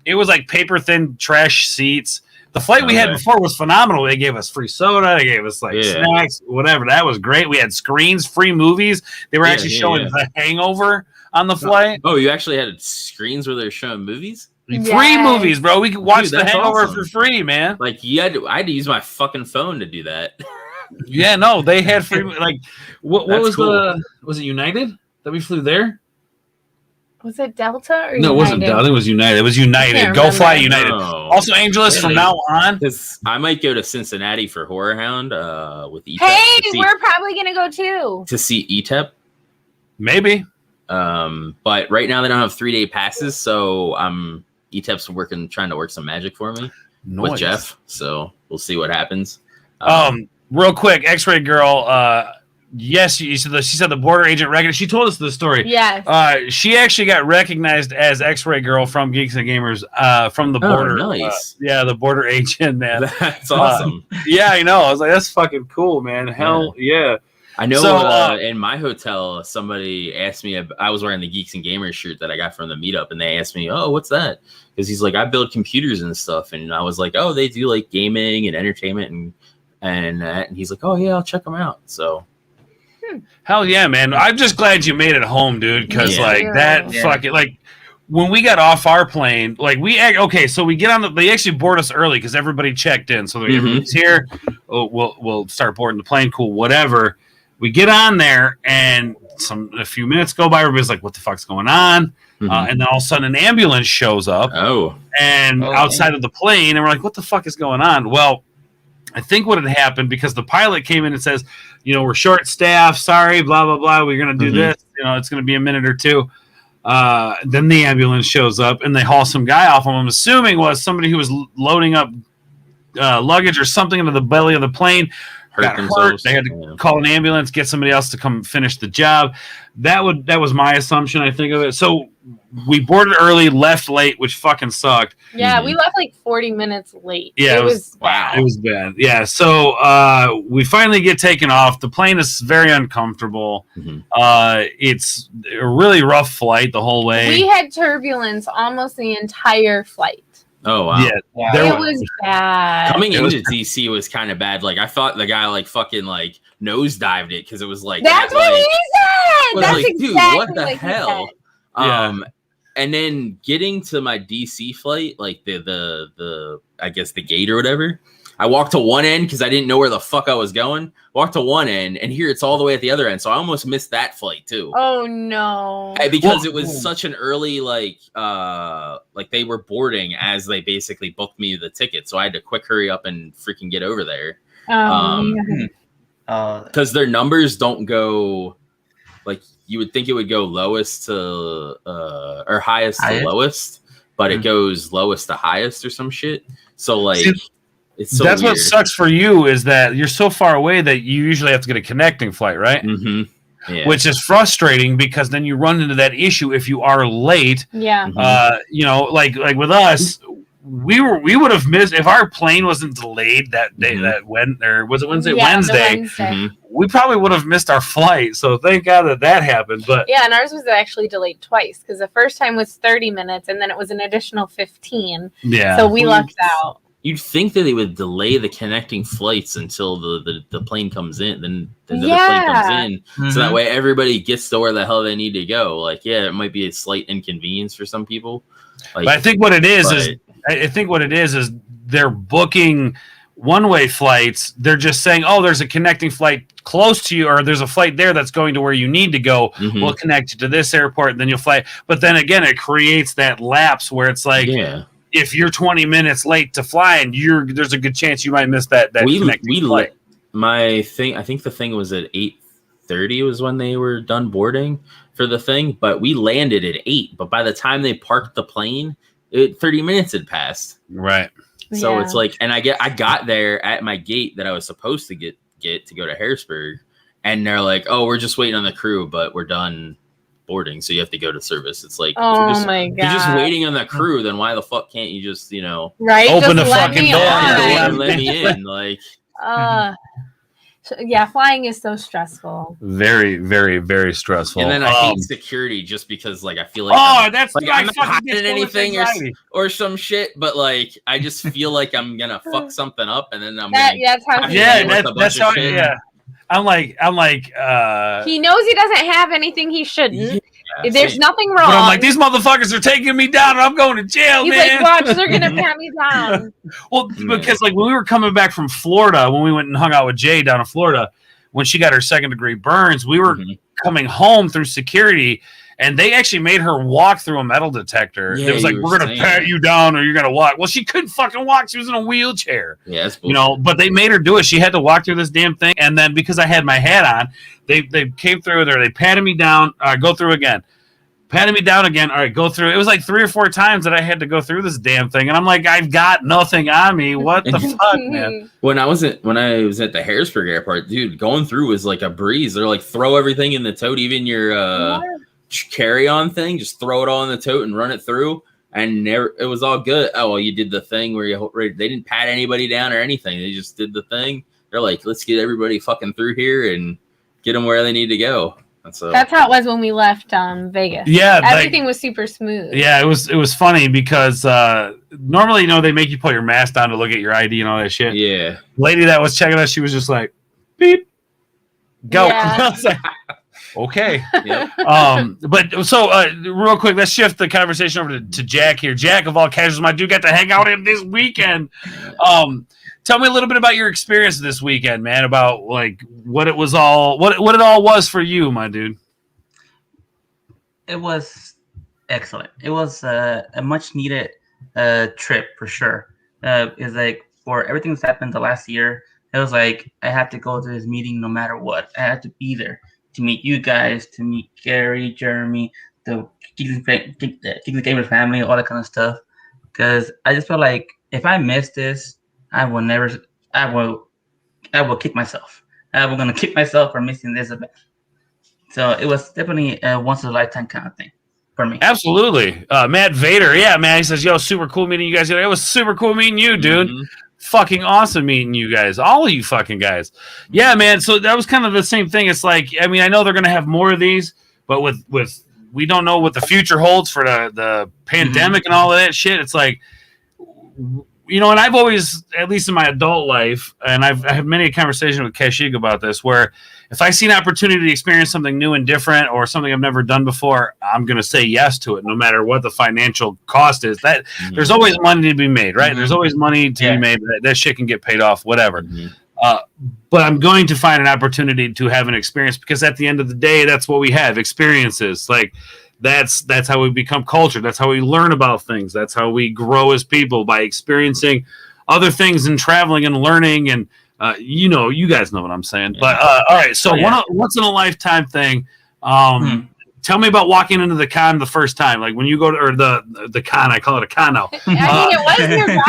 it was like paper thin trash seats. The flight we had before was phenomenal. They gave us free soda, they gave us like snacks, whatever. That was great. We had screens, free movies. They were actually showing The Hangover on the flight.
Oh, you actually had screens where they were showing movies?
Free movies, bro. We could watch The Hangover for free, man.
Like I had to use my fucking phone to do that.
Yeah, no, they had free. Like, what was
cool.
Was it United that we flew there?
Was it Delta or United?
No, it wasn't Delta. I think it was United. It was United. Go fly United. No. Also, Angeles, from now on.
I might go to Cincinnati for Horror Hound with ETEP.
Hey, we're probably going to go too.
To see ETEP.
Maybe.
But right now they don't have 3-day passes, so ETEP's trying to work some magic for me with Jeff. So we'll see what happens.
Real quick, X-Ray Girl. Yes, she said the border agent recognized. She told us the story.
Yes.
She actually got recognized as X-Ray Girl from Geeks and Gamers from the border.
Nice.
The border agent, man.
That's awesome.
Yeah, I know. I was like, that's fucking cool, man. Hell yeah.
I know. So, in my hotel, somebody asked me. I was wearing the Geeks and Gamers shirt that I got from the meetup, and they asked me, "Oh, what's that?" Because he's like, "I build computers and stuff," and I was like, "Oh, they do like gaming and entertainment and." And he's like, "Oh yeah, I'll check them out." So,
hell yeah, man! I'm just glad you made it home, dude. Because fucking like, when we got off our plane, like so we get on they actually board us early because everybody checked in. So everybody's here. Oh, we'll start boarding the plane. Cool, whatever. We get on there and a few minutes go by. Everybody's like, what the fuck's going on? And then all of a sudden an ambulance shows up. Outside of the plane, and we're like, what the fuck is going on? Well, I think what had happened, because the pilot came in and says, we're short staffed, sorry, blah, blah, blah. We're going to do this. It's going to be a minute or two. Then the ambulance shows up and they haul some guy off. I'm assuming was somebody who was loading up luggage or something into the belly of the plane. Got hurt. They had to call an ambulance, get somebody else to come finish the job. That was my assumption, I think, of it. So we boarded early, left late, which fucking sucked.
Yeah, we left like 40 minutes late.
Yeah,
it was
bad. It was bad. Yeah, so we finally get taken off. The plane is very uncomfortable. It's a really rough flight the whole way.
We had turbulence almost the entire flight.
Oh wow!
Yeah,
it was bad.
Coming into DC was kind of bad. Like I thought the guy like fucking like nosedived it because it was like
that's what he said. That's
like,
exactly
dude, what the
like
hell? And then getting to my DC flight, like the I guess the gate or whatever. I walked to one end because I didn't know where the fuck I was going. Walked to one end, and here it's all the way at the other end. So I almost missed that flight too.
Oh no!
Because it was such an early like they were boarding as they basically booked me the ticket, so I had to quick hurry up and freaking get over there. Because their numbers don't go like you would think it would go lowest to or highest to lowest, but it goes lowest to highest or some shit. So like. It's so
that's
weird.
what sucks for you is that you're so far away that you usually have to get a connecting flight, right?
Yeah.
Which is frustrating because then you run into that issue if you are late.
Yeah.
Like with us, we would have missed if our plane wasn't delayed that day. Was it Wednesday? Wednesday. We probably would have missed our flight. So thank God that happened. But
yeah, and ours was actually delayed twice because the first time was 30 minutes and then it was an additional 15.
Yeah.
So we lucked out.
You'd think that they would delay the connecting flights until the plane comes in, then the plane comes in, so that way everybody gets to where the hell they need to go. Like, yeah, it might be a slight inconvenience for some people. Like,
but I think what it is they're booking one-way flights. They're just saying, oh, there's a connecting flight close to you, or there's a flight there that's going to where you need to go. We'll connect you to this airport, and then you'll fly. But then again, it creates that lapse where it's like, if you're 20 minutes late to fly, and there's a good chance you might miss that connecting flight.
I think the thing was at 8:30 was when they were done boarding for the thing, but we landed at 8. But by the time they parked the plane, 30 minutes had passed.
Right.
So it's like, and I got there at my gate that I was supposed to get to go to Harrisburg, and they're like, "Oh, we're just waiting on the crew, but we're done boarding, so you have to go to service." It's like,
my God.
You're just waiting on the crew, then why the fuck can't you just
right,
open
just
the fucking door
and let me in? Like,
flying is so stressful.
Very, very, very stressful.
And then I hate security just because like I feel like I'm not hiding anything or some shit, but like I just feel like I'm gonna fuck something up, and then
that's how
I'm like
he knows he doesn't have anything he shouldn't. There's nothing wrong.
But I'm like, these motherfuckers are taking me down and I'm going to jail,
He's
man.
like, watch, they're gonna pat me down.
Well, because like when we were coming back from Florida, when we went and hung out with Jay down in Florida, when she got her 2nd-degree burns, we were coming home through security, and they actually made her walk through a metal detector. It was like, we're gonna pat you down or you're gonna walk. Well, she couldn't fucking walk. She was in a wheelchair.
Yeah, that's
but they made her do it. She had to walk through this damn thing. And then because I had my hat on, they came through there. They patted me down. Go through again. Patted me down again. All right, go through. It was like 3 or 4 times that I had to go through this damn thing. And I'm like, I've got nothing on me. What the fuck, man?
When I was at the Harrisburg airport, dude, going through was like a breeze. They're like, throw everything in the tote, even your carry-on thing, just throw it all in the tote and run it through, and it was all good. Oh, well, you did the thing where they didn't pat anybody down or anything. They just did the thing. They're like, let's get everybody fucking through here and get them where they need to go.
That's how it was when we left Vegas.
Yeah,
everything was super smooth.
Yeah, it was funny because normally they make you put your mask down to look at your ID and all that shit.
Yeah,
lady that was checking us, she was just like, beep, go.
Yeah.
Okay.
Yep.
But so real quick, let's shift the conversation over to Jack here. Jack of all casuals, my dude, got to hang out in this weekend. Tell me a little bit about your experience this weekend, man. About like what it all was for you, my dude.
It was excellent. It was a much needed trip for sure. It's like for everything that's happened the last year, it was like I had to go to this meeting no matter what. I had to be there to meet you guys, to meet Gary, Jeremy, the Geeks Gamer family, all that kind of stuff. Because I just felt like if I miss this, I will kick myself. I'm gonna kick myself for missing this event. So it was definitely a once in a lifetime kind of thing for me.
Absolutely. Matt Vader, yeah, man. He says, yo, super cool meeting you guys. It was super cool meeting you, dude.
Mm-hmm.
Fucking awesome meeting you guys. All of you fucking guys. Yeah, man. So that was kind of the same thing. It's like, I mean, I know they're going to have more of these, but with we don't know what the future holds for the pandemic and all of that shit. It's like, you know, and I've always, at least in my adult life, and I had many a conversation with Kashyyyk about this, where if I see an opportunity to experience something new and different or something I've never done before, I'm going to say yes to it, no matter what the financial cost is. That there's always money to be made, right? There's always money to be made. That shit can get paid off, whatever. But I'm going to find an opportunity to have an experience, because at the end of the day, that's what we have, experiences. Like that's how we become culture. That's how we learn about things. That's how we grow as people, by experiencing other things and traveling and learning. And you know, you guys know what I'm saying. But all right, so once in a lifetime thing. Tell me about walking into the con the first time, like when you go to, or the con. I call it a con now.
I mean,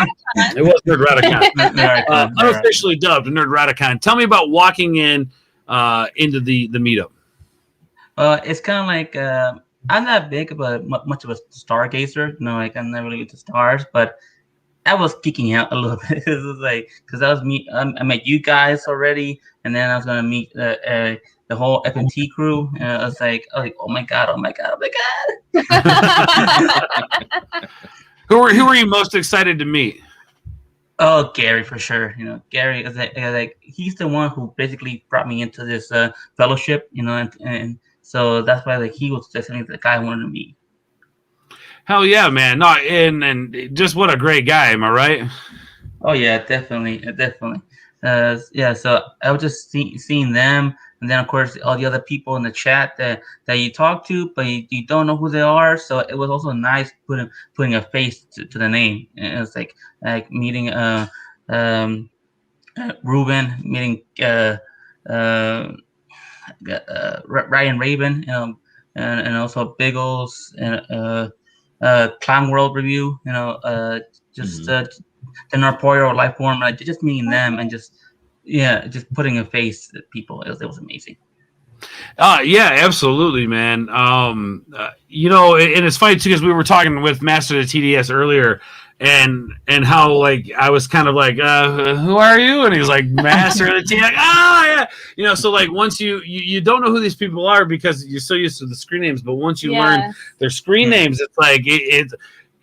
it was Nerdradicon.
It was Nerdradicon. Unofficially dubbed Nerdradicon. Tell me about walking in into the meetup.
It's kind of like I'm not big of much of a stargazer. You know, like I'm not really into stars, but I was geeking out a little bit. It was like, because I was I met you guys already, and then I was gonna meet the whole FNT crew, and I was like, oh my god.
Who were you most excited to meet?
Oh, Gary, for sure. You know, Gary is like he's the one who basically brought me into this fellowship. You know, and so that's why like he was definitely the guy I wanted to meet.
Hell yeah, man! No, and just what a great guy. Am I right?
Oh yeah, definitely. Yeah. So I was just seeing them, and then of course all the other people in the chat that you talk to, but you don't know who they are. So it was also nice putting a face to the name. And it was like meeting Ruben, meeting Ryan Raven, and also Biggles and Clown World Review, you know, just the Norporio Lifeform, like just meeting them and just putting a face to people. It was amazing.
Yeah, absolutely, man. You know, and it's funny too, because we were talking with Master of the TDS earlier, and how like I was kind of like, who are you? And he was like, Master of the TDS. Yeah. You know, so like once you don't know who these people are because you're so used to the screen names, but once you learn their screen names, it's like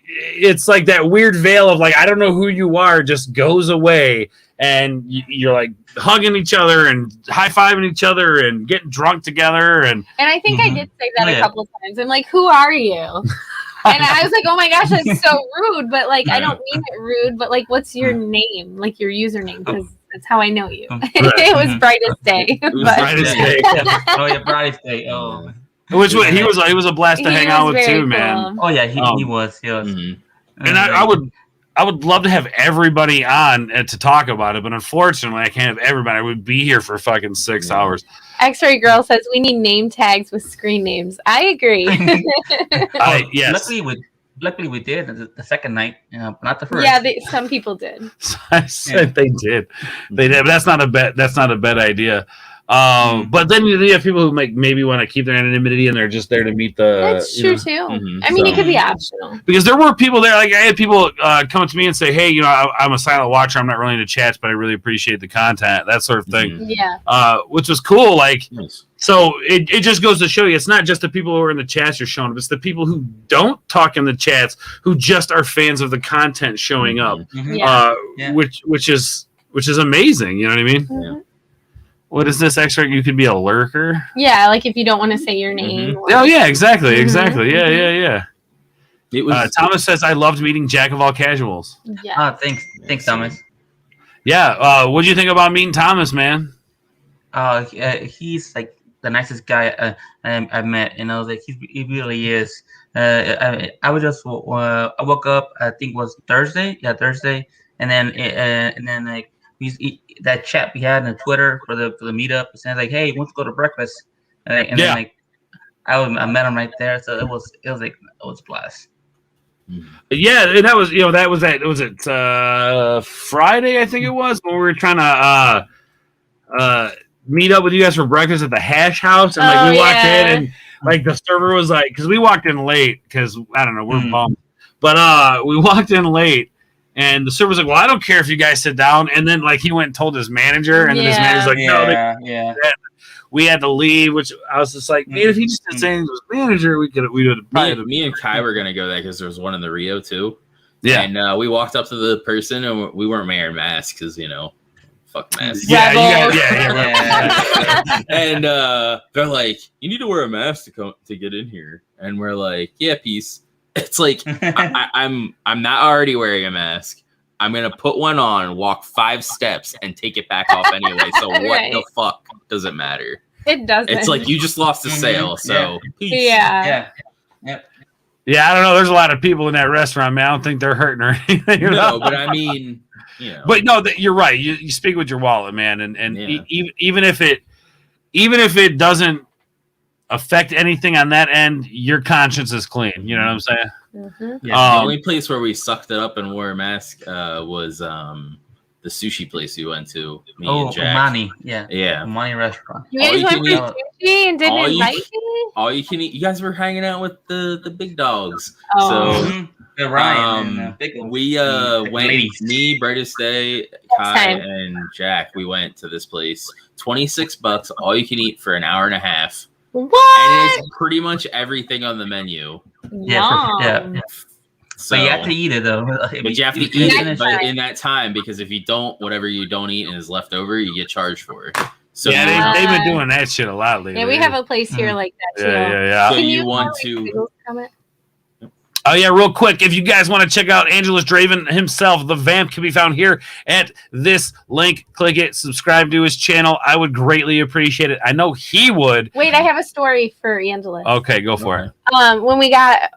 it's like that weird veil of like, I don't know who you are, just goes away, and you're like hugging each other and high-fiving each other and getting drunk together. And
I think I did say that a couple of times. I'm like, who are you? And I was like, oh my gosh, that's so rude. But like, I don't mean it rude, but like, what's your name? Like your username, because that's how I know you. It was Brightest Day.
Brightest Day.
Oh yeah, Brightest Day. Oh.
Which he was a blast to hang out with too, cool, man.
Oh yeah, he was. And
I would love to have everybody on to talk about it, but unfortunately, I can't have everybody. I would be here for fucking 6 hours.
X-Ray Girl says we need name tags with screen names. I agree.
Yes.
Luckily, we did the second night, but not the first.
Yeah, some people did.
I said they did, but that's not a bad idea. But then you have people who maybe want to keep their anonymity and they're just there to meet the.
That's true too. I mean, it could be optional.
Because there were people there, like I had people come to me and say, "Hey, you know, I'm a silent watcher. I'm not really into chats, but I really appreciate the content, that sort of thing."
Yeah.
Which was cool. Like, so it just goes to show you, it's not just the people who are in the chats you're showing up. It's the people who don't talk in the chats who just are fans of the content showing up. Which is amazing. You know what I mean? What is this extra? You could be a lurker.
Yeah, like if you don't want to say your name.
Oh yeah, exactly. Yeah.
It was
Thomas says, "I loved meeting Jack of all casuals."
Yeah.
Thanks, Thomas.
Yeah. What do you think about meeting Thomas, man?
He's like the nicest guy I met, and I was like, he really is. I was just I woke up. I think it was Thursday. Yeah, Thursday, and then like that chat we had on Twitter for the meetup. It said like, hey, want to go to breakfast? And then like I met him right there. So it was a blast.
Yeah, and that was was it Friday, I think it was, when we were trying to meet up with you guys for breakfast at the Hash House, and like we walked in, and like the server was like, because we walked in late, because I don't know, we're bummed, but we walked in late, and the server was like, well, I don't care if you guys sit down, and then like he went and told his manager, and then his manager's like, no, we had to leave, which I was just like, man, if he just didn't say anything to his manager, we would probably.
Me and Kai were gonna go there because there was one in the Rio too.
Yeah,
and we walked up to the person, and we weren't wearing masks because fuck masks.
Yeah.
And they're like, you need to wear a mask to get in here, and we're like, yeah, peace. It's like I'm not already wearing a mask. I'm gonna put one on, walk 5 steps, and take it back off anyway. So what the fuck does it matter?
It doesn't.
It's like you just lost a sale. So peace.
Yeah.
Yeah, I don't know. There's a lot of people in that restaurant, man. I don't think they're hurting or anything.
No, but I mean,
But no, you're right. You speak with your wallet, man, and even if it doesn't affect anything on that end, your conscience is clean. You know what I'm saying?
Mm-hmm.
Yeah. The only place where we sucked it up and wore a mask was the sushi place we went to. Me and Jack.
Omani. Yeah. Omani restaurant.
You guys went for sushi and didn't invite me?
All you can eat. You guys were hanging out with the big dogs.
Oh.
So
Ryan and Bickle.
We went. Me, Brightest Day, Kai, and Jack. We went to this place. $26, all you can eat for an hour and a half.
What?
And it's pretty much everything on the menu.
Yeah.
So
but you have to eat it though.
But you have to eat it, but in that time, because if you don't, whatever you don't eat and is left over, you get charged for it. So
yeah, they've been doing that shit a lot lately.
Yeah, we have a place here like that too.
Yeah.
So you want to?
Oh yeah, real quick, if you guys want to check out Angelus Draven himself, the vamp can be found here at this link. Click it, subscribe to his channel. I would greatly appreciate it. I know he would.
Wait, I have a story for Angelus.
Okay, go for it.
When we got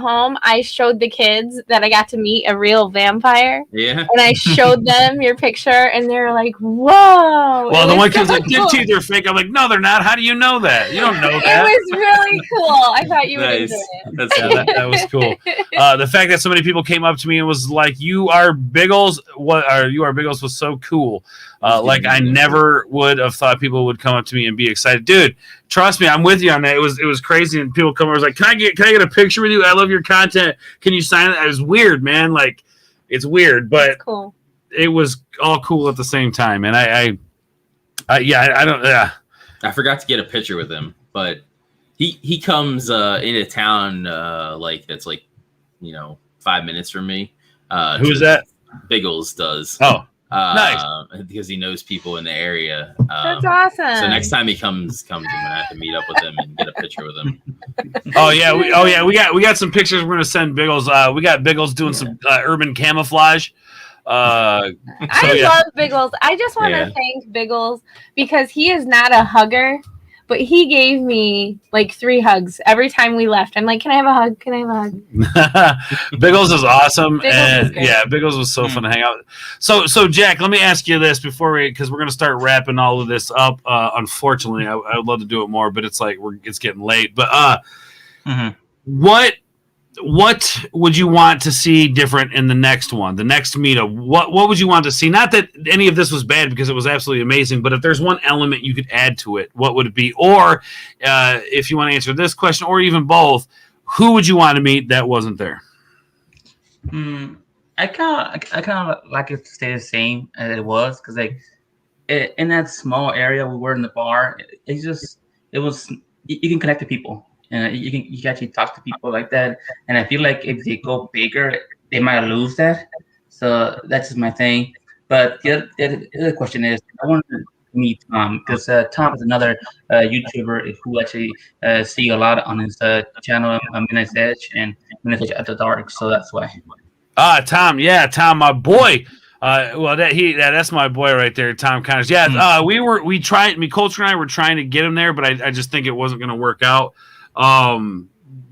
home, I showed the kids that I got to meet a real vampire.
Yeah.
And I showed them your picture, and they're like, "Whoa!"
Well, the one kid's like, "Your teeth are fake." I'm like, "No, they're not. How do you know that? You don't know that."
It was really cool. I thought you would enjoy it.
That was cool. The fact that so many people came up to me and was like, "You are Biggles," "You are Biggles" was so cool. Like I never would have thought people would come up to me and be excited, dude. Trust me, I'm with you on that. It was crazy, and people come over was like, "Can I get a picture with you? I love your content. Can you sign it?" It was weird, man. Like it's weird, but
cool.
It was all cool at the same time. And I don't.
I forgot to get a picture with him, but he comes into town like that's like 5 minutes from me.
Who's that?
Biggles does.
Oh. Nice,
because he knows people in the area.
That's awesome.
So next time he comes, I'm gonna have to meet up with him and get a picture with him.
We got some pictures. We're gonna send Biggles. We got Biggles doing some urban camouflage.
I love Biggles. I just want to thank Biggles because he is not a hugger, but he gave me like 3 hugs every time we left. I'm like, "Can I have a hug? Can I have a hug?"
Biggles is awesome.
Biggles is
Biggles was so fun to hang out with. So Jack, let me ask you this because we're going to start wrapping all of this up. Unfortunately, I would love to do it more, but it's like it's getting late. But what would you want to see different in the next one, the next meetup? What would you want to see? Not that any of this was bad because it was absolutely amazing, but if there's one element you could add to it, what would it be? Or if you want to answer this question or even both, who would you want to meet that wasn't there?
I kind of like it to stay the same as it was because like in that small area we were in the bar, you can connect to people. And you can actually talk to people like that. And I feel like if they go bigger, they might lose that. So that's just my thing. But the other question is, I want to meet Tom, because Tom is another YouTuber who actually see a lot on his channel, Midnight's Edge and Midnight's Edge After Dark. So that's why.
Tom, Tom, my boy. That's my boy right there, Tom Connors. Yeah, we tried. Coulter and I were trying to get him there, but I just think it wasn't going to work out.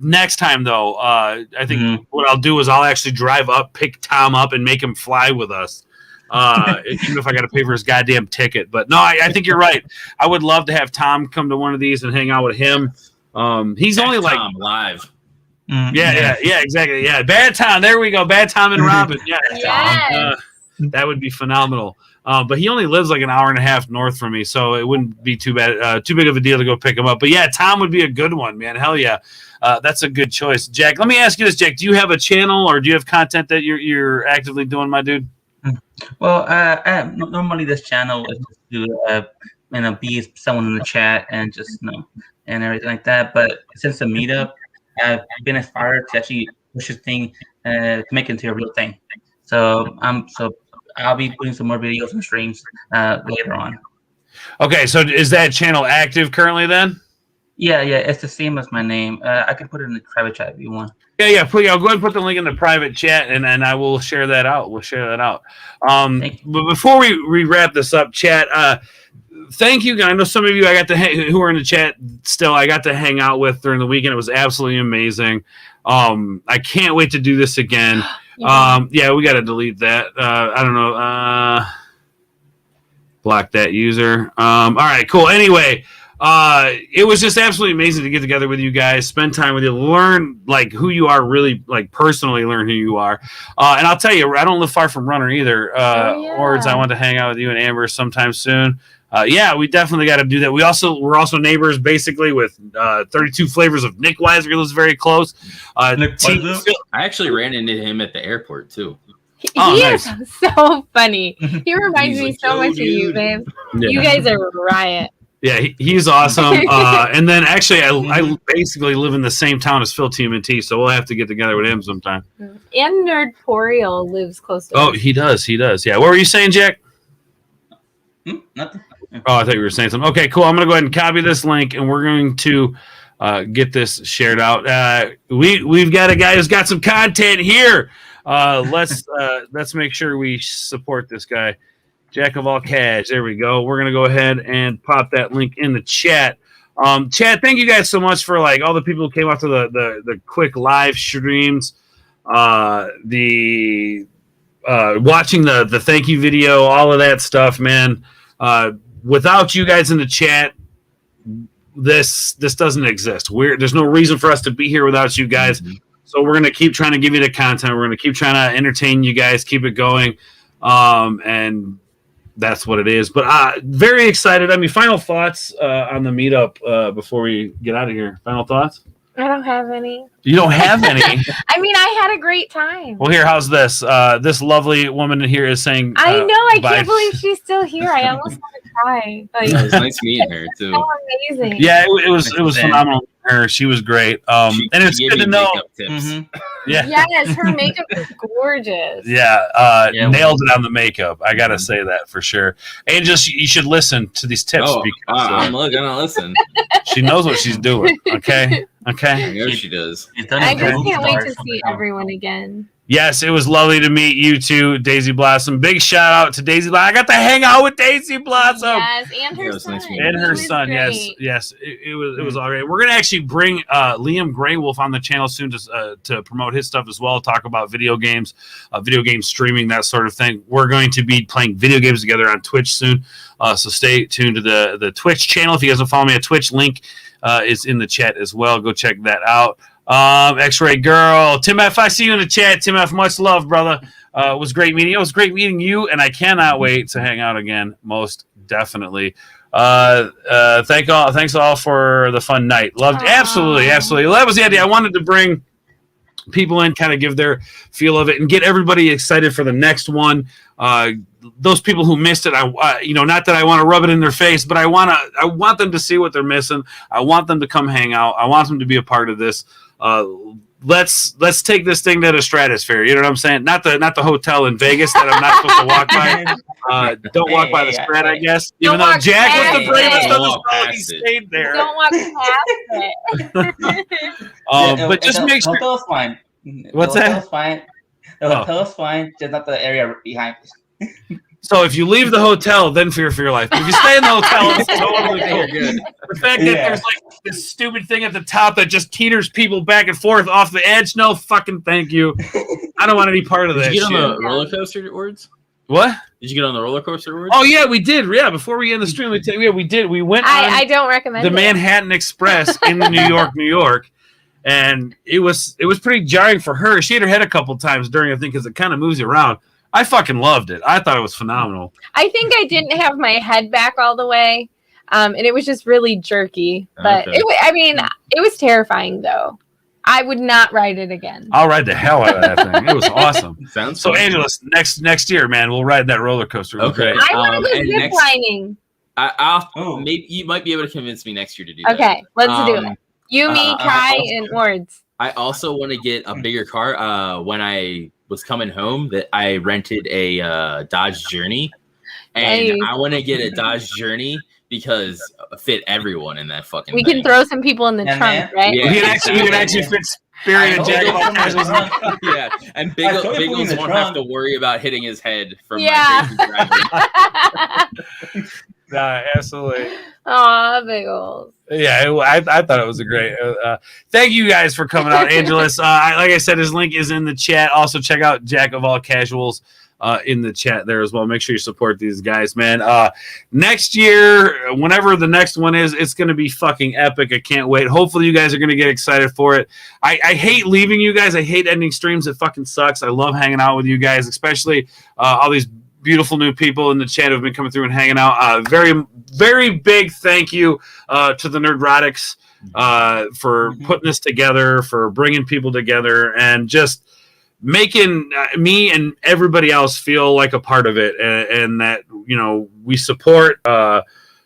Next time though, I think what I'll do is I'll actually drive up, pick Tom up, and make him fly with us. Even if I got to pay for his goddamn ticket. But no, I think you're right. I would love to have Tom come to one of these and hang out with him. He's only like
Tom live.
Yeah, exactly. Yeah, Bad Tom. There we go. Bad Tom and Robin. Yeah,
Yes.
That would be phenomenal. But he only lives like an hour and a half north from me, so it wouldn't be too bad, too big of a deal to go pick him up. But yeah, Tom would be a good one, man. Hell yeah, that's a good choice. Jack, let me ask you this, Jack. Do you have a channel or do you have content that you're actively doing, my dude?
Well, normally this channel is just to be someone in the chat and just and everything like that. But since the meetup, I've been inspired to actually push this thing to make it into a real thing. So I'll be putting some more videos and streams later on.
Okay, so is that channel active currently then?
Yeah, it's the same as my name. I can put it in the private chat if you want.
Yeah. Please, I'll go ahead and put the link in the private chat, and I will share that out. We'll share that out. But before we wrap this up, chat. Thank you. I know some of you who are in the chat still. I got to hang out with during the weekend. It was absolutely amazing. I can't wait to do this again. We got to delete that. I don't know. Block that user. All right, cool. Anyway. It was just absolutely amazing to get together with you guys, spend time with you, learn like who you are, really like personally learn who you are. And I'll tell you, I don't live far from Runner either. Words, I want to hang out with you and Amber sometime soon. We definitely got to do that. We're also neighbors basically with 32 flavors of Nick Weiser lives very close.
I actually ran into him at the airport too.
He is so funny. He reminds me so much of you, babe.
Yeah.
You guys are a riot.
Yeah, he's awesome. And then actually, I basically live in the same town as Phil TMNT, so we'll have to get together with him sometime.
And Nerdporial lives close to us.
He does. Yeah. What were you saying, Jack?
Nothing.
Oh, I thought you were saying something. Okay, cool. I'm going to go ahead and copy this link, and we're going to get this shared out. We've got a guy who's got some content here. Let's make sure we support this guy. Jack of all cash. There we go. We're going to go ahead and pop that link in the chat. Chat, thank you guys so much for like all the people who came out to the quick live streams. Watching the thank you video, all of that stuff, man. Without you guys in the chat, this doesn't exist. There's no reason for us to be here without you guys. So we're going to keep trying to give you the content. We're going to keep trying to entertain you guys, keep it going. And that's what it is. But very excited. I mean, final thoughts on the meetup before we get out of here. Final thoughts?
I don't have any.
You don't have any?
I mean, I had a great time.
Well, here, how's this? This lovely woman in here is saying
I know. I
bye.
Can't believe she's still here. I almost want to cry. Like,
it was nice meeting her, too.
So amazing.
Yeah, it was phenomenal. Her, she was great. And it's good to know. Yeah.
Yes, her makeup is gorgeous.
Yeah, nailed it on the makeup. I gotta say that for sure. And just you should listen to these tips.
I'm gonna listen.
She knows what she's doing. Okay.
I know she does.
I just can't wait to see everyone again.
Yes, it was lovely to meet you too, Daisy Blossom. Big shout out to Daisy Blossom. I got to hang out with Daisy Blossom.
Yes, and her son.
And her son, yes. It was all right. We're gonna actually bring Liam Greywolf on the channel soon to promote his stuff as well. Talk about video games, video game streaming, that sort of thing. We're going to be playing video games together on Twitch soon. So stay tuned to the Twitch channel. If you guys don't follow me at Twitch, link is in the chat as well. Go check that out. X-Ray Girl, Tim F, I see you in the chat. Tim F, much love, brother. It was great meeting you. It was great meeting you, and I cannot wait to hang out again. Most definitely. Thanks all for the fun night. Loved, absolutely. Well, that was the idea. I wanted to bring people in, kind of give their feel of it, and get everybody excited for the next one. Those people who missed it, not that I want to rub it in their face, but I want them to see what they're missing. I want them to come hang out. I want them to be a part of this. Let's take this thing to the stratosphere. You know what I'm saying? Not the hotel in Vegas that I'm not supposed to walk by. Don't walk by the spread, I guess. Even though Jack was the bravest of us all, he stayed there.
Don't walk past it.
But just make sure.
The hotel's fine.
What's
the
that?
Hotel's fine. The hotel's fine, just not the area behind.
So if you leave the hotel, then fear for your life. But if you stay in the hotel, it's totally cool. Good. The fact that there's like this stupid thing at the top that just teeters people back and forth off the edge, no fucking thank you. I don't want any part of that.
Did you get
shit.
on the roller coaster words?
What?
Did you get on the roller coaster words?
Oh yeah, we did. Yeah, before we end the stream, we did. We went on
I don't recommend
the
it.
Manhattan Express in New York. And it was pretty jarring for her. She hit her head a couple times during the thing because it kind of moves you around. I fucking loved it. I thought it was phenomenal.
I think I didn't have my head back all the way, and it was just really jerky. But
Okay.
it was terrifying though. I would not ride it again.
I'll ride the hell out of that thing. It was awesome.
Sounds
so,
fun.
Angelus, next year, man, we'll ride that roller coaster. It was
Okay.
great.
I want to go
and
zip
next-
lining.
Maybe you might be able to convince me next year to do that.
Okay, let's do it. You, me, Kai, and Wards.
I also want to get a bigger car. When I was coming home, that I rented a Dodge Journey, and
Nice.
I want to get a Dodge Journey because fit everyone in that fucking.
We
thing.
can throw some people in the trunk, right?
Yeah,
We can actually fit Spirit and Jack.
Yeah, and
I totally put you in
Biggles
the
won't have
trunk.
to worry about hitting his head from
Yeah.
my crazy driving.
Nah, absolutely.
Aw, big old.
Yeah, I thought it was a great. Thank you guys for coming out, Angelus. Like I said, his link is in the chat. Also, check out Jack of All Casuals in the chat there as well. Make sure you support these guys, man. Next year, whenever the next one is, it's going to be fucking epic. I can't wait. Hopefully, you guys are going to get excited for it. I hate leaving you guys. I hate ending streams. It fucking sucks. I love hanging out with you guys, especially all these beautiful new people in the chat who have been coming through and hanging out. Very, very big thank you to the Nerdrotics for putting this together, for bringing people together, and just making me and everybody else feel like a part of it, and that, you know, we support,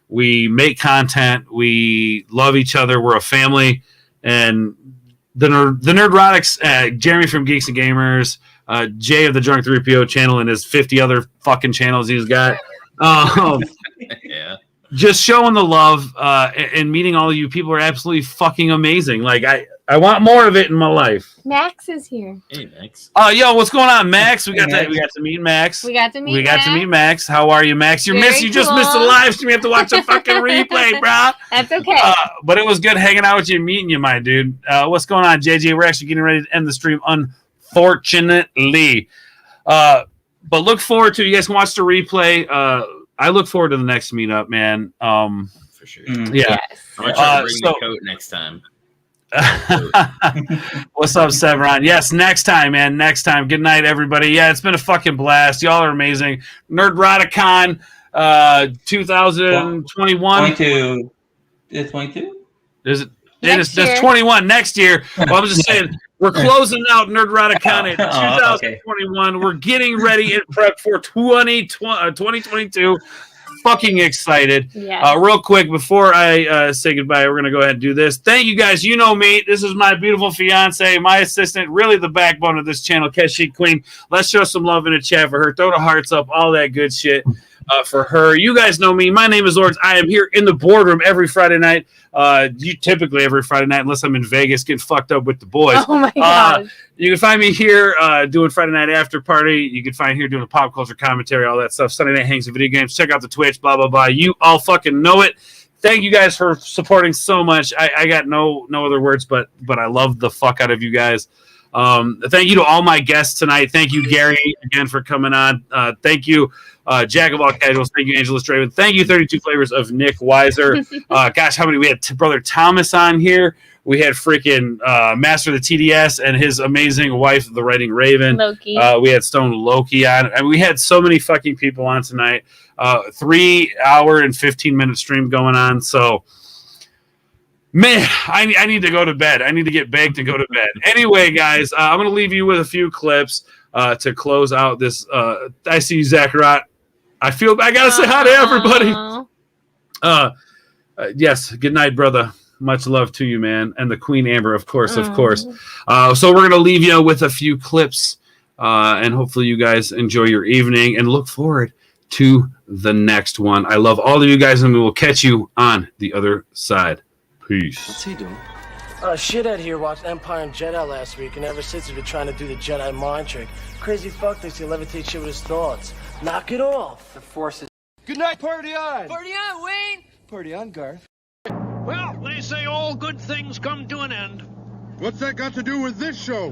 we make content, we love each other, we're a family, and the Nerdrotics, Jeremy from Geeks and Gamers, Jay of the Drunk 3PO channel, and his 50 other fucking channels he's got.
Yeah.
Just showing the love and meeting all of you people are absolutely fucking amazing. Like, I want more of it in my life.
Max is here.
Hey, Max.
Yo, what's going on, Max? We got to meet Max.
We got to meet Max.
How are you, Max? You just missed the live stream. You have to watch the fucking replay, bro.
That's okay.
But it was good hanging out with you and meeting you, my dude. What's going on, JJ? We're actually getting ready to end the stream, unfortunately. But look forward to, you guys can watch the replay. I look forward to the next meetup, man.
For sure.
Yeah.
Yes.
I'm gonna try to bring the coat next time.
What's up, Severon? Yes, next time, man. Next time. Good night, everybody. Yeah, it's been a fucking blast. Y'all are amazing. Nerdroticon 2021.
22. Is it 22?
Is it?
Next
It's
year.
21 next year. Well, I'm just saying, we're closing out Nerdroticon in
Oh, okay.
2021. We're getting ready and prep for 2022. Fucking excited.
Yeah.
Real quick, before I say goodbye, we're going to go ahead and do this. Thank you, guys. You know me. This is my beautiful fiance, my assistant, really the backbone of this channel, Kashyyyk Queen. Let's show some love in the chat for her. Throw the hearts up, all that good shit for her. You guys know me. My name is Lords. I am here in the boardroom every Friday night. Typically every Friday night, unless I'm in Vegas getting fucked up with the boys.
Oh my god.
You can find me here doing Friday night after party. You can find me here doing a pop culture commentary, all that stuff. Sunday night hangs of video games. Check out the Twitch, blah, blah, blah. You all fucking know it. Thank you guys for supporting so much. I got no other words, but I love the fuck out of you guys. Thank you to all my guests tonight. Thank you, Gary, again, for coming on. Thank you, Jack of All Casuals. Thank you, Angelus Draven. Thank you, 32 Flavors of Nick Weiser. Gosh, how many? We had Brother Thomas on here. We had freaking Master of the TDS and his amazing wife, the Writing Raven.
Loki.
We had Stone Loki on. I mean, we had so many fucking people on tonight. 3 hour and 15-minute stream going on. So, man, I need to go to bed. I need to get baked and go to bed. Anyway, guys, I'm going to leave you with a few clips to close out this. I see you, Zachariah. I got to say hi to everybody. Yes, good night, brother. Much love to you, man. And the Queen Amber, of course. So we're going to leave you with a few clips, and hopefully you guys enjoy your evening and look forward to the next one. I love all of you guys, and we will catch you on the other side. Peace.
What's he doing?
Shithead here watched Empire and Jedi last week, and ever since he's been trying to do the Jedi mind trick. Crazy fuck thinks he'll levitate shit with his thoughts. Knock it off. The Force is...
Good night, party on!
Party on, Wayne! Party on, Garth.
Well, they say all good things come to an end.
What's that got to do with this show?